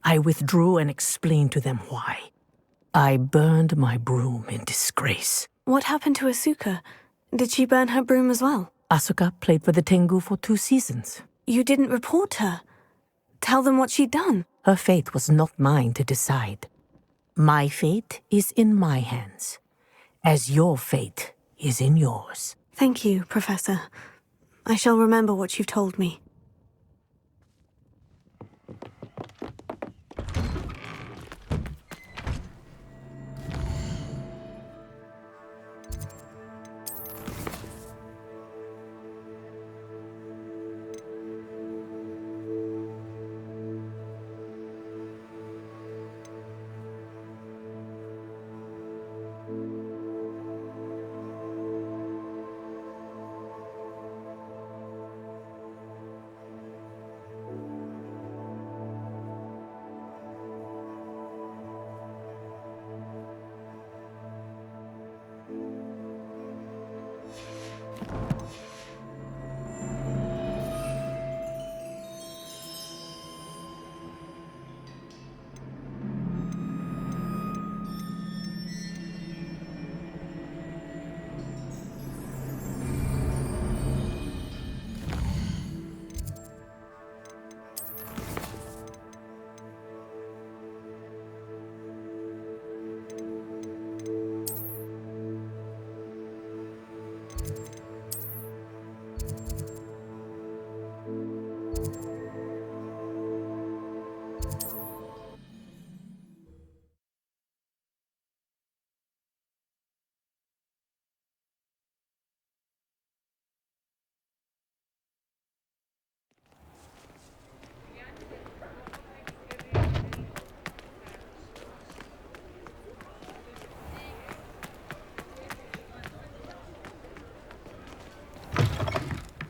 I withdrew and explained to them why. I burned my broom in disgrace. What happened to Asuka? Did she burn her broom as well? Asuka played for the Tengu for 2 seasons. You didn't report her? Tell them what she'd done? Her fate was not mine to decide. My fate is in my hands, as your fate is in yours. Thank you, Professor. I shall remember what you've told me.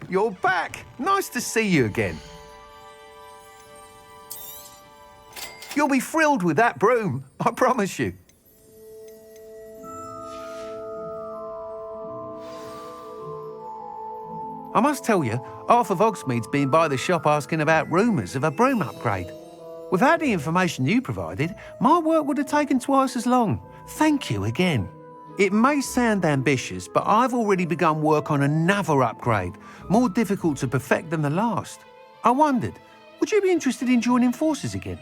You're back! Nice to see you again. You'll be thrilled with that broom, I promise you. I must tell you, half of Hogsmeade's been by the shop asking about rumours of a broom upgrade. Without the information you provided, my work would have taken twice as long. Thank you again. It may sound ambitious, but I've already begun work on another upgrade, more difficult to perfect than the last. I wondered, would you be interested in joining forces again?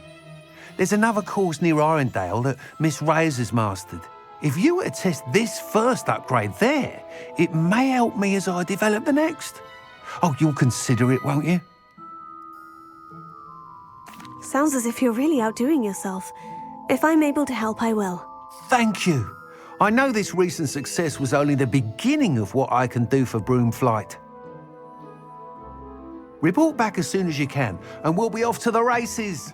There's another course near Arendelle that Miss Reyes has mastered. If you were to test this first upgrade there, it may help me as I develop the next. Oh, you'll consider it, won't you? Sounds as if you're really outdoing yourself. If I'm able to help, I will. Thank you. I know this recent success was only the beginning of what I can do for broom flight. Report back as soon as you can, and we'll be off to the races.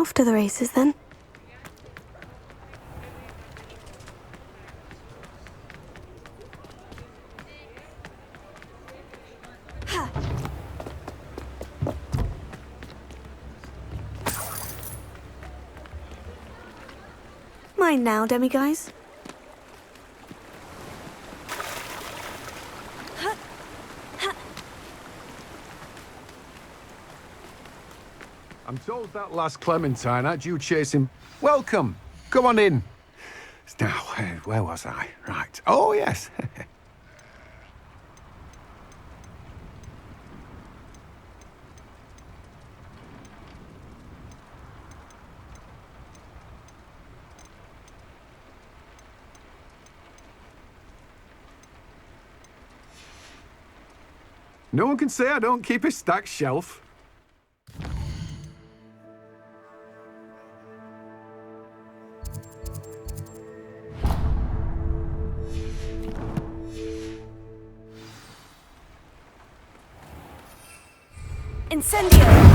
Off to the races then. Mine now, demiguise. I'm told that last Clementine had you chasing... Welcome. Come on in. Now, where was I? Right. Oh, yes. No one can say I don't keep a stacked shelf. Incendio!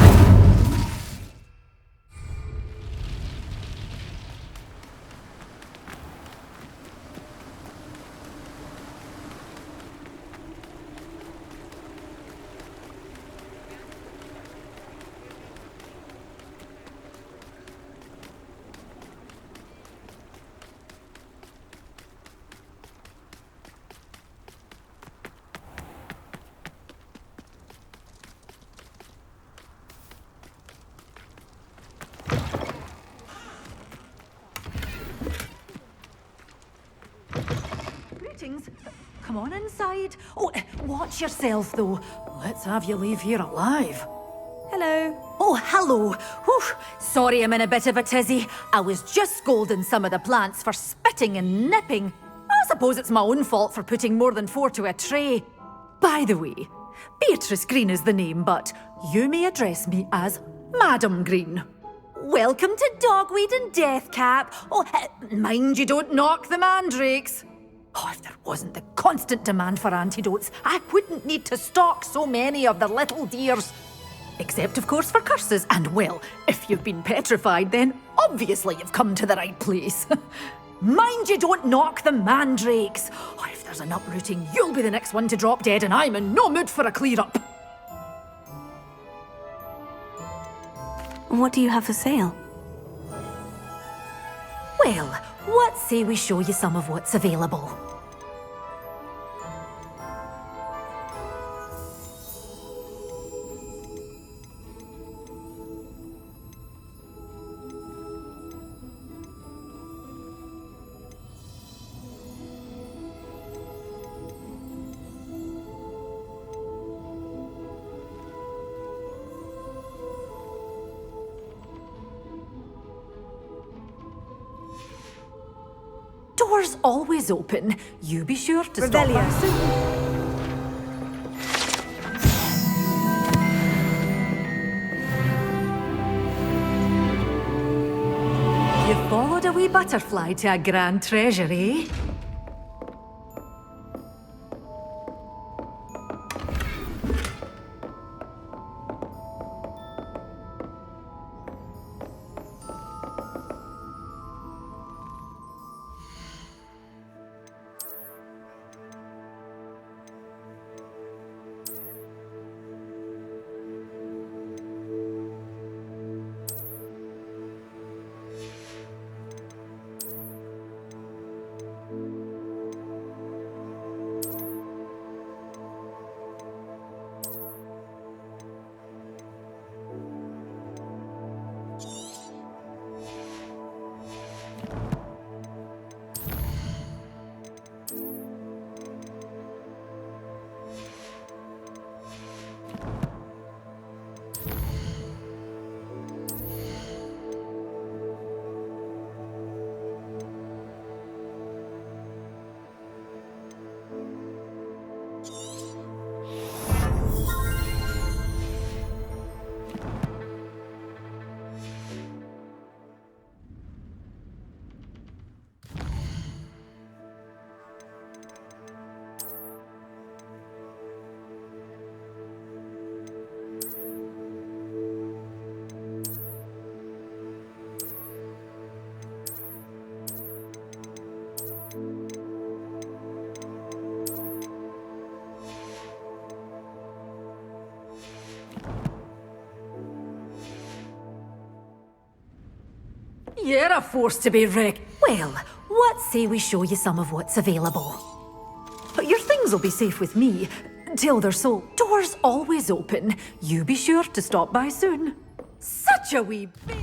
Greetings. Come on inside. Oh, watch yourself, though. Let's have you leave here alive. Hello. Oh, hello. Whew. Sorry I'm in a bit of a tizzy. I was just scolding some of the plants for spitting and nipping. I suppose it's my own fault for putting more than 4 to a tray. By the way, Beatrice Green is the name, but you may address me as Madam Green. Welcome to Dogweed and Deathcap. Oh, mind you don't knock the mandrakes. Oh, if there wasn't the constant demand for antidotes, I wouldn't need to stock so many of the little dears. Except, of course, for curses. And, well, if you've been petrified, then obviously you've come to the right place. Mind you don't knock the mandrakes. Oh, if there's an uprooting, you'll be the next one to drop dead, and I'm in no mood for a clear-up. What do you have for sale? Well, what say we show you some of what's available? Doors always open. You be sure to stop by soon. You followed a wee butterfly to a grand treasure, eh? You're a force to be reckoned. Well, what say we show you some of what's available? Your things will be safe with me, till they're sold. Doors always open. You be sure to stop by soon. Such a wee bear!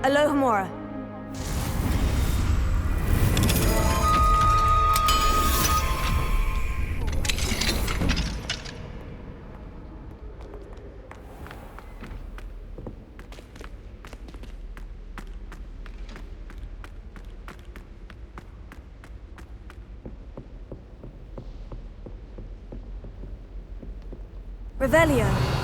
Alohomora. Revelio.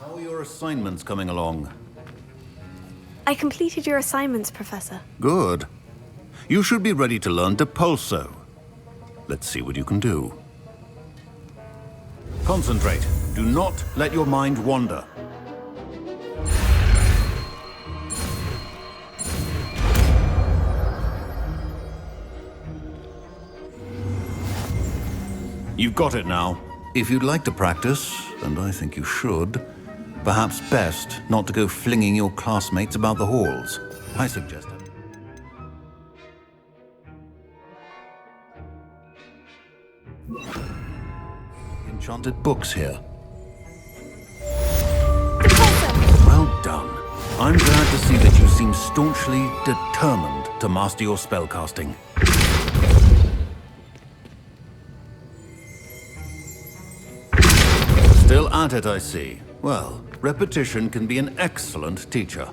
How are your assignments coming along? I completed your assignments, Professor. Good. You should be ready to learn Depulso. Let's see what you can do. Concentrate. Do not let your mind wander. You've got it now. If you'd like to practice, and I think you should, perhaps best not to go flinging your classmates about the halls. I suggest it. Enchanted books here. Well done. I'm glad to see that you seem staunchly determined to master your spellcasting. Still at it, I see. Well, repetition can be an excellent teacher.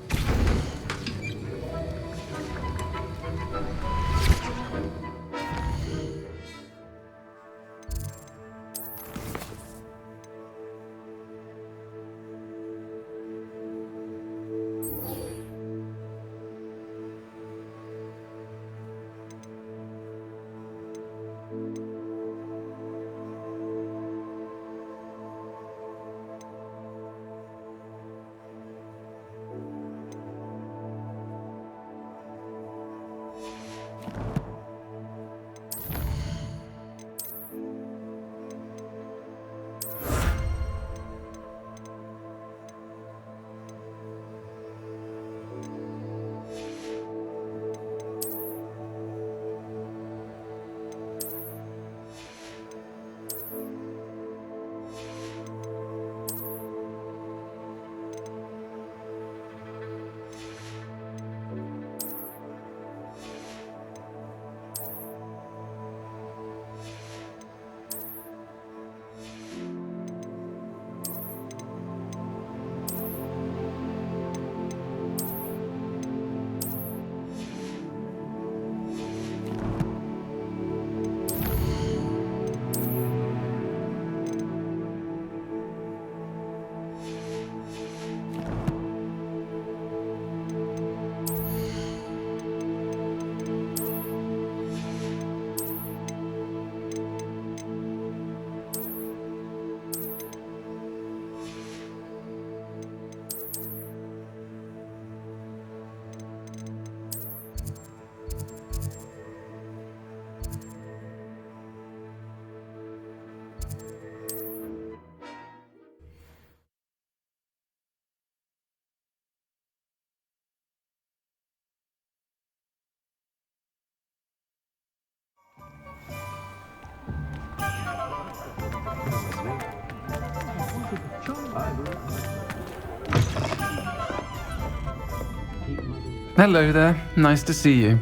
Hello there. Nice to see you.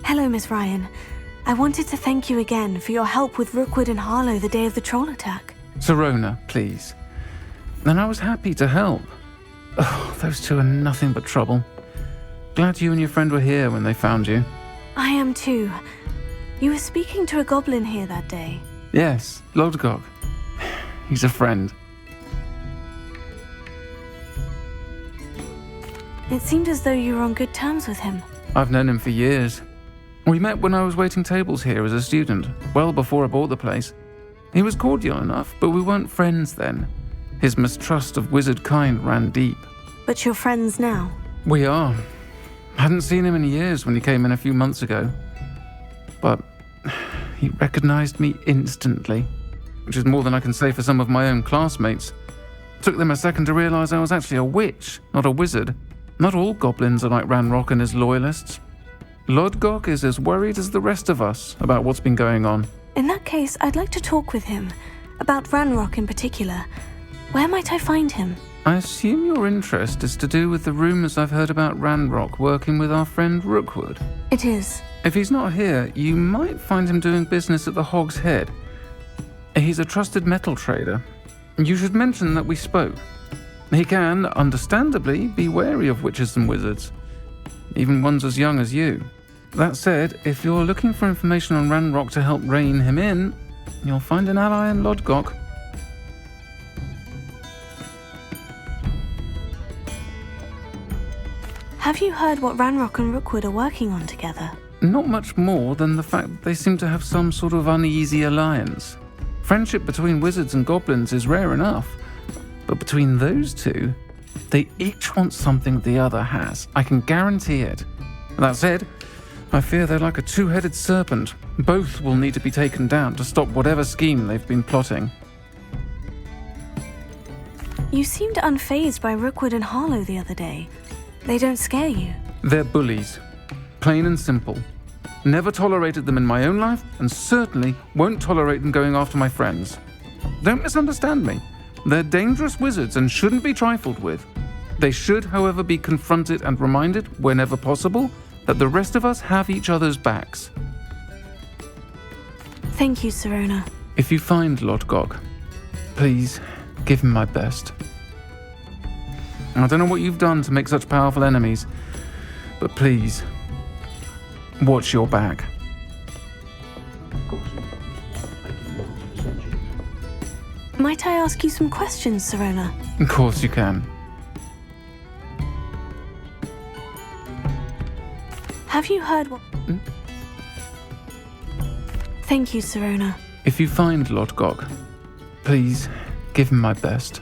Hello, Miss Ryan. I wanted to thank you again for your help with Rookwood and Harlow the day of the troll attack. Sirona, please. And I was happy to help. Oh, those two are nothing but trouble. Glad you and your friend were here when they found you. I am too. You were speaking to a goblin here that day. Yes, Lodgok. He's a friend. It seemed as though you were on good terms with him. I've known him for years. We met when I was waiting tables here as a student, well before I bought the place. He was cordial enough, but we weren't friends then. His mistrust of wizard kind ran deep. But you're friends now? We are. Hadn't seen him in years when he came in a few months ago. But he recognized me instantly, which is more than I can say for some of my own classmates. Took them a second to realize I was actually a witch, not a wizard. Not all goblins are like Ranrock and his loyalists. Lodgok is as worried as the rest of us about what's been going on. In that case, I'd like to talk with him. About Ranrock in particular. Where might I find him? I assume your interest is to do with the rumors I've heard about Ranrock working with our friend Rookwood. It is. If he's not here, you might find him doing business at the Hog's Head. He's a trusted metal trader. You should mention that we spoke. He can, understandably, be wary of witches and wizards, even ones as young as you. That said, if you're looking for information on Ranrock to help rein him in, you'll find an ally in Lodgok. Have you heard what Ranrock and Rookwood are working on together? Not much more than the fact that they seem to have some sort of uneasy alliance. Friendship between wizards and goblins is rare enough, but between those two, they each want something the other has. I can guarantee it. That said, I fear they're like a two-headed serpent. Both will need to be taken down to stop whatever scheme they've been plotting. You seemed unfazed by Rookwood and Harlow the other day. They don't scare you. They're bullies. Plain and simple. Never tolerated them in my own life, and certainly won't tolerate them going after my friends. Don't misunderstand me. They're dangerous wizards and shouldn't be trifled with. They should, however, be confronted and reminded, whenever possible, that the rest of us have each other's backs. Thank you, Sirona. If you find Lodgok, please give him my best. I don't know what you've done to make such powerful enemies, but please, watch your back. Might I ask you some questions, Sirona? Of course you can. Have you heard what... Thank you, Sirona. If you find Lodgok, please give him my best.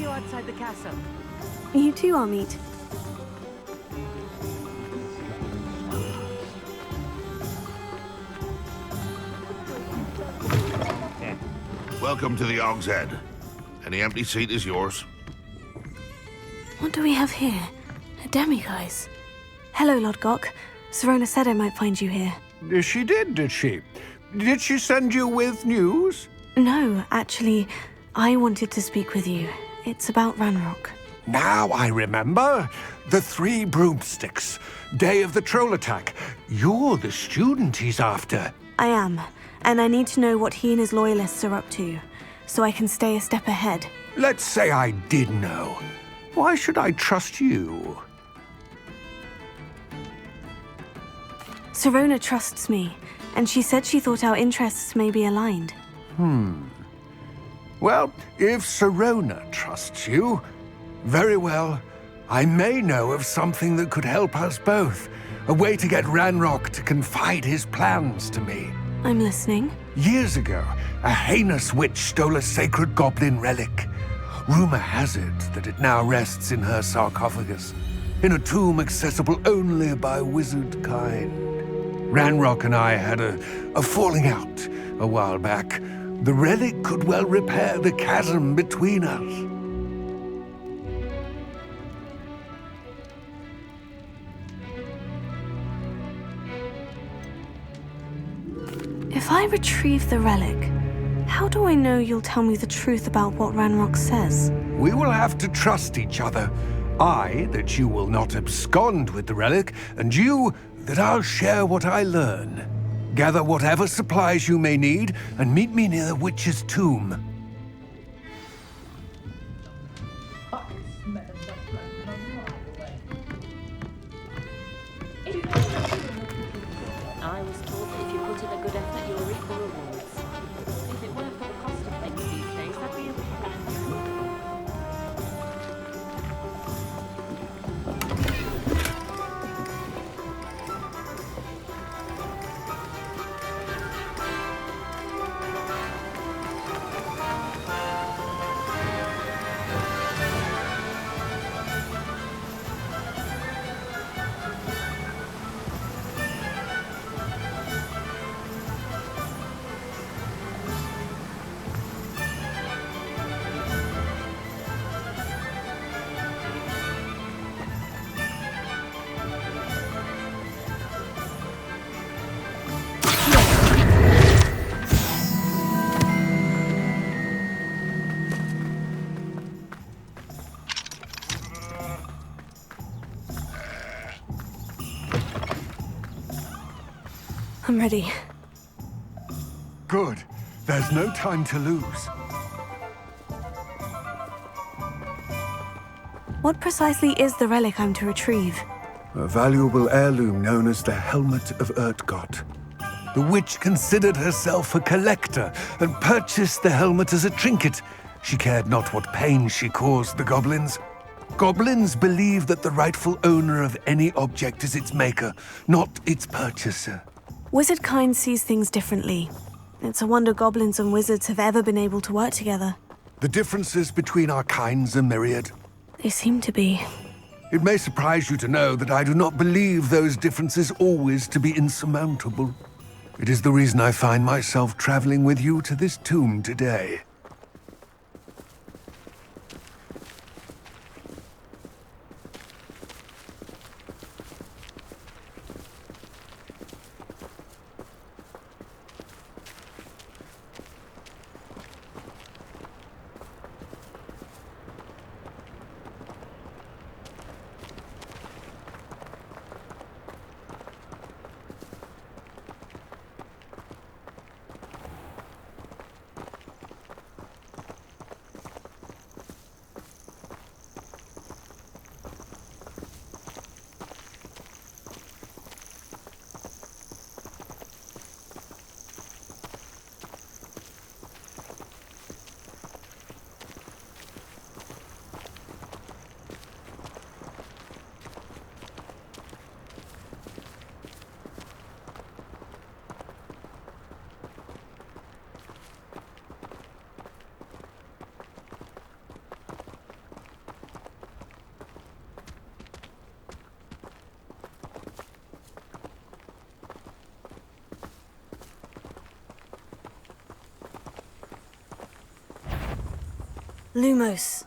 Outside the castle. You too, I'll meet. Welcome to the Hog's Head. Any empty seat is yours. What do we have here? A demiguise. Hello, Lodgok. Sirona said I might find you here. She did she? Did she send you with news? No, actually, I wanted to speak with you. It's about Ranrock. Now I remember. The 3 broomsticks. Day of the troll attack. You're the student he's after. I am, and I need to know what he and his loyalists are up to, so I can stay a step ahead. Let's say I did know. Why should I trust you? Sirona trusts me, and she said she thought our interests may be aligned. Well, if Sirona trusts you, very well. I may know of something that could help us both. A way to get Ranrock to confide his plans to me. I'm listening. Years ago, a heinous witch stole a sacred goblin relic. Rumor has it that it now rests in her sarcophagus, in a tomb accessible only by wizard kind. Ranrock and I had a falling out a while back. The relic could well repair the chasm between us. If I retrieve the relic, how do I know you'll tell me the truth about what Ranrock says? We will have to trust each other. I, that you will not abscond with the relic, and you, that I'll share what I learn. Gather whatever supplies you may need, and meet me near the witch's tomb. I was told that if you put in a good effort, you'll reap the rewards. If it weren't for the cost of things these days, that'd be a bit I'm ready. Good. There's no time to lose. What precisely is the relic I'm to retrieve? A valuable heirloom known as the Helmet of Urtgott. The witch considered herself a collector and purchased the helmet as a trinket. She cared not what pain she caused the goblins. Goblins believe that the rightful owner of any object is its maker, not its purchaser. Wizard kind sees things differently. It's a wonder goblins and wizards have ever been able to work together. The differences between our kinds are myriad. They seem to be. It may surprise you to know that I do not believe those differences always to be insurmountable. It is the reason I find myself traveling with you to this tomb today. Lumos.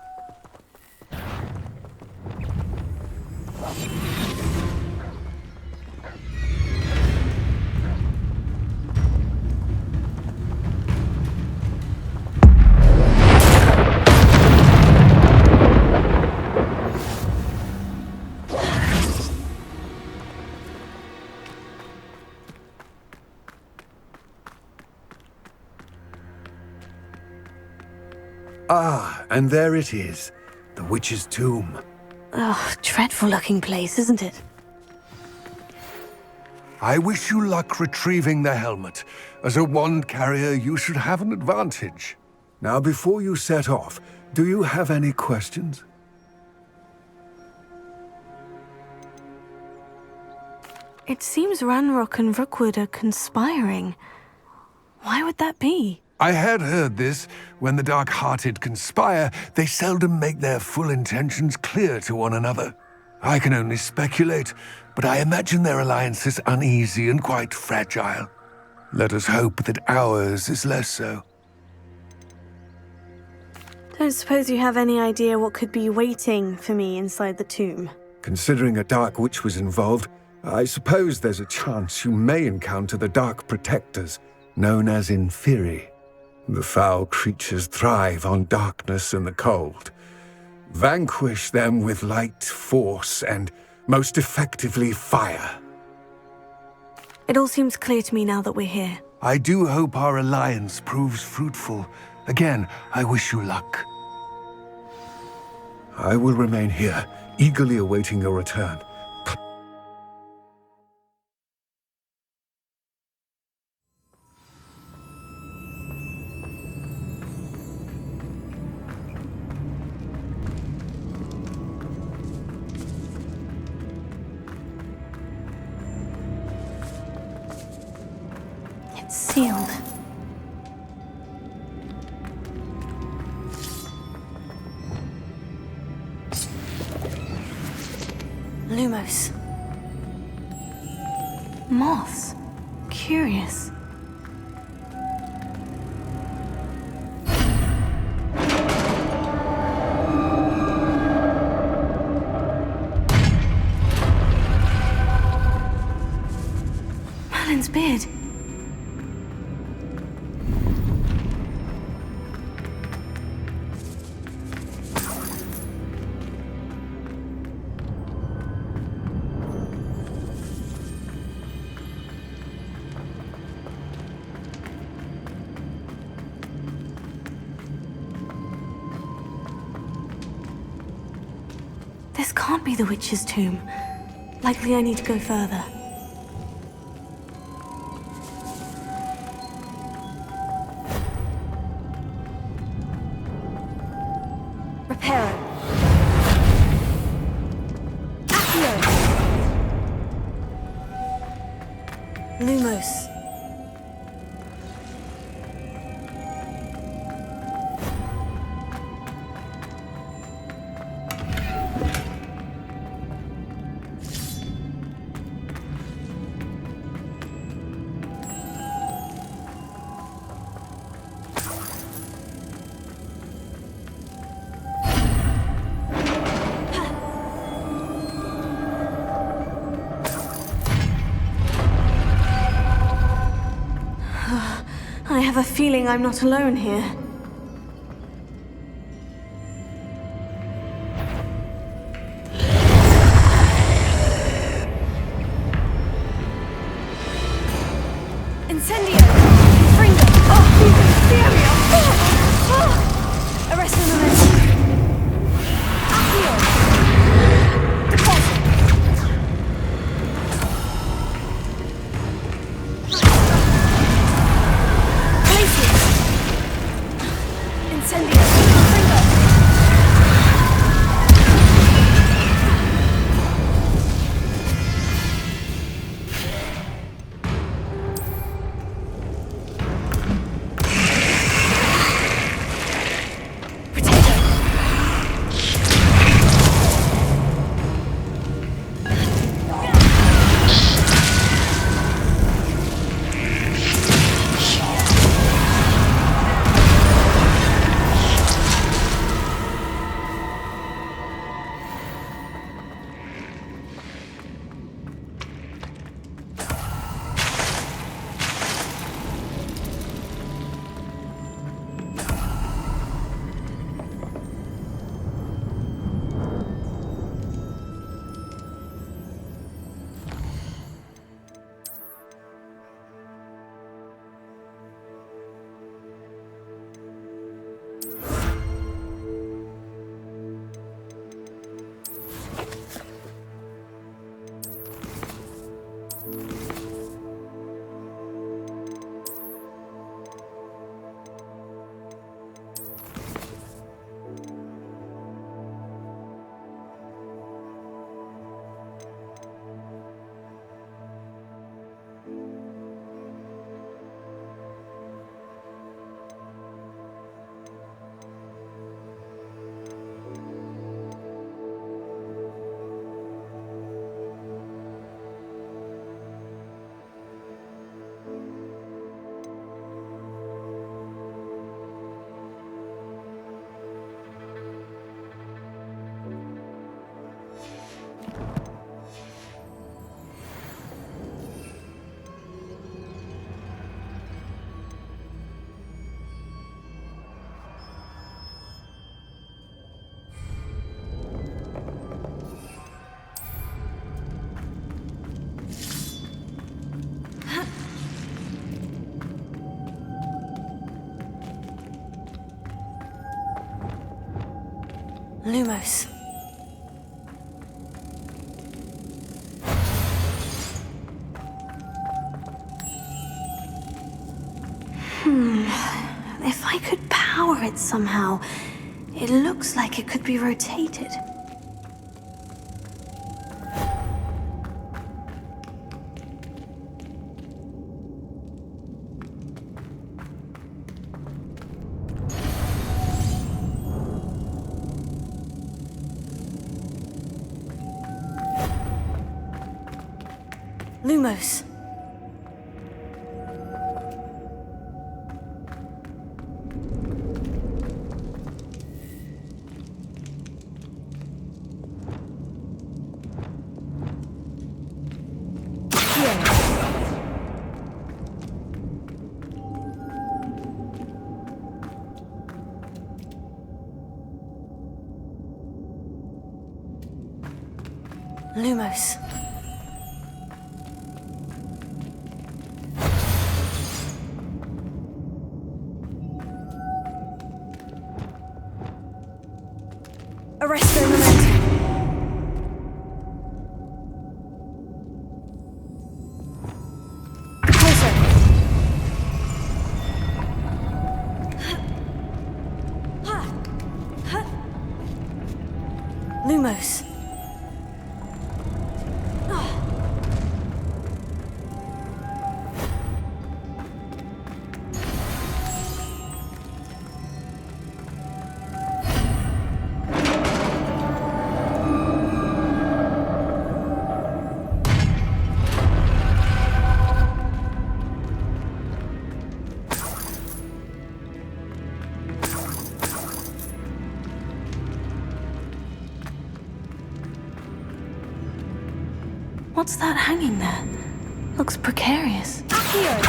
Ah, and there it is. The witch's tomb. Oh, dreadful looking place, isn't it? I wish you luck retrieving the helmet. As a wand carrier, you should have an advantage. Now, before you set off, do you have any questions? It seems Ranrock and Rookwood are conspiring. Why would that be? I had heard this. When the dark-hearted conspire, they seldom make their full intentions clear to one another. I can only speculate, but I imagine their alliance is uneasy and quite fragile. Let us hope that ours is less so. Don't suppose you have any idea what could be waiting for me inside the tomb? Considering a dark witch was involved, I suppose there's a chance you may encounter the Dark Protectors, known as Inferi. The foul creatures thrive on darkness and the cold. Vanquish them with light, force, and most effectively fire. It all seems clear to me now that we're here. I do hope our alliance proves fruitful. Again, I wish you luck. I will remain here, eagerly awaiting your return. It's sealed. Lumos. Moths. Curious. Merlin's beard. This can't be the witch's tomb. Likely I need to go further. Reparo. Lumos. I have a feeling I'm not alone here. Incendio! Fringo! Oh! Furio! Oh! Arresto momento! Accio! Deposit! Glacius! Lumos. If I could power it somehow, it looks like it could be rotated. Lumos. Lumos. Arrest their momentum. Closer. Lumos. What's that hanging there? Looks precarious. Here.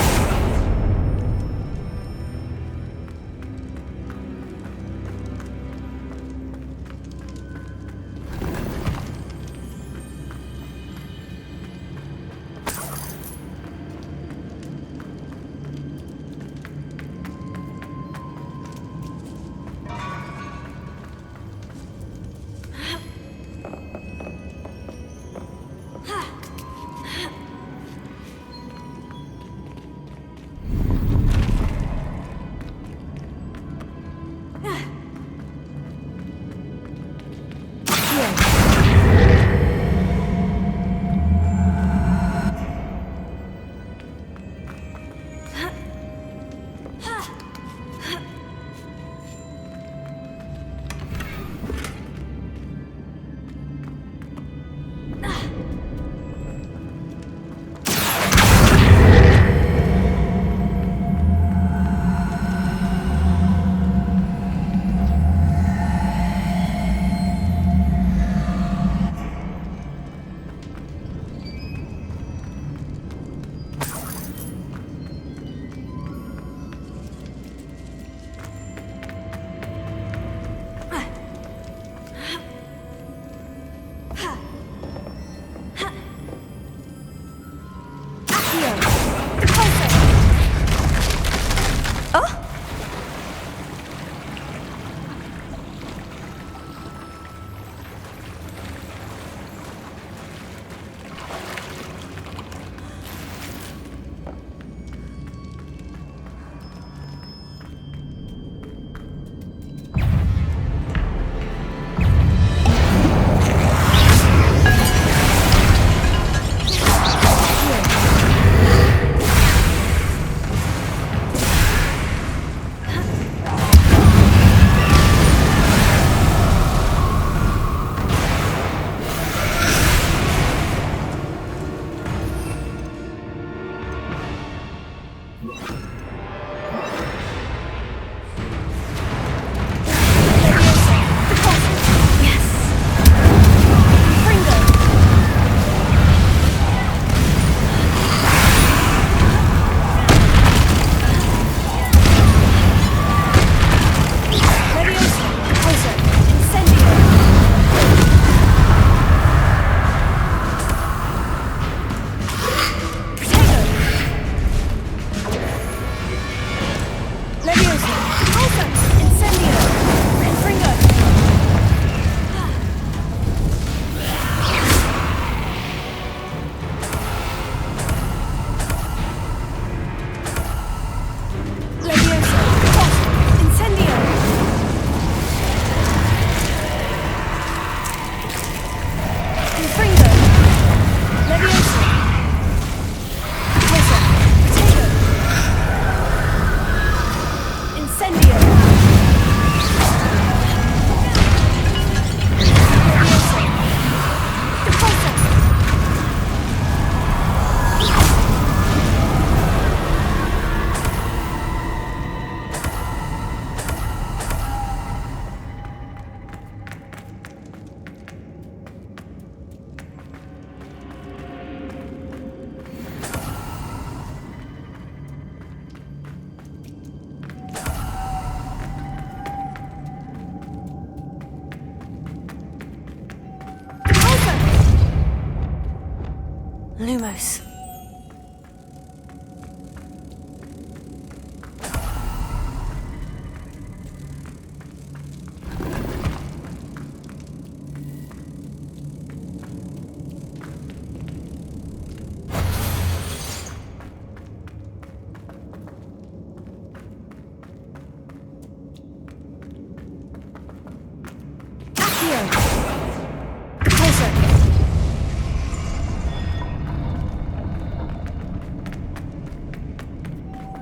Lumos.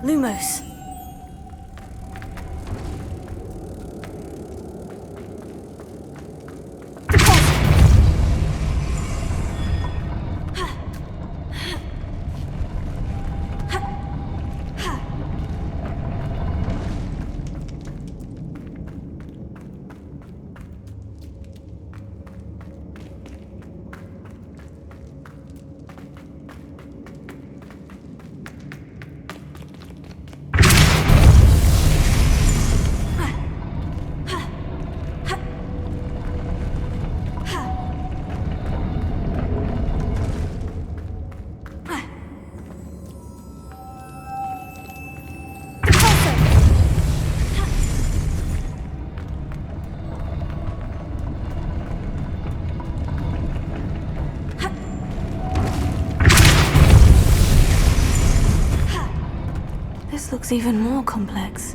Lumos. This looks even more complex.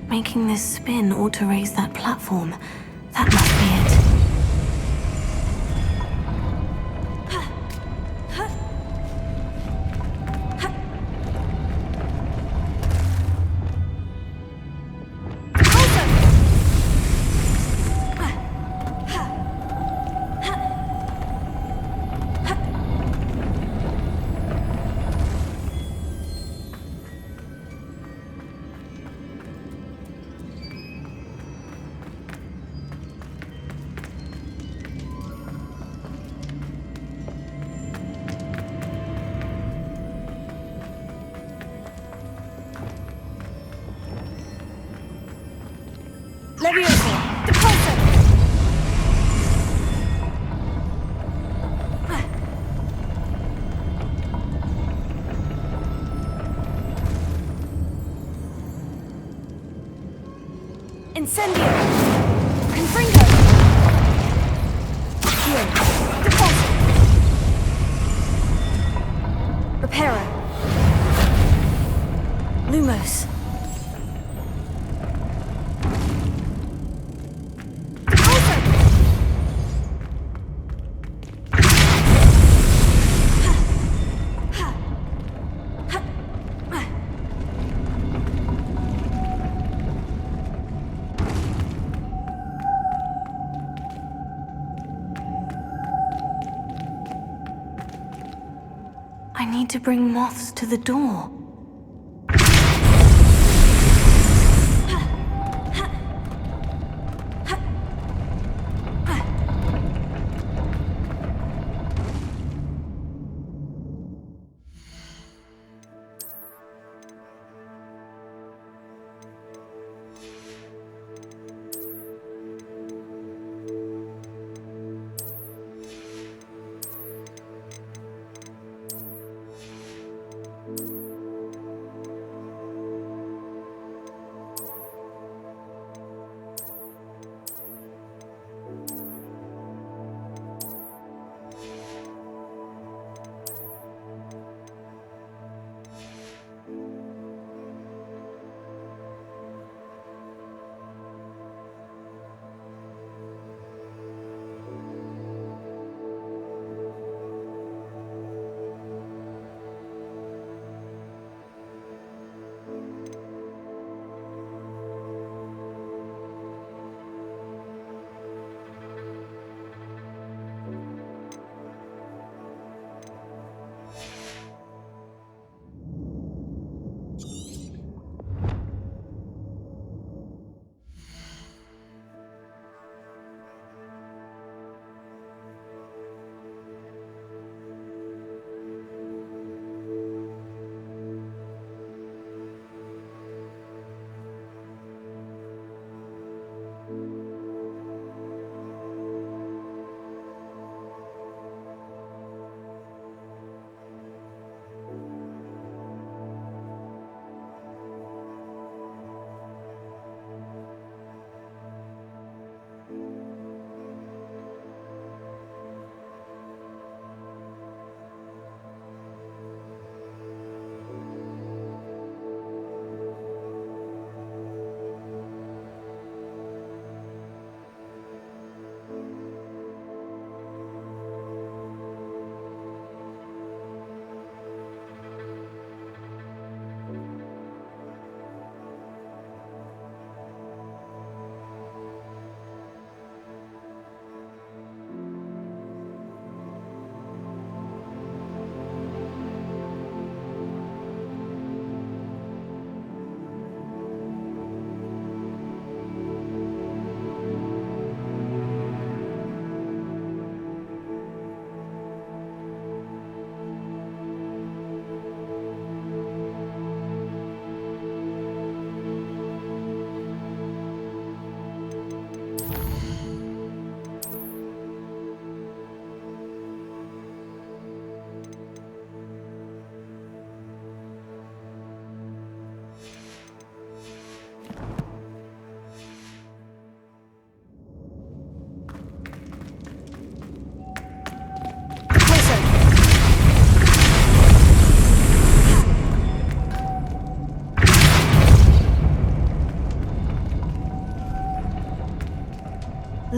Making this spin ought to raise that platform. That must be it. Incendio! Confringo! Accio! Deposit! Reparo! Lumos! I need to bring moths to the door.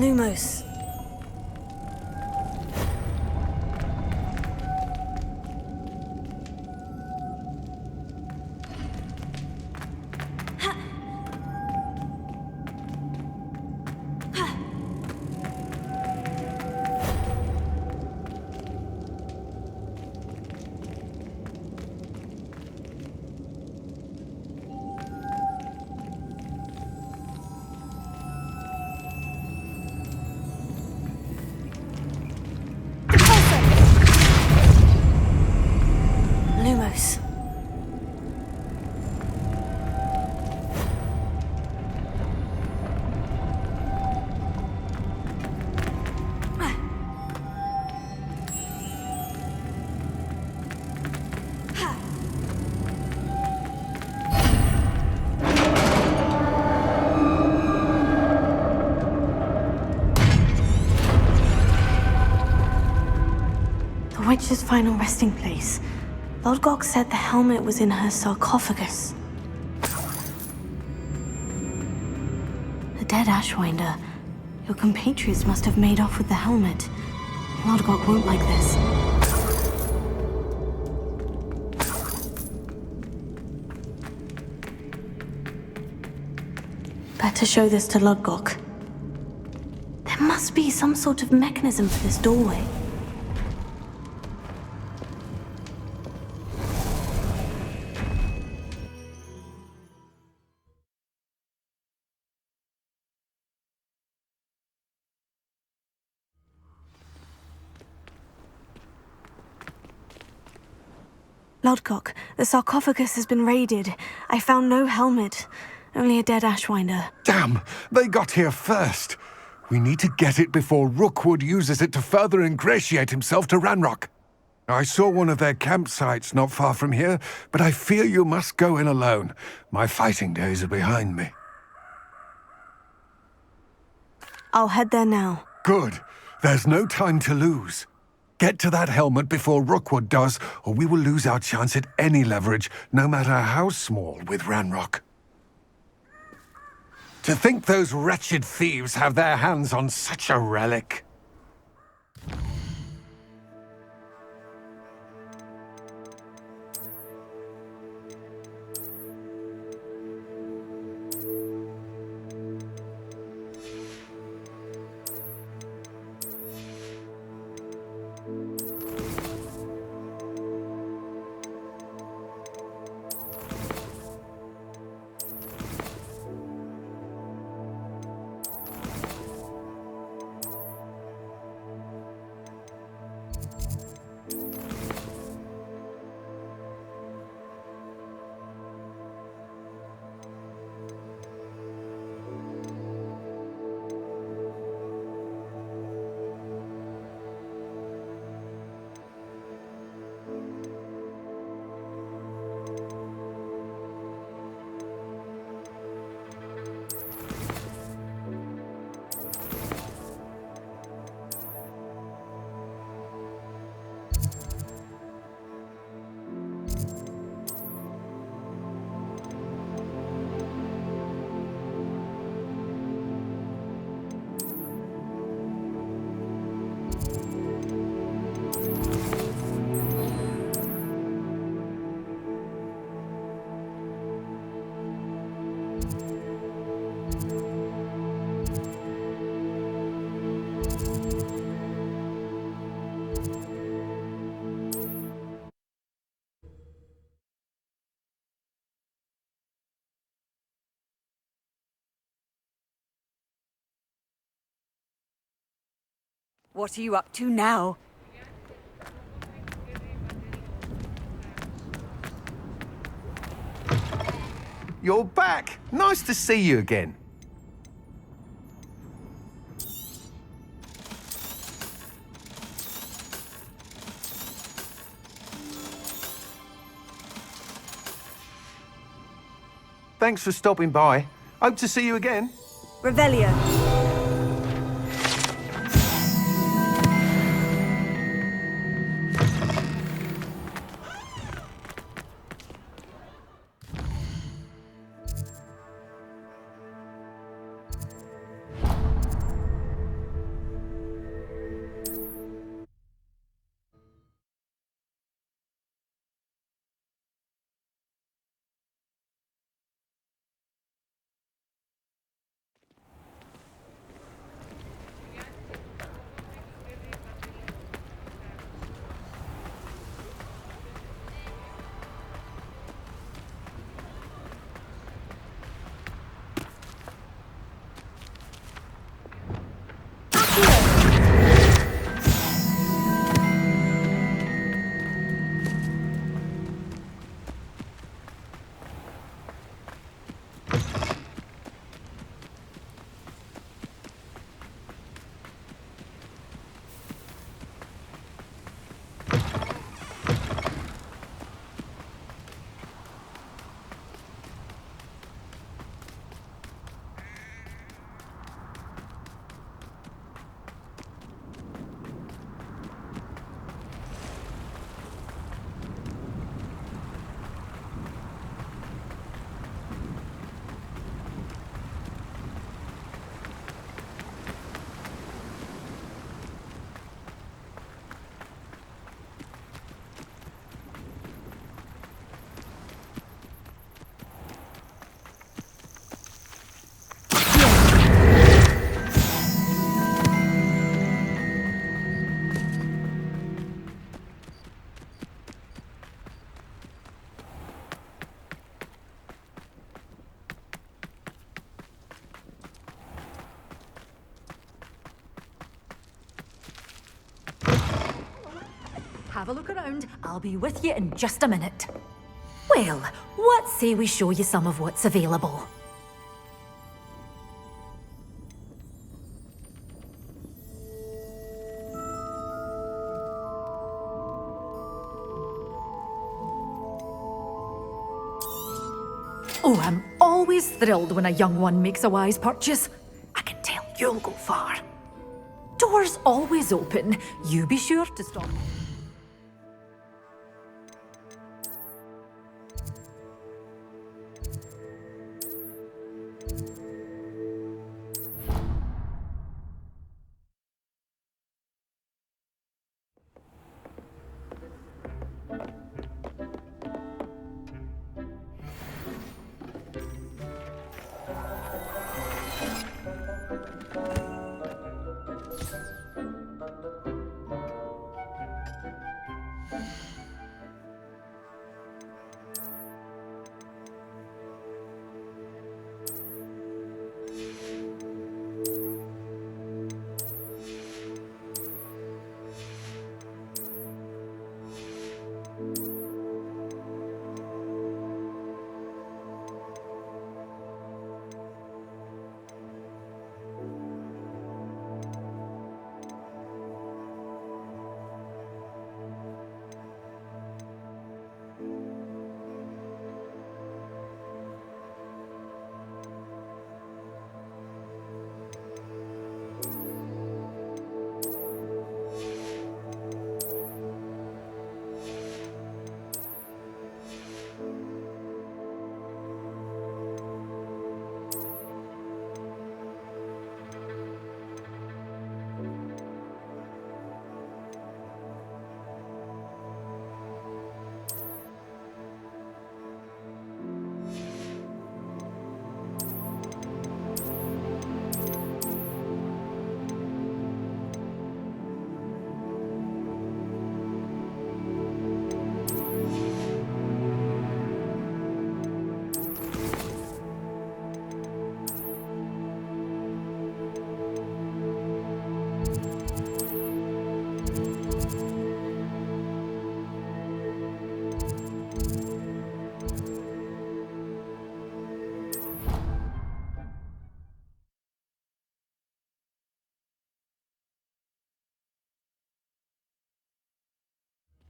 Lumos. Lumos. The witch's final resting place. Lodgok said the helmet was in her sarcophagus. The dead Ashwinder. Your compatriots must have made off with the helmet. Lodgok won't like this. Better show this to Lodgok. There must be some sort of mechanism for this doorway. Lodgok, the sarcophagus has been raided. I found no helmet, only a dead Ashwinder. Damn! They got here first. We need to get it before Rookwood uses it to further ingratiate himself to Ranrock. I saw one of their campsites not far from here, but I fear you must go in alone. My fighting days are behind me. I'll head there now. Good. There's no time to lose. Get to that helmet before Rookwood does, or we will lose our chance at any leverage, no matter how small, with Ranrock. To think those wretched thieves have their hands on such a relic. What are you up to now? You're back! Nice to see you again. Thanks for stopping by. Hope to see you again. Revelio. have a look around. I'll be with you in just a minute. Well, what say we show you some of what's available? Oh, I'm always thrilled when a young one makes a wise purchase. I can tell you'll go far. Doors always open. You be sure to stop.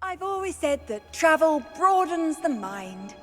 I've always said that travel broadens the mind.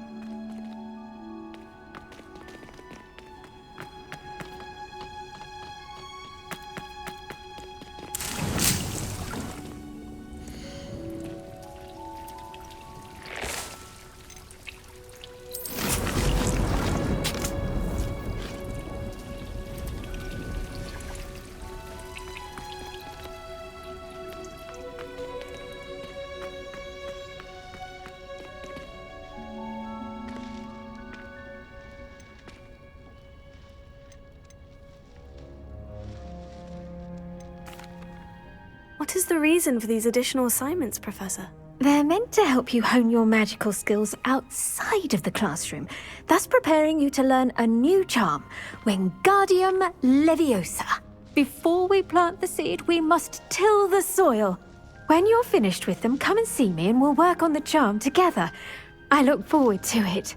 What is the reason for these additional assignments, Professor? They're meant to help you hone your magical skills outside of the classroom, thus preparing you to learn a new charm, Wingardium Leviosa. Before we plant the seed, we must till the soil. When you're finished with them, come and see me and we'll work on the charm together. I look forward to it.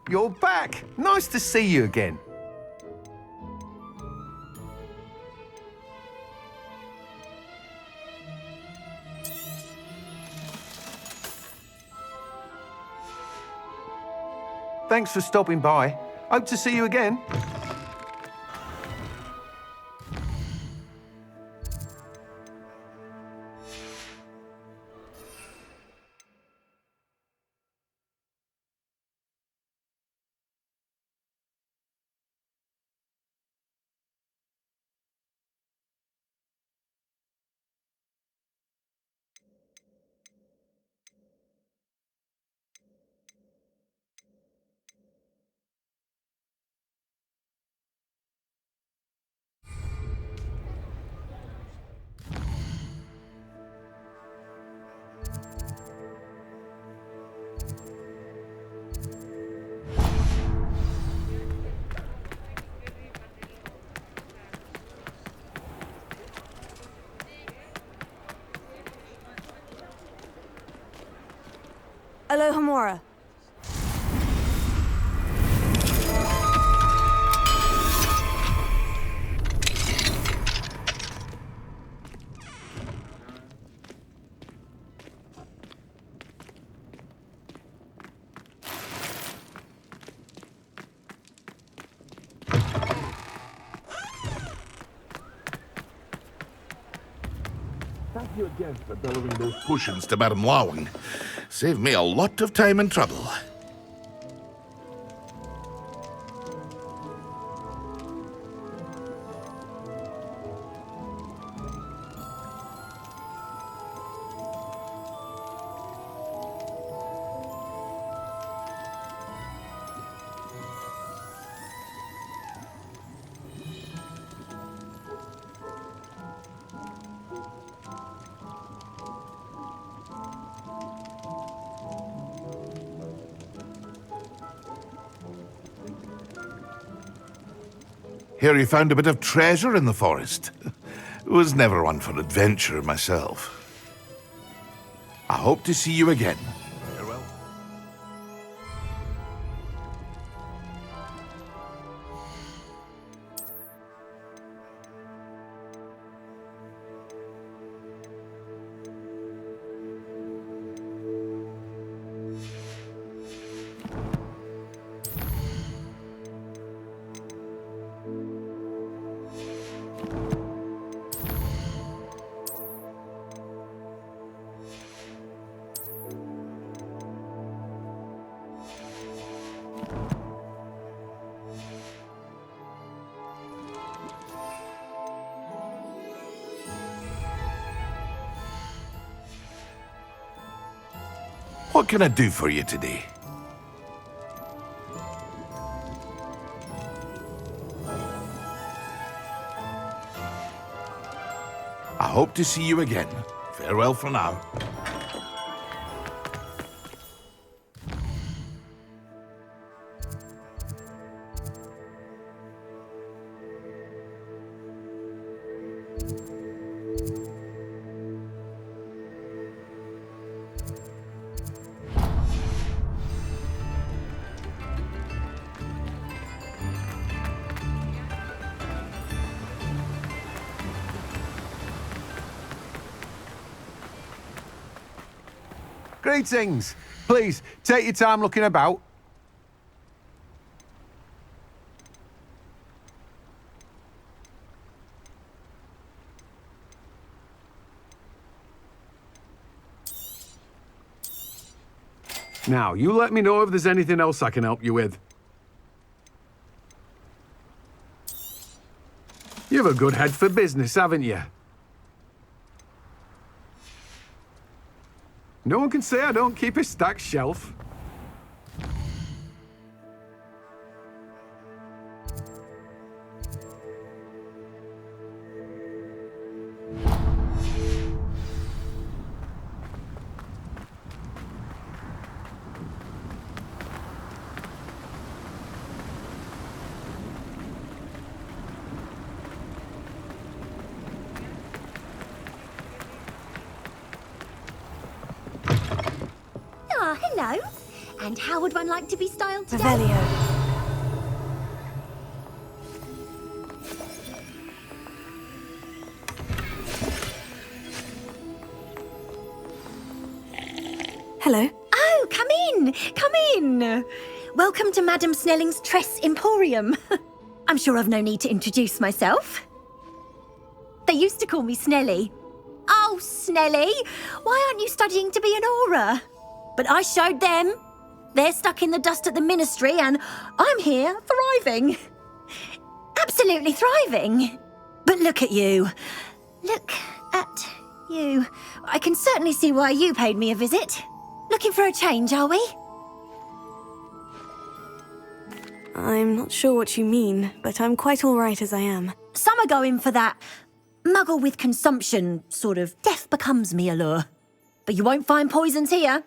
You're back! Nice to see you again. Thanks for stopping by. Hope to see you again. Alohomora. Thank you again for delivering those potions to Madame Lawing. Saved me a lot of time and trouble. Hear you found a bit of treasure in the forest. Was never one for adventure myself. I hope to see you again. Farewell. What can I do for you today? I hope to see you again. Farewell for now. Greetings. Please, take your time looking about. Now, you let me know if there's anything else I can help you with. You have a good head for business, haven't you? No one can say I don't keep a stacked shelf. Hello. And how would one like to be styled today? Revelio. Hello. Oh, come in. Come in. Welcome to Madame Snelling's Tress Emporium. I'm sure I've no need to introduce myself. They used to call me Snelly. Oh, Snelly, why aren't you studying to be an aura? But I showed them. They're stuck in the dust at the ministry, and I'm here thriving. Absolutely thriving. But look at you. Look at you. I can certainly see why you paid me a visit. Looking for a change, are we? I'm not sure what you mean, but I'm quite all right as I am. Some are going for that muggle with consumption, sort of death becomes me allure. But you won't find poisons here.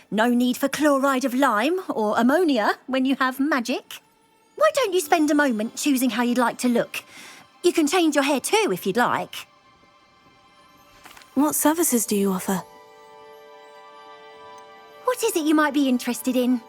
No need for chloride of lime or ammonia when you have magic. Why don't you spend a moment choosing how you'd like to look? You can change your hair too if you'd like. What services do you offer? What is it you might be interested in?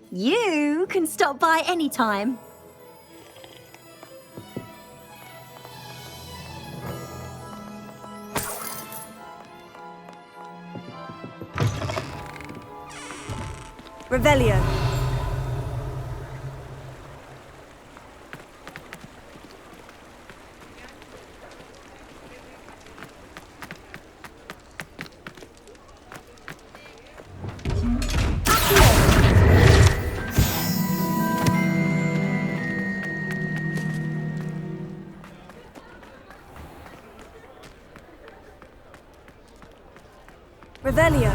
You can stop by any time. Revelio. Revelio.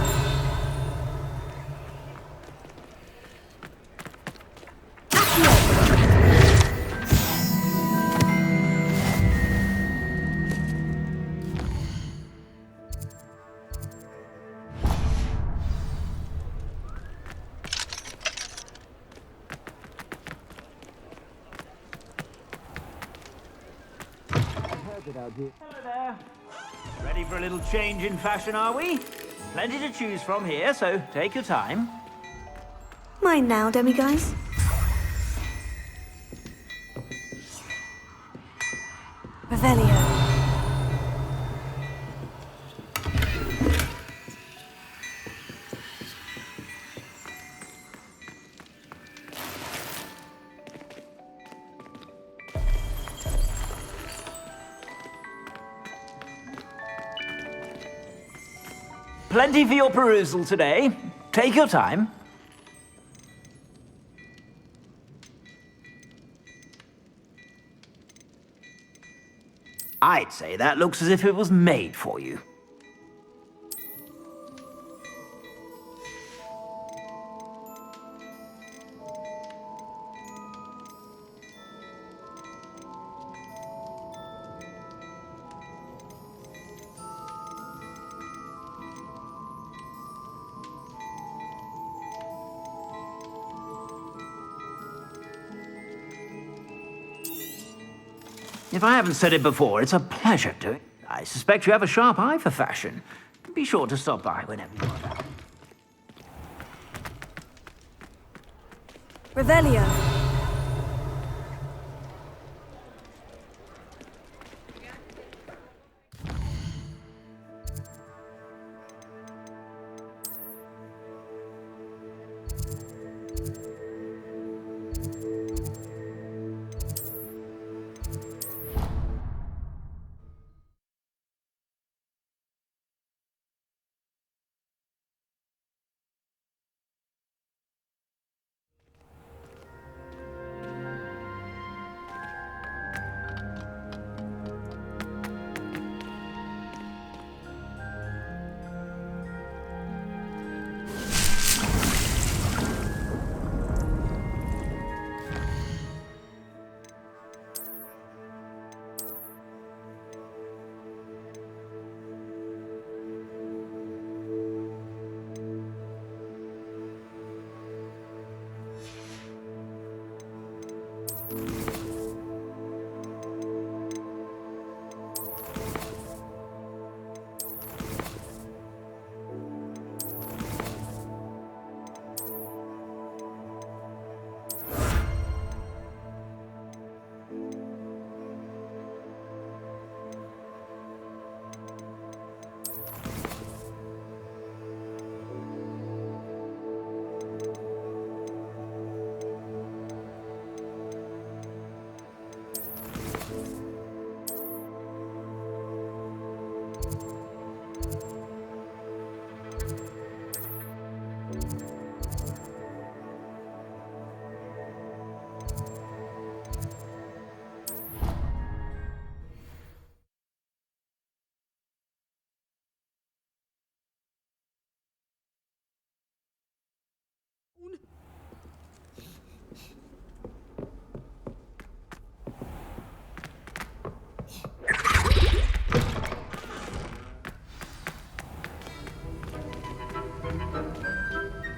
Hello there. Ready for a little change in fashion, are we? Plenty to choose from here, so take your time. Mine now, demiguise. Revelio. Plenty for your perusal today. Take your time. I'd say that looks as if it was made for you. If I haven't said it before, it's a pleasure doing it. I suspect you have a sharp eye for fashion. Be sure to stop by whenever you're about. Revelio.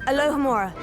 Alohomora.